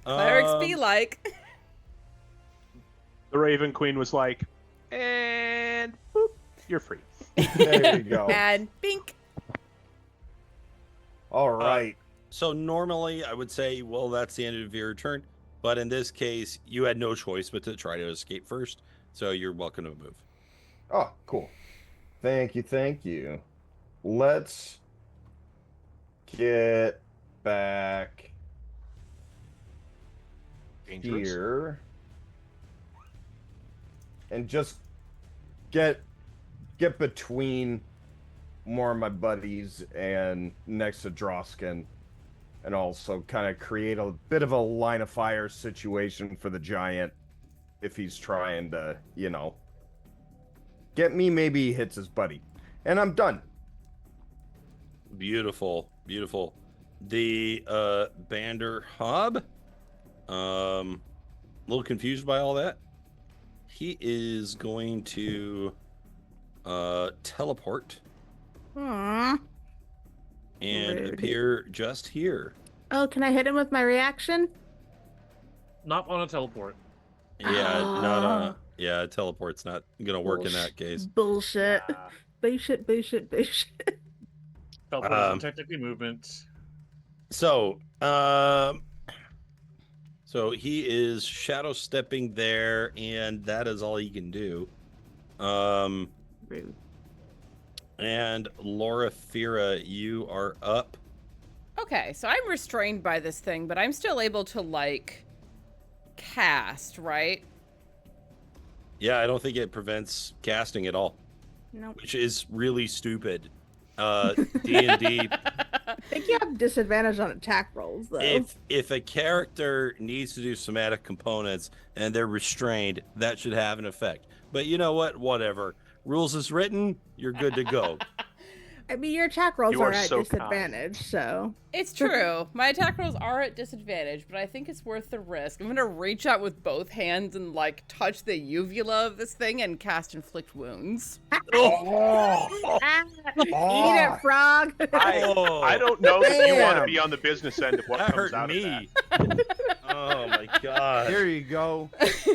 Clerics be like. The Raven Queen was like, and boop, you're free. There you go. And bink. All right. So normally I would say, well, that's the end of your turn. But in this case, you had no choice but to try to escape first. So you're welcome to move. Oh, cool. Thank you. Thank you. Let's get back Dangerous. here and just get between more of my buddies and next to Drausken, and also kind of create a bit of a line of fire situation for the giant if he's trying to, get me. Maybe he hits his buddy, and I'm done. Beautiful. Beautiful. The Bander Hob, a little confused by all that. He is going to teleport Aww. and Rude. appear just here. Oh, can I hit him with my reaction? Not on a teleport. Yeah, not Ah. yeah, teleport's not gonna work in that case. Bullshit. Yeah. Bullshit. Teleport is technically movement. So he is shadow stepping there, and that is all he can do. Rude. And Loraphyra, you are up. Okay, so I'm restrained by this thing, but I'm still able to, like, cast, right? Yeah, I don't think it prevents casting at all, Nope. which is really stupid. D&D, I think you have disadvantage on attack rolls, though. if a character needs to do somatic components and they're restrained, that should have an effect. But you know what? Whatever. Rules is written, you're good to go. I mean, your attack rolls You are are at so disadvantage, so. It's true. My attack rolls are at disadvantage, but I think it's worth the risk. I'm gonna reach out with both hands and, like, touch the uvula of this thing and cast Inflict Wounds. Oh, Eat it, frog! I don't know that you want to Damn. be on the business end of what That comes hurt out of me. that. Oh my god. here you go. Just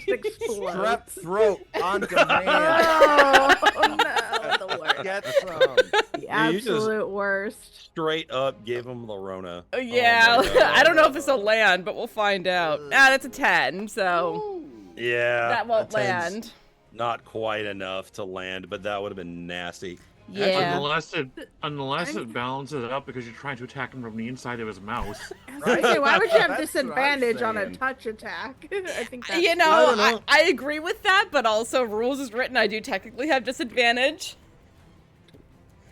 explodes. Strep throat on demand. Oh, no, the worst. Get some. The Yeah, you just- absolute worst. Straight up gave him the Rona. Yeah, Oh my God. I don't know if this will land, but we'll find out. Ah, that's a 10, so Yeah. that won't a 10's land. Not quite enough to land, but that would have been nasty. Yeah. Unless it balances it up because you're trying to attack him from the inside of his mouth. Right? Okay, why would you have That's what I'm disadvantage on a saying. touch attack? I think that's You I know, don't know. I agree with that, but also rules is written, I do technically have disadvantage.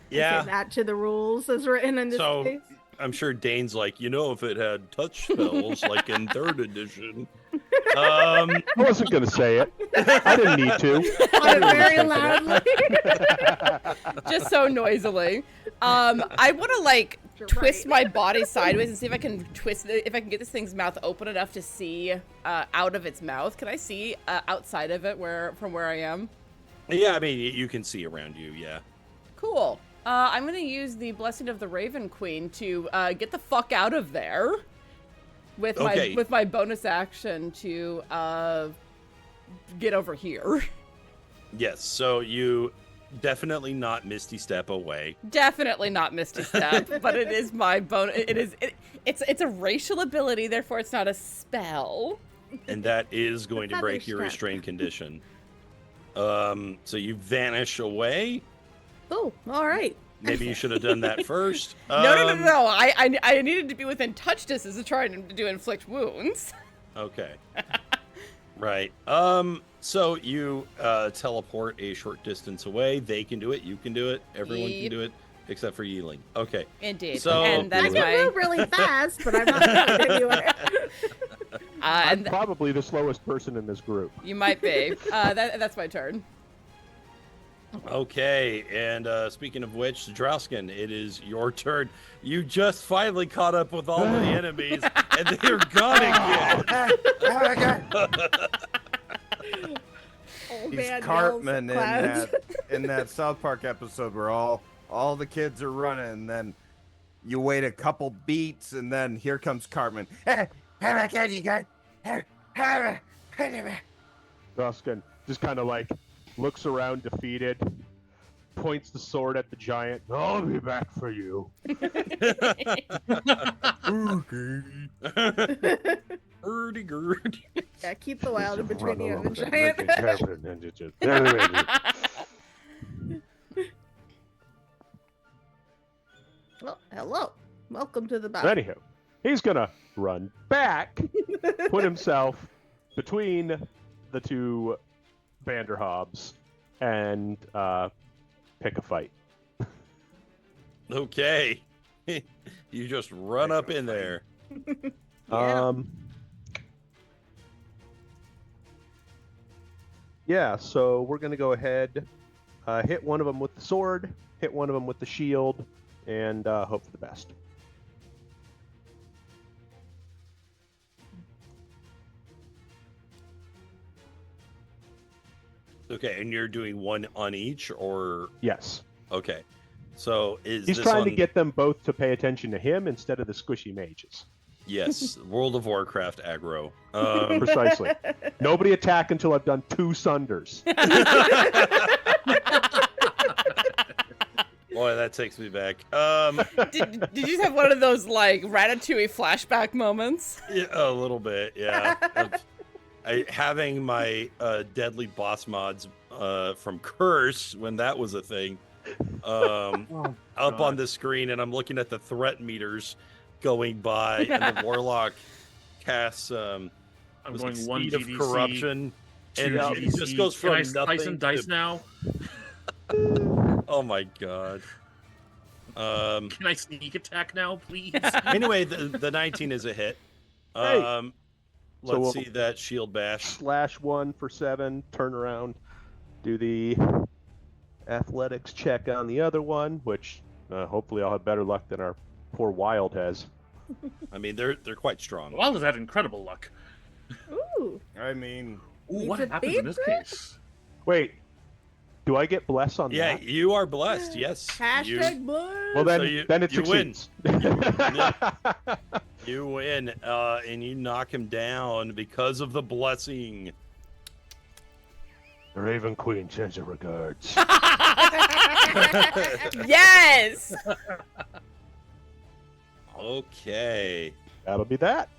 Yeah. Okay, that to the rules is written in this So- case. I'm sure Dane's like, if it had touch spells like in 3rd edition. I wasn't going to say it. I didn't need to. On it very loudly. Just so noisily. I want to, like, You're twist right. my body sideways and see if I can if I can get this thing's mouth open enough to see out of its mouth. Can I see outside of it from where I am? Yeah, I mean, you can see around you, yeah. Cool. I'm going to use the Blessing of the Raven Queen to get the fuck out of there with Okay. my bonus action to get over here. Yes, so you definitely not Misty Step away. Definitely not Misty Step, but it is my bonus. It's a racial ability, therefore it's not a spell. And that is going to Feather break your step. restrained condition. So you vanish away. Oh, all right. Maybe you should have done that first. No. I needed to be within touch distance to try to do inflict wounds. Okay. Right. So you teleport a short distance away. They can do it. You can do it. Everyone can Yep. do it except for Yi-Ling. Okay. Indeed. So- and I that's can my move really fast, but I'm not going anywhere. I'm and probably the slowest person in this group. you might be. That's my turn. Okay. And speaking of which, Drausken, it is your turn. You just finally caught up with all the enemies, and they're gone again. Oh, He's man, yells Cartman at clouds. in that South Park episode where all the kids are running, and then you wait a couple beats, and then here comes Cartman. Drausken just kind of like looks around defeated, points the sword at the giant. I'll be back for you. Hurdy-gurdy. Yeah, keep the wild in between you and the giant. Well, hello. Welcome to the battle. Anywho, he's gonna run back, put himself between the two Vanderhobbs, and pick a fight. Okay. You just run up in there. Yeah. Yeah, so we're gonna go ahead, hit one of them with the sword, hit one of them with the shield, and hope for the best. Okay, and you're doing one on each, or Yes. okay. So is He's this trying on... to get them both to pay attention to him instead of the squishy mages. Yes, World of Warcraft aggro. Precisely. Nobody attack until I've done 2 sunders. Boy, that takes me back. Did you just have one of those like Ratatouille flashback moments? Yeah, a little bit, yeah. Having my deadly boss mods from Curse when that was a thing up on the screen, and I'm looking at the threat meters going by, and the warlock casts I'm was going it 1 speed of GDC, corruption, 2 and it GDC. just goes Can from I slice nothing some dice to... now? Oh my god. Can I sneak attack now, please? Anyway, the 19 is a hit. Hey. Let's So we'll- see that shield bash. /1 for 7, turn around, do the athletics check on the other one, which hopefully I'll have better luck than our poor Wild has. I mean, they're quite strong. Wild has had incredible luck. Ooh. I mean, Ooh, Needs what a happens in this beaver? case? Wait, do I get bless on Yeah, that? you are blessed. Yes. Hashtag blood. Well, then, So then it you win. succeeds. You win, and you knock him down because of the blessing. The Raven Queen sends her regards. Yes. Okay. That'll be that.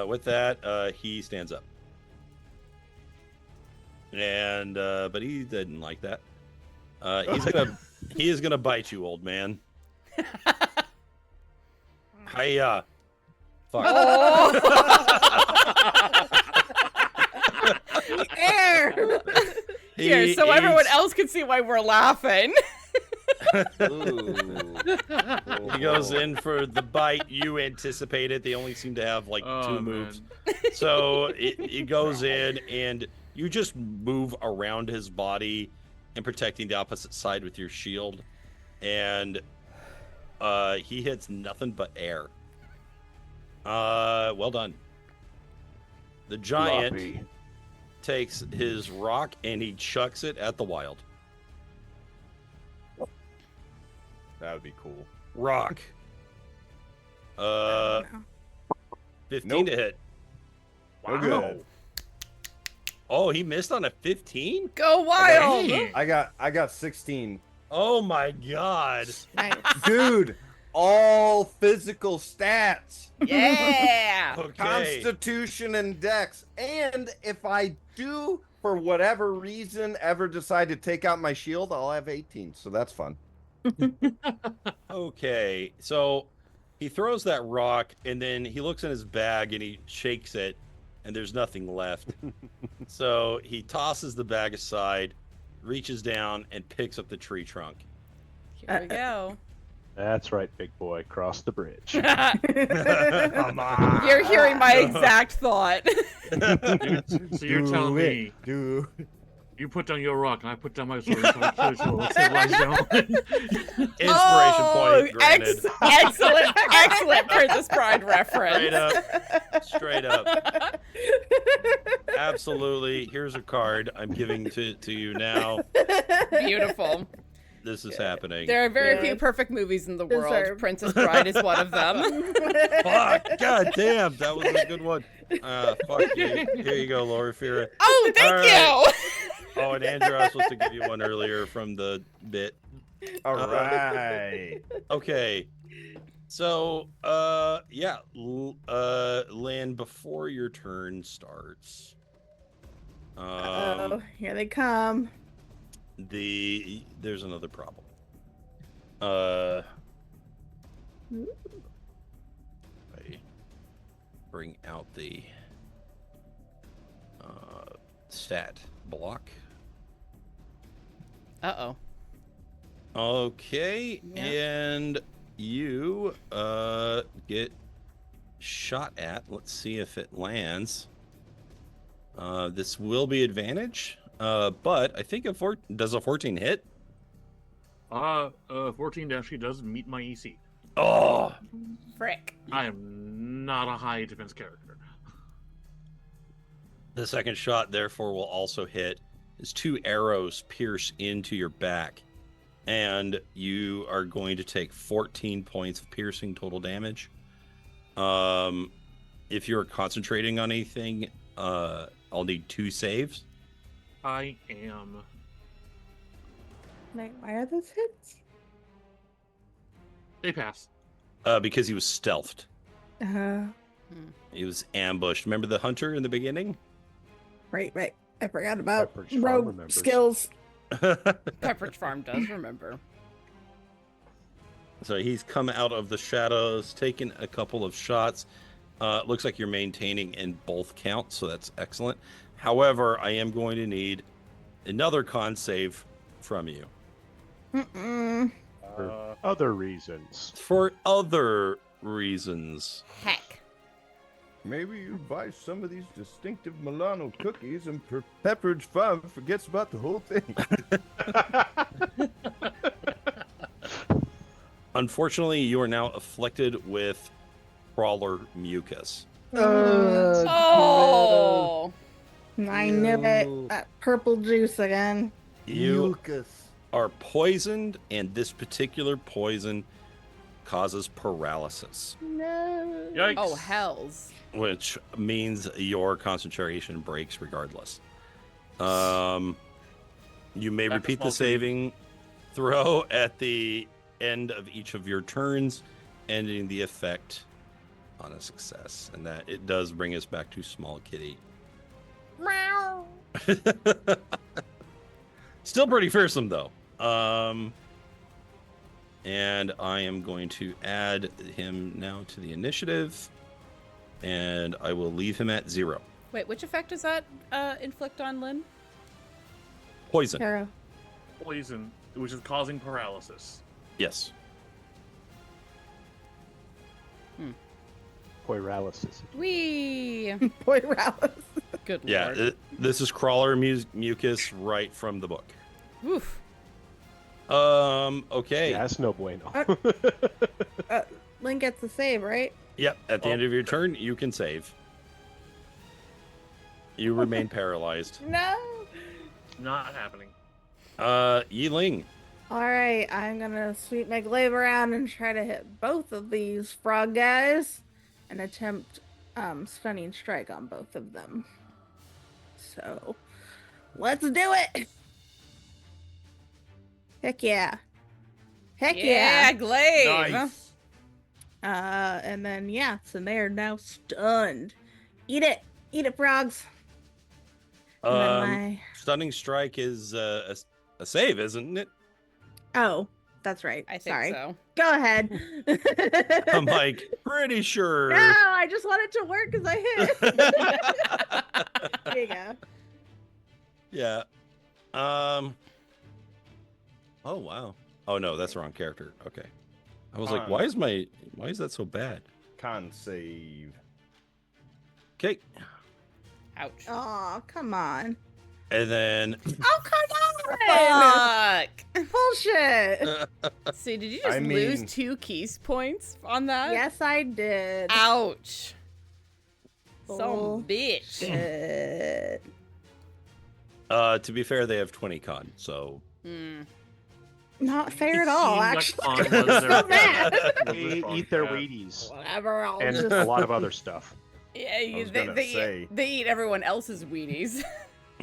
With that, he stands up. And but he didn't like that. He is gonna bite you, old man. Hiya. Fuck. Air. Here, so everyone he's- else can see why we're laughing. He goes in for the bite. You anticipated. They only seem to have like Oh, 2 moves. man. So it goes in, and you just move around his body and protecting the opposite side with your shield. And he hits nothing but air. Well done. The giant Floppy. takes his rock and he chucks it at the Wild. that would be cool. Rock. 15 Nope. to hit. No good. Oh, he missed on a 15? Go Wild. Dang. I got 16. Oh my god. Nice. Dude, all physical stats. Yeah. Okay. Constitution and Dex. And if I do, for whatever reason, ever decide to take out my shield, I'll have 18. So that's fun. Okay. So he throws that rock and then he looks in his bag and he shakes it and there's nothing left. So he tosses the bag aside, reaches down and picks up the tree trunk. Here we go. That's right, big boy. Cross the bridge. You're hearing my exact thought. So you're telling me Dude. you put down your rock and I put down my sword. So let's say lies down. Inspiration point granted. Excellent Princess Bride reference. Straight up. Absolutely. Here's a card I'm giving to you now. Beautiful. This is happening. There are very Yeah. few perfect movies in the world. Deserved. Princess Bride is one of them. Fuck! God damn, that was a good one. Fuck you. Here you go, Loraphyra. Oh, thank All you. Oh, and Andrew, I was supposed to give you one earlier from the bit. All right. Okay. So, yeah, Lynn, before your turn starts, Oh, here they come. there's another problem. I bring out the stat block. Uh-oh. Okay, Yeah. and you get shot at. Let's see if it lands. This will be advantage, but I think does a 14 hit? 14 actually does meet my EC. Oh, Frick. I am not a high defense character. the second shot therefore will also hit as 2 arrows pierce into your back, and you are going to take 14 points of piercing total damage. If you're concentrating on anything, I'll need 2 saves. I am. Wait, why are those hits? They pass. Because he was stealthed. Uh, He was ambushed. Remember the hunter in the beginning? right. I forgot about Pepperidge Farm rogue remembers. skills. Pepperidge Farm does remember. So he's come out of the shadows, taken a couple of shots. Looks like you're maintaining in both counts, so that's excellent. However, I am going to need another con save from you. Mm-mm. For other reasons. For other reasons. Heck. Maybe you buy some of these distinctive Milano cookies and Pepperidge Farm forgets about the whole thing. Unfortunately, you are now afflicted with crawler mucus. Oh. I knew it. That purple juice again. You Mucus. are poisoned, and this particular poison causes paralysis, No. Yikes. Oh, hells. which means your concentration breaks regardless. You may That's a repeat the small kitty. saving throw at the end of each of your turns, ending the effect on a success, and that it does bring us back to small kitty. Meow. Still pretty fearsome though. And I am going to add him now to the initiative, and I will leave him at 0. Wait, which effect does that inflict on Lynn? Poison. Tara. Poison, which is causing paralysis. Yes. Paralysis. Wee. Boy Rallis. Good Yeah. lord. This is crawler mucus right from the book. Oof. Okay. Yeah, that's no bueno. Lynn gets the save, right? Yep. At the end of your turn, you can save. You remain paralyzed. No. Not happening. Yi-Ling. All right, I'm gonna sweep my glaive around and try to hit both of these frog guys and attempt stunning strike on both of them. So let's do it. Heck yeah. Heck Yeah, yeah. glaive. Nice. And then yeah, so they are now stunned. Eat it, frogs. And then Stunning strike is a save, isn't it? Oh, that's right. I think Sorry. so. Go ahead. I'm like pretty sure. No, I just want it to work because I hit. There you go. Yeah. Oh wow. Oh no, that's the wrong character. Okay. I was like, why is that so bad? Con save. Okay. Ouch. Oh, come on. And then Oh, come on. Fuck. Bullshit. See, did you just I lose mean- 2 keys points on that? Yes, I did. Ouch. Some Bull bitch. Shit. to be fair, they have 20 con, so Hmm. Not fair It at all, seemed like actually. Con was So their- bad. They eat their Wheaties Whatever. I'll and just a lot of other stuff. Yeah, was they, gonna they, say. they eat everyone else's weenies.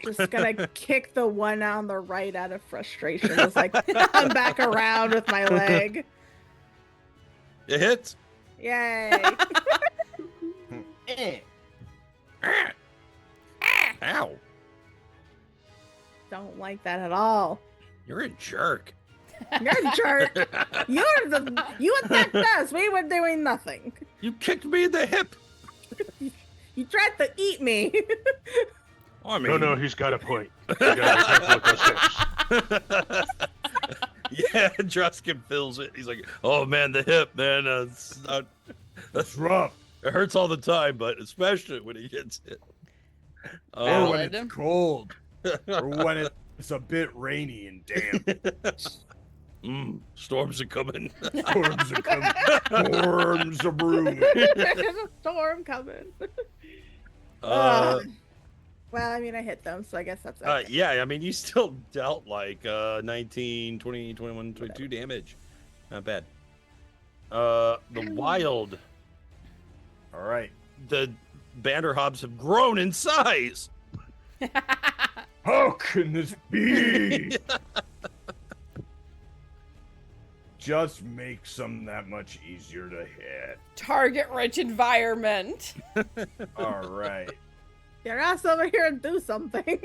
just gonna kick the one on the right out of frustration. It's like I'm back around with my leg. it hits. Yay. Ow. Don't like that at all. You're a jerk. You're a jerk. You attacked us. We were doing nothing. You kicked me in the hip. You tried to eat me. I mean, No, he's got a point. You gotta take a look at this. yeah, Drausken feels it. He's like, oh man, the hip, man. That's rough. It hurts all the time, but especially when he gets hit. Or when Valid. it's cold. Or when it's a bit rainy and damp. Storms are coming. Storms are coming. Storms are brewing. There's a storm coming. Well, I mean, I hit them, so I guess that's okay. Yeah, I mean, you still dealt like 19, 20, 21, 22 damage. Not bad. The wild. All right. The Banderhobs have grown in size. How can this be? Just makes them that much easier to hit. Target-rich environment. All right. Get your ass over here and do something.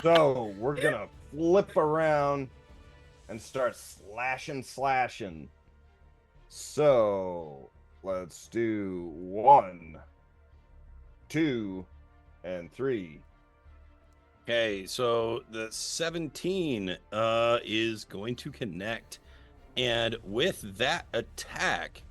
So we're gonna flip around and start slashing. So let's do 1, 2, and 3. Okay, so the 17 is going to connect. And with that attack,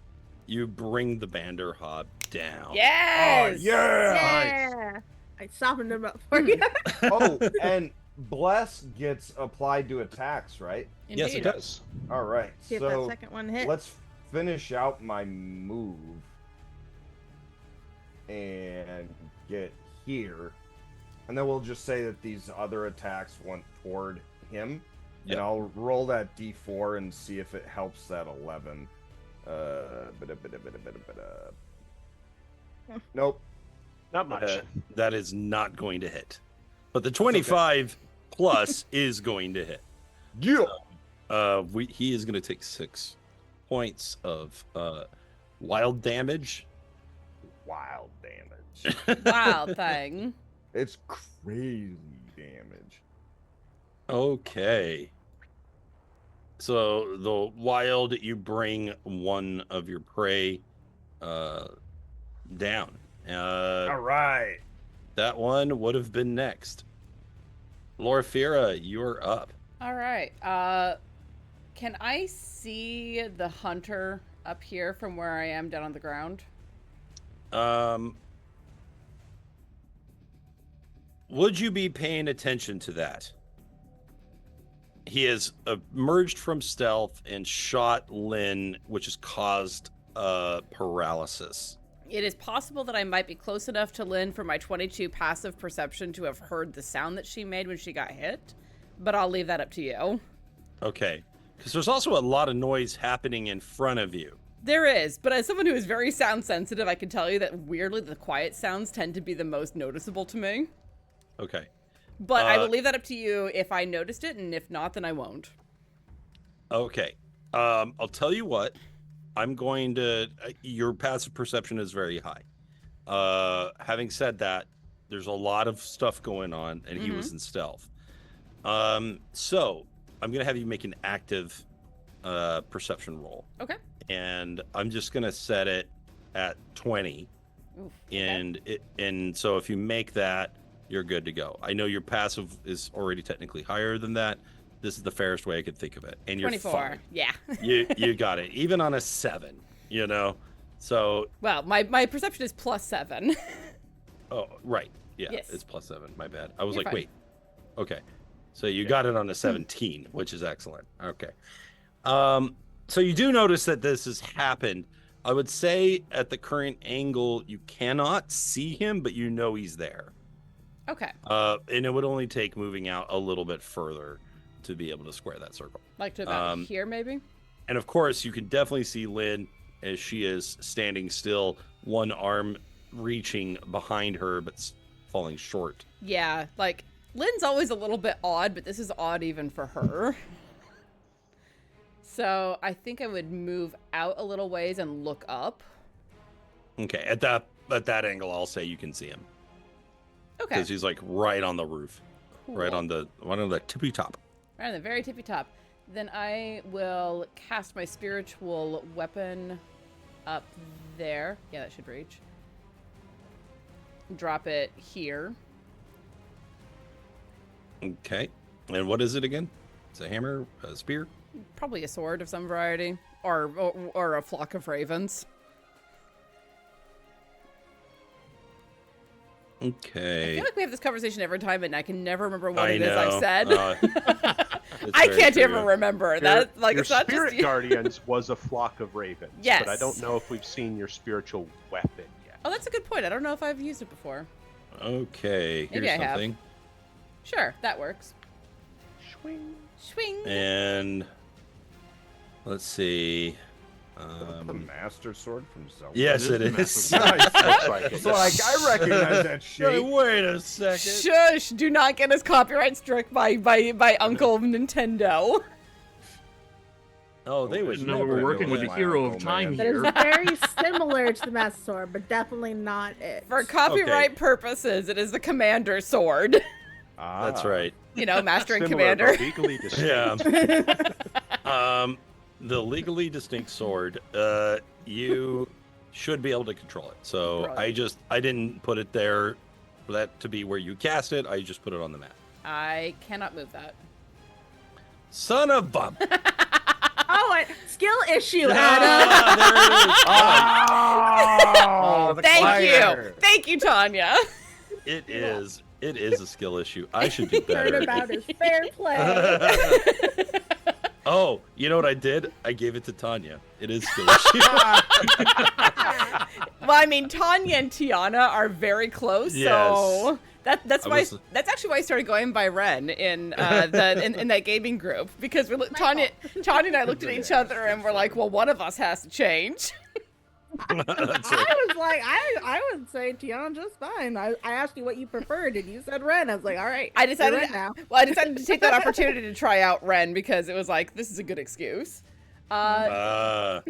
you bring the Banderhob down. Yes. Oh, yeah. Yeah. I softened him up for you. Oh, and Bless gets applied to attacks, right? Yes, it Indeed. does. All right. See if So that second one hit. let's finish out my move and get here. And then we'll just say that these other attacks went toward him. Yep. And I'll roll that d4 and see if it helps that 11. Nope. Not much. That is not going to hit. But the 25 plus is going to hit. Yeah. He is going to take 6 points of wild damage. Wild damage. Wild thing. It's crazy damage. Okay. So the wild, you bring one of your prey down. All right. That one would have been next. Loraphyra, you're up. All right. Can I see the hunter up here from where I am down on the ground? Would you be paying attention to that? He has emerged from stealth and shot Lynn, which has caused paralysis. It is possible that I might be close enough to Lynn for my 22 passive perception to have heard the sound that she made when she got hit, but I'll leave that up to you. Okay. Because there's also a lot of noise happening in front of you. There is, but as someone who is very sound sensitive, I can tell you that weirdly the quiet sounds tend to be the most noticeable to me. Okay. But I will leave that up to you if I noticed it, and if not, then I won't. Okay. I'll tell you what. I'm going to... your passive perception is very high. Having said that, there's a lot of stuff going on, and he was in stealth. So, I'm going to have you make an active perception roll. Okay. And I'm just going to set it at 20. Oof, And so if you make that, you're good to go. I know your passive is already technically higher than that. This is the fairest way I could think of it. And you're 24. fine. Yeah. You got it. Even on a 7, you know? So... Well, my perception is +7. Oh, right. Yeah, Yes. it's +7. My bad. I was You're like, fine. wait. Okay. So you got it on a 17, which is excellent. Okay. So you do notice that this has happened. I would say at the current angle, you cannot see him, but you know he's there. Okay. And it would only take moving out a little bit further to be able to square that circle. Like to about here, maybe? And of course, you can definitely see Lynn as she is standing still, one arm reaching behind her, but falling short. Yeah, like, Lynn's always a little bit odd, but this is odd even for her. So I think I would move out a little ways and look up. Okay, at that angle, I'll say you can see him. Okay. Because he's like right on the roof, Cool. right on the tippy top. Right on the very tippy top. Then I will cast my spiritual weapon up there. Yeah, that should reach. Drop it here. Okay, and what is it again? It's a hammer, a spear. Probably a sword of some variety, or a flock of ravens. I Okay. feel like we have this conversation every time, and I can never remember what I it is I've know. said. I very can't true. even remember that. Like, your it's not spirit just. guardians was a flock of ravens. Yes. But I don't know if we've seen your spiritual weapon yet. Oh, that's a good point. I don't know if I've used it before. Okay, Maybe here's I have. something. Sure, that works. Swing. Swing. And let's see. The Master Sword from Zelda. Yes, It it is is. the Nice. Looks like it. It's like I recognize that shape. Wait a second. Shush! Do not get us copyright struck by Uncle Nintendo. Oh, they would No, never. we're working do with the that. hero of time That is here. very similar to the Master Sword, but definitely not it. For copyright purposes, it is the Commander Sword. That's right. You know, Master and Similar, Commander. but legally distinct. Yeah. The legally distinct sword, you should be able to control it. So Brilliant. I didn't put it there for that to be where you cast it. I just put it on the map. I cannot move that. Son of a. Oh, skill issue, Adam. Ah, there it is. Oh, the Thank you. clanger. Thank you, Tanya. It is. It is a skill issue. I should do better. Turnabout is fair play. Oh, you know what I did? I gave it to Tanya. It is skill issue. Well, I mean, Tanya and Tiana are very close, so that's I why was- that's actually why I started going by Ren in in that gaming group, because Tanya and I looked at each other and we're like, well, one of us has to change. That's it. I was like, I would say Tiana just fine. I asked you what you preferred, and you said Ren. I was like, all right. I decided you're Ren now. Well, I decided to take that opportunity to try out Ren because it was like, this is a good excuse. Yes,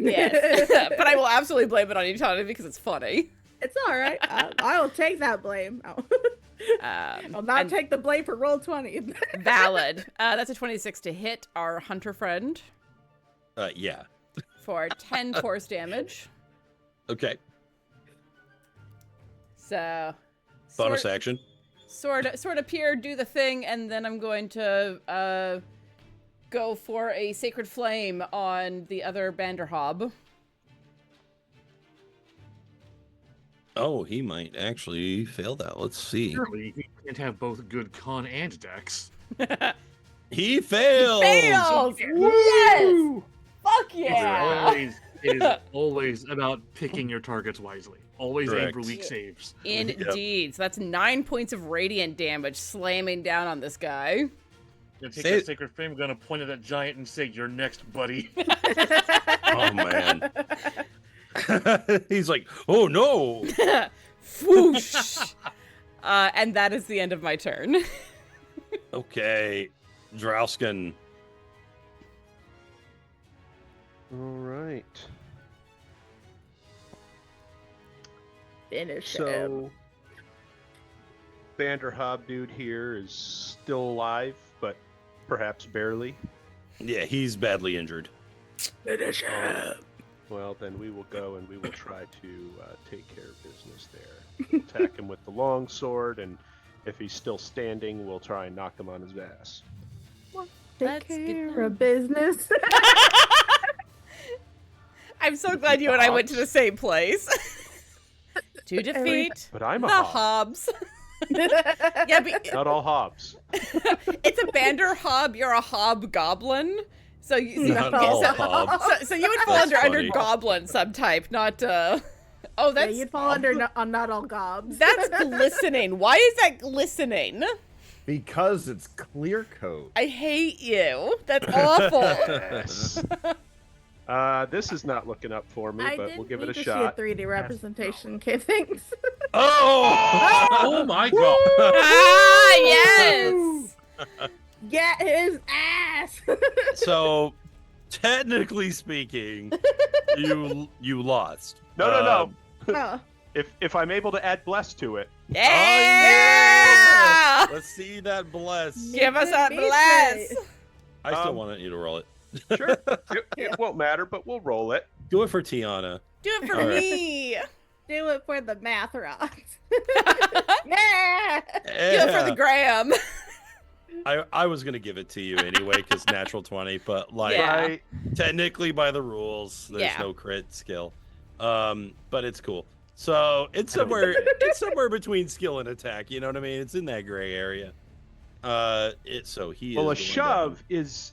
but I will absolutely blame it on you, Tanya, because it's funny. It's all right. I will take that blame. I'll not and take the blame for roll 20. valid. That's a 26 to hit our hunter friend Yeah. for 10 force damage. Okay. So Bonus action. Sword appear, do the thing, and then I'm going to go for a sacred flame on the other Banderhob. Oh, he might actually fail that. Let's see. Surely you can't have both good con and dex. He fails. Fails! Yes! Fuck yeah! It is always about picking your targets wisely. Always aim Correct. for weak saves. Indeed. So that's 9 points of radiant damage slamming down on this guy. Gonna take Say that it- sacred flame, gonna point at that giant and say, "You're next, buddy." Oh man. He's like, oh no. Whoosh! And that is the end of my turn. Okay, Drausken. All right. Finish him. So, Vanderhob dude here is still alive, but perhaps barely. Yeah, he's badly injured. Finish him. Well, then we will go and we will try to take care of business there. We'll attack him with the long sword, and if he's still standing, we'll try and knock him on his ass. That's Take good. care of business. I'm so glad you and I went to the same place. To defeat But I'm a the hob. Hobbs. Yeah, but Not all hobs. it's a Banderhob. You're a hobgoblin. So you, Not No. all so, hob. so you would fall That's under funny. goblin subtype, not Oh, Yeah, that's you'd fall under not all gobs. that's glistening. Why is that glistening? Because it's clear coat. I hate you. That's awful. Yes. This is not looking up for me, I but did we'll give need it a to shot. see a 3D representation. Okay, thanks. Oh! Oh my god! Ah, yes. Get his ass. So, technically speaking, you lost. No. Oh. If I'm able to add bless to it, Yeah. Let's see that bless. Give us a Beat bless. it. I still Um, want you to roll it. sure, it won't matter, but we'll roll it. Do it for Tiana. Do it for All right. me. Do it for the math rods. Do Yeah. it for the gram. I was gonna give it to you anyway because natural 20, but like Yeah. Right. technically by the rules, there's Yeah. no crit skill. But it's cool. So it's somewhere between skill and attack. You know what I mean? It's in that gray area. So he Well, a is going shove is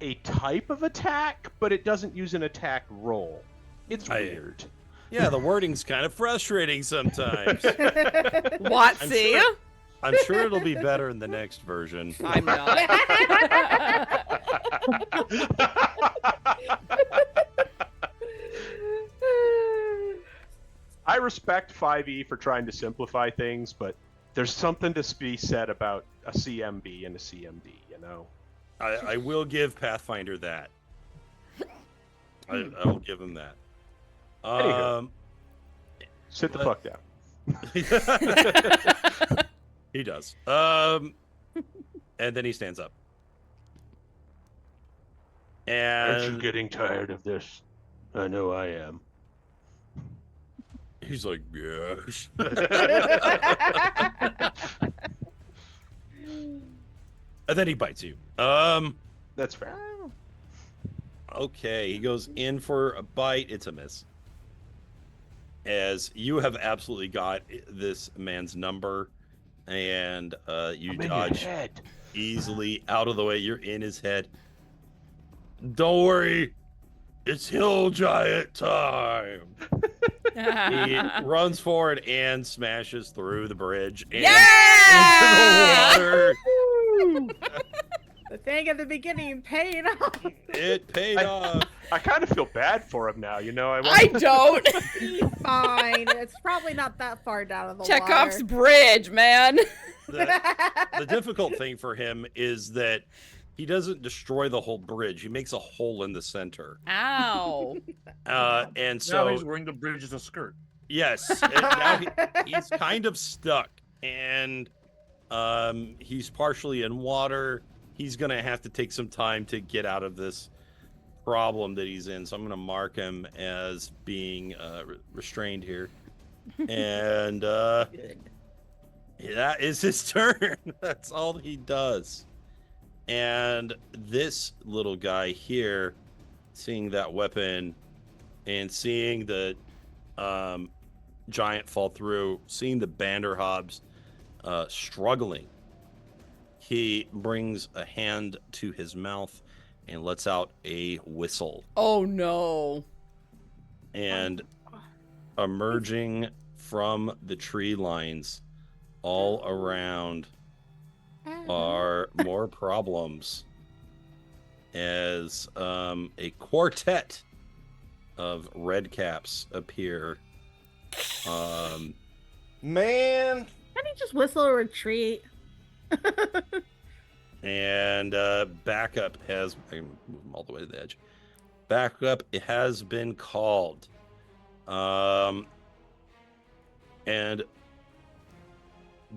a type of attack, but it doesn't use an attack roll. It's weird. Yeah, the wording's kind of frustrating sometimes. Watsy? I'm sure it'll be better in the next version. I'm not. I respect 5e for trying to simplify things, but there's something to be said about a CMB and a CMD, you know? I will give Pathfinder that. I will give him that. Anywho. Sit the fuck down. He does. And then he stands up. Aren't you And getting tired of this? I know I am. he's like, yes. And then he bites you. That's fair. Okay, he goes in for a bite. It's a miss. As you have absolutely got this man's number, and you I'm in your dodge head. easily out of the way. You're in his head. Don't worry, it's hill giant time. He runs forward and smashes through the bridge and Yeah! into the water. The thing at the beginning paid off. It paid off. I kind of feel bad for him now, you know? I don't. He's fine. It's probably not that far down in the Chekhov's water. bridge, man. The difficult thing for him is that he doesn't destroy the whole bridge. He makes a hole in the center. Ow. And Now so, he's wearing the bridge as a skirt. yes, and now he's kind of stuck. And he's partially in water. He's going to have to take some time to get out of this problem that he's in. So I'm going to mark him as being restrained here. And that is his turn. That's all he does. And this little guy here, seeing that weapon and seeing the giant fall through, seeing the Banderhobs struggling, he brings a hand to his mouth and lets out a whistle. Oh no. And emerging from the tree lines all around are more problems as a quartet of red caps appear. Man, Can he just whistle a retreat? And backup has, I can move them all the way to the edge. Backup has been called. And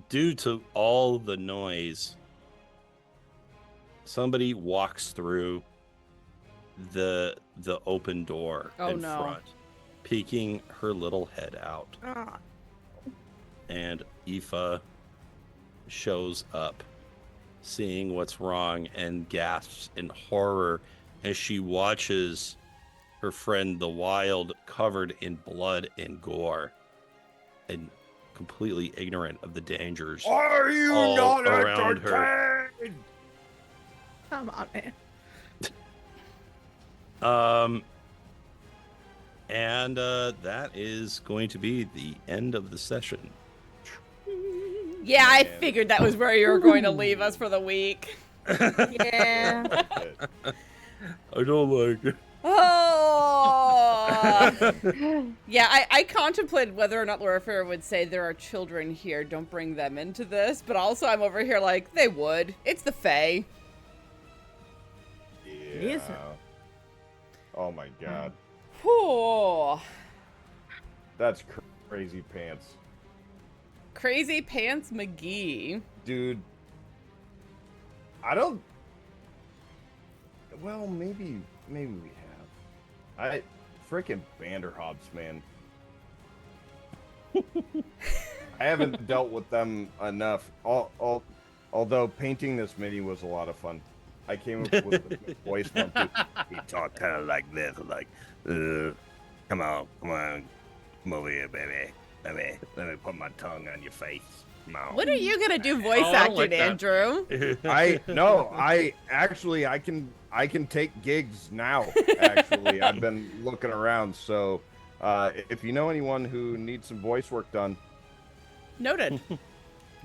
due to all the noise, somebody walks through the open door in front, peeking her little head out. Ah. And Aoife shows up, seeing what's wrong, and gasps in horror as she watches her friend the Wild covered in blood and gore and completely ignorant of the dangers are you all not around her. entertained? Come on, man. And that is going to be the end of the session. Yeah, I Man. figured that was where you were going to leave us for the week. Yeah. I don't like it. Oh. Yeah, I contemplated whether or not Loraphyra would say there are children here, don't bring them into this, but also I'm over here like, they would. It's the Fae. Is it? Oh my god. Whew. That's crazy pants. Crazy Pants McGee. Dude. I don't. Well, maybe we have. Freaking Vanderhobs, man. I haven't dealt with them enough. Although painting this mini was a lot of fun. I came up with the voice one too. He talked kind of like this, like, come on, come over here, baby. Let me put my tongue on your face. No. When are you gonna do voice I acting, like that. Andrew? I can take gigs now. Actually, I've been looking around. So, if you know anyone who needs some voice work done, Noted.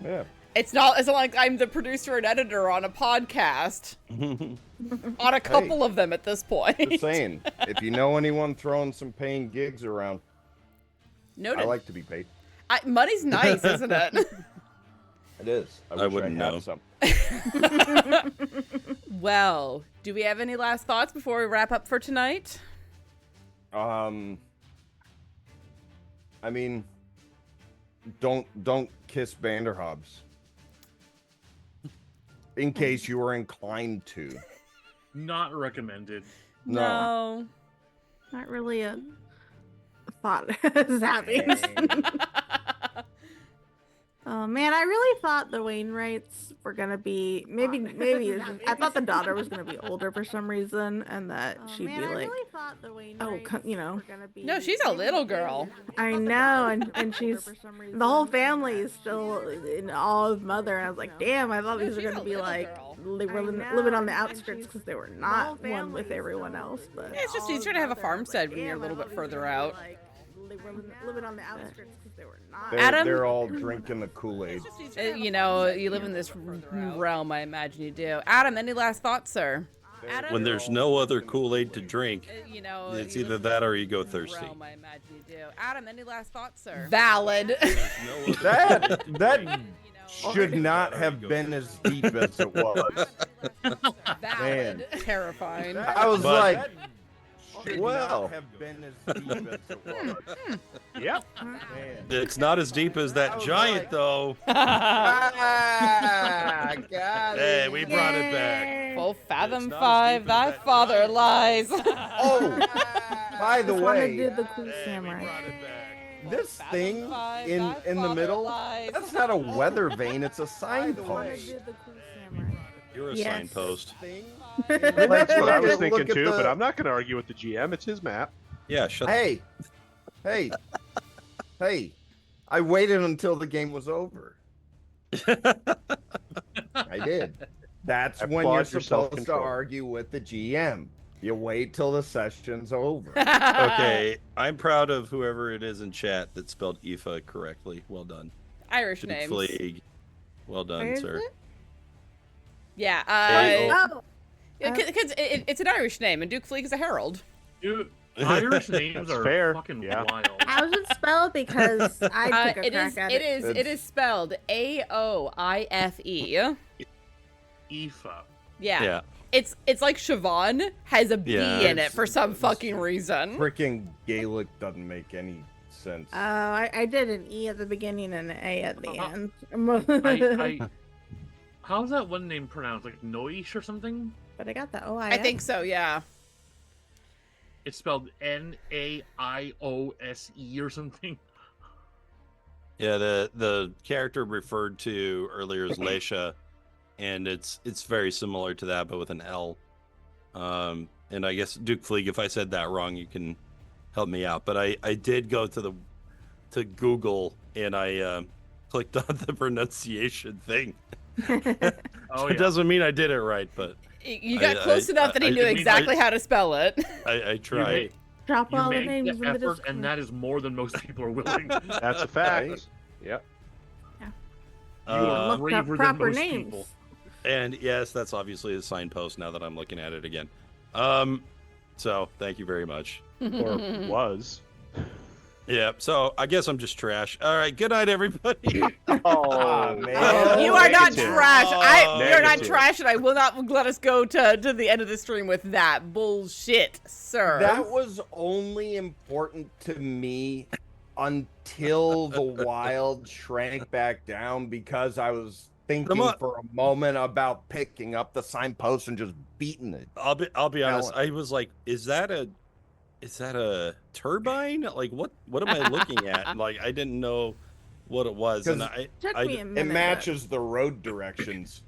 yeah. It's not like I'm the producer and editor on a podcast. On a couple of them at this point. Just saying, if you know anyone throwing some paying gigs around, Noted. I like to be paid. Money's nice, isn't it? It is. I wouldn't know. Some. Well, do we have any last thoughts before we wrap up for tonight? I mean, don't kiss Vanderhobbs. In case you were inclined to. Not recommended. No. Not really a thought is happening. Oh man, I really thought the Wainwrights were gonna be maybe it's just, I thought the daughter was gonna be older for some reason, and that she'd be like, you know. No, she's a little girl. I know, and she's the whole family is still in awe of mother, and I was like, damn, I thought these were gonna be like they were living on the outskirts because they were not one with everyone else. But Yeah, it's just easier to have a farmstead when you're a little bit further out. living on the outskirts because they were not. Adam? They're all drinking the Kool-Aid. You know, you live in this realm, I imagine you do. Adam, any last thoughts, sir? Adam? When there's no other Kool-Aid to drink, You know, it's you either live that in or you go this thirsty. realm, I imagine you do. Adam, any last thoughts, sir? Valid. That should not have been as deep as it was. Valid. Terrifying. I was But- like, well, have been as deep as it was. Yep. Man. It's not as deep as that giant, though. Ah, got Hey, it. we brought it back. Full fathom It's not as 5, deep as thy that father giant. lies. Oh, by the Just wanna way, do the cool Hey, we samurai. brought it back. this Fathom thing 5, in thy the father middle, lies. that's not a weather vane, it's a signpost. You're a Yes. signpost. Thing. That's what I was Look thinking at too, the- but I'm not going to argue with the GM. It's his map. Yeah, shut Hey, hey, I waited until the game was over. I did. That's I when you're applaud your supposed to self-control. argue with the GM. You wait till the session's over. Okay, I'm proud of whoever it is in chat that spelled Aoife correctly. Well done. Irish Duke names. Fleeg. Well done, Where is sir. it? Yeah, Oh, because it's an Irish name, and Duke Fleeg is a herald. Dude, Irish names That's are fair, fucking yeah. wild. how is it spelled? Because I took a It crack is. at It it. is. It is spelled Aoife. Aoife. Yeah. Yeah. It's like Siobhan has a B Yeah, in it it's- for some fucking reason. Freaking Gaelic doesn't make any sense. Oh, I did an E at the beginning and an A at the end. I how's that one name pronounced? Like Noish or something? But I got the O. I think so. Yeah. It's spelled Naiose or something. Yeah, the character referred to earlier is Leisha, and it's very similar to that, but with an L. And I guess Duke Fleeg, if I said that wrong, you can help me out. But I did go to Google and I clicked on the pronunciation thing. Oh It yeah. doesn't mean I did it right, but You got close enough that he I knew mean, exactly how to spell it. I You tried. made, Drop you all the made names the in the effort, and that is more than most people are willing. That's a fact. Right? Yep. You are Looked up braver than proper most names. people. And yes, that's obviously a signpost now that I'm looking at it again. So thank you very much. Or was. Yeah, so I guess I'm just trash. All right, good night, everybody. Oh, man. You are not Negative. trash. You're not Negative. trash, and I will not let us go to the end of the stream with that bullshit, sir. That was only important to me until the wild shrank back down because I was thinking on. for a moment about picking up the signpost and just beating it. I'll be honest. Alan. I was like, is that a turbine? Like what am I looking at? Like I didn't know what it was, and 'Cause Took I me a It minute. matches the road directions.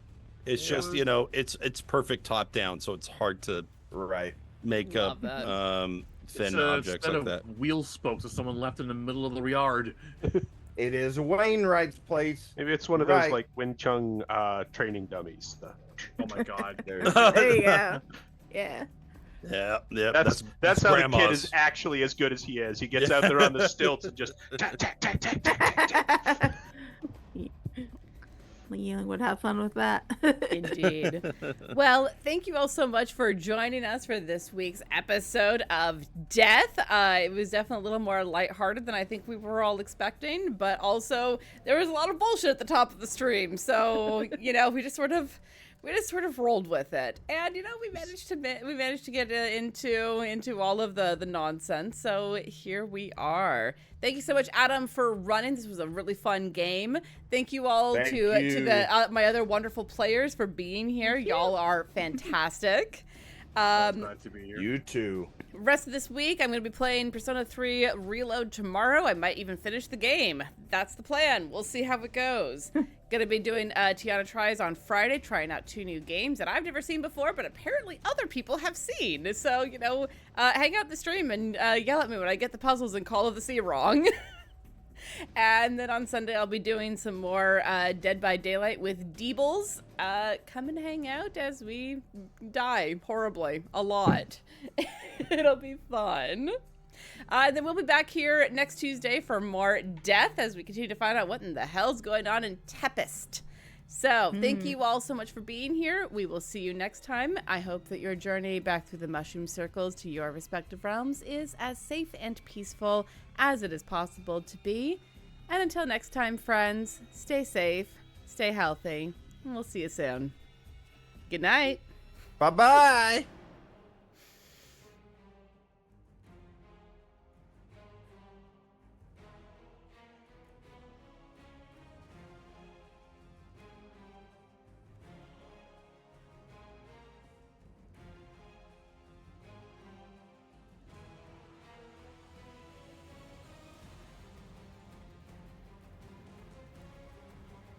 it's just it's perfect top down, so it's hard to Right. make Love up that. thin It's a objects set like of that. wheel spokes that someone left in the middle of the yard. It is Wainwright's place. Maybe it's one of Right. those like Wing Chun training dummies. Oh my god. There you go. Yeah. Yeah, yeah. That's how the kid grandma's. is actually as good as he is. He gets out there on the stilts and just tack, tack, tack, tack, tack, tack. Yi-Ling would have fun with that. Indeed. Well, thank you all so much for joining us for this week's episode of Death. It was definitely a little more lighthearted than I think we were all expecting, but also there was a lot of bullshit at the top of the stream. So, we just sort of rolled with it, and we managed to get into all of the nonsense. So here we are. Thank you so much, Adam, for running. This was a really fun game. Thank you all Thank to you. the my other wonderful players for being here. Y'all are fantastic. Glad to be here. You too. Rest of this week, I'm going to be playing Persona 3 Reload tomorrow. I might even finish the game. That's the plan. We'll see how it goes. Going to be doing Tiana Tries on Friday, trying out 2 new games that I've never seen before, but apparently other people have seen. So, hang out the stream and yell at me when I get the puzzles in Call of the Sea wrong. And then on Sunday, I'll be doing some more Dead by Daylight with Deebles. Come and hang out as we die horribly a lot. It'll be fun. Then we'll be back here next Tuesday for more Death as we continue to find out what in the hell's going on in Tepest. So thank you all so much for being here. We will see you next time. I hope that your journey back through the mushroom circles to your respective realms is as safe and peaceful as it is possible to be. And until next time, friends, stay safe, stay healthy, and we'll see you soon. Good night. Bye bye.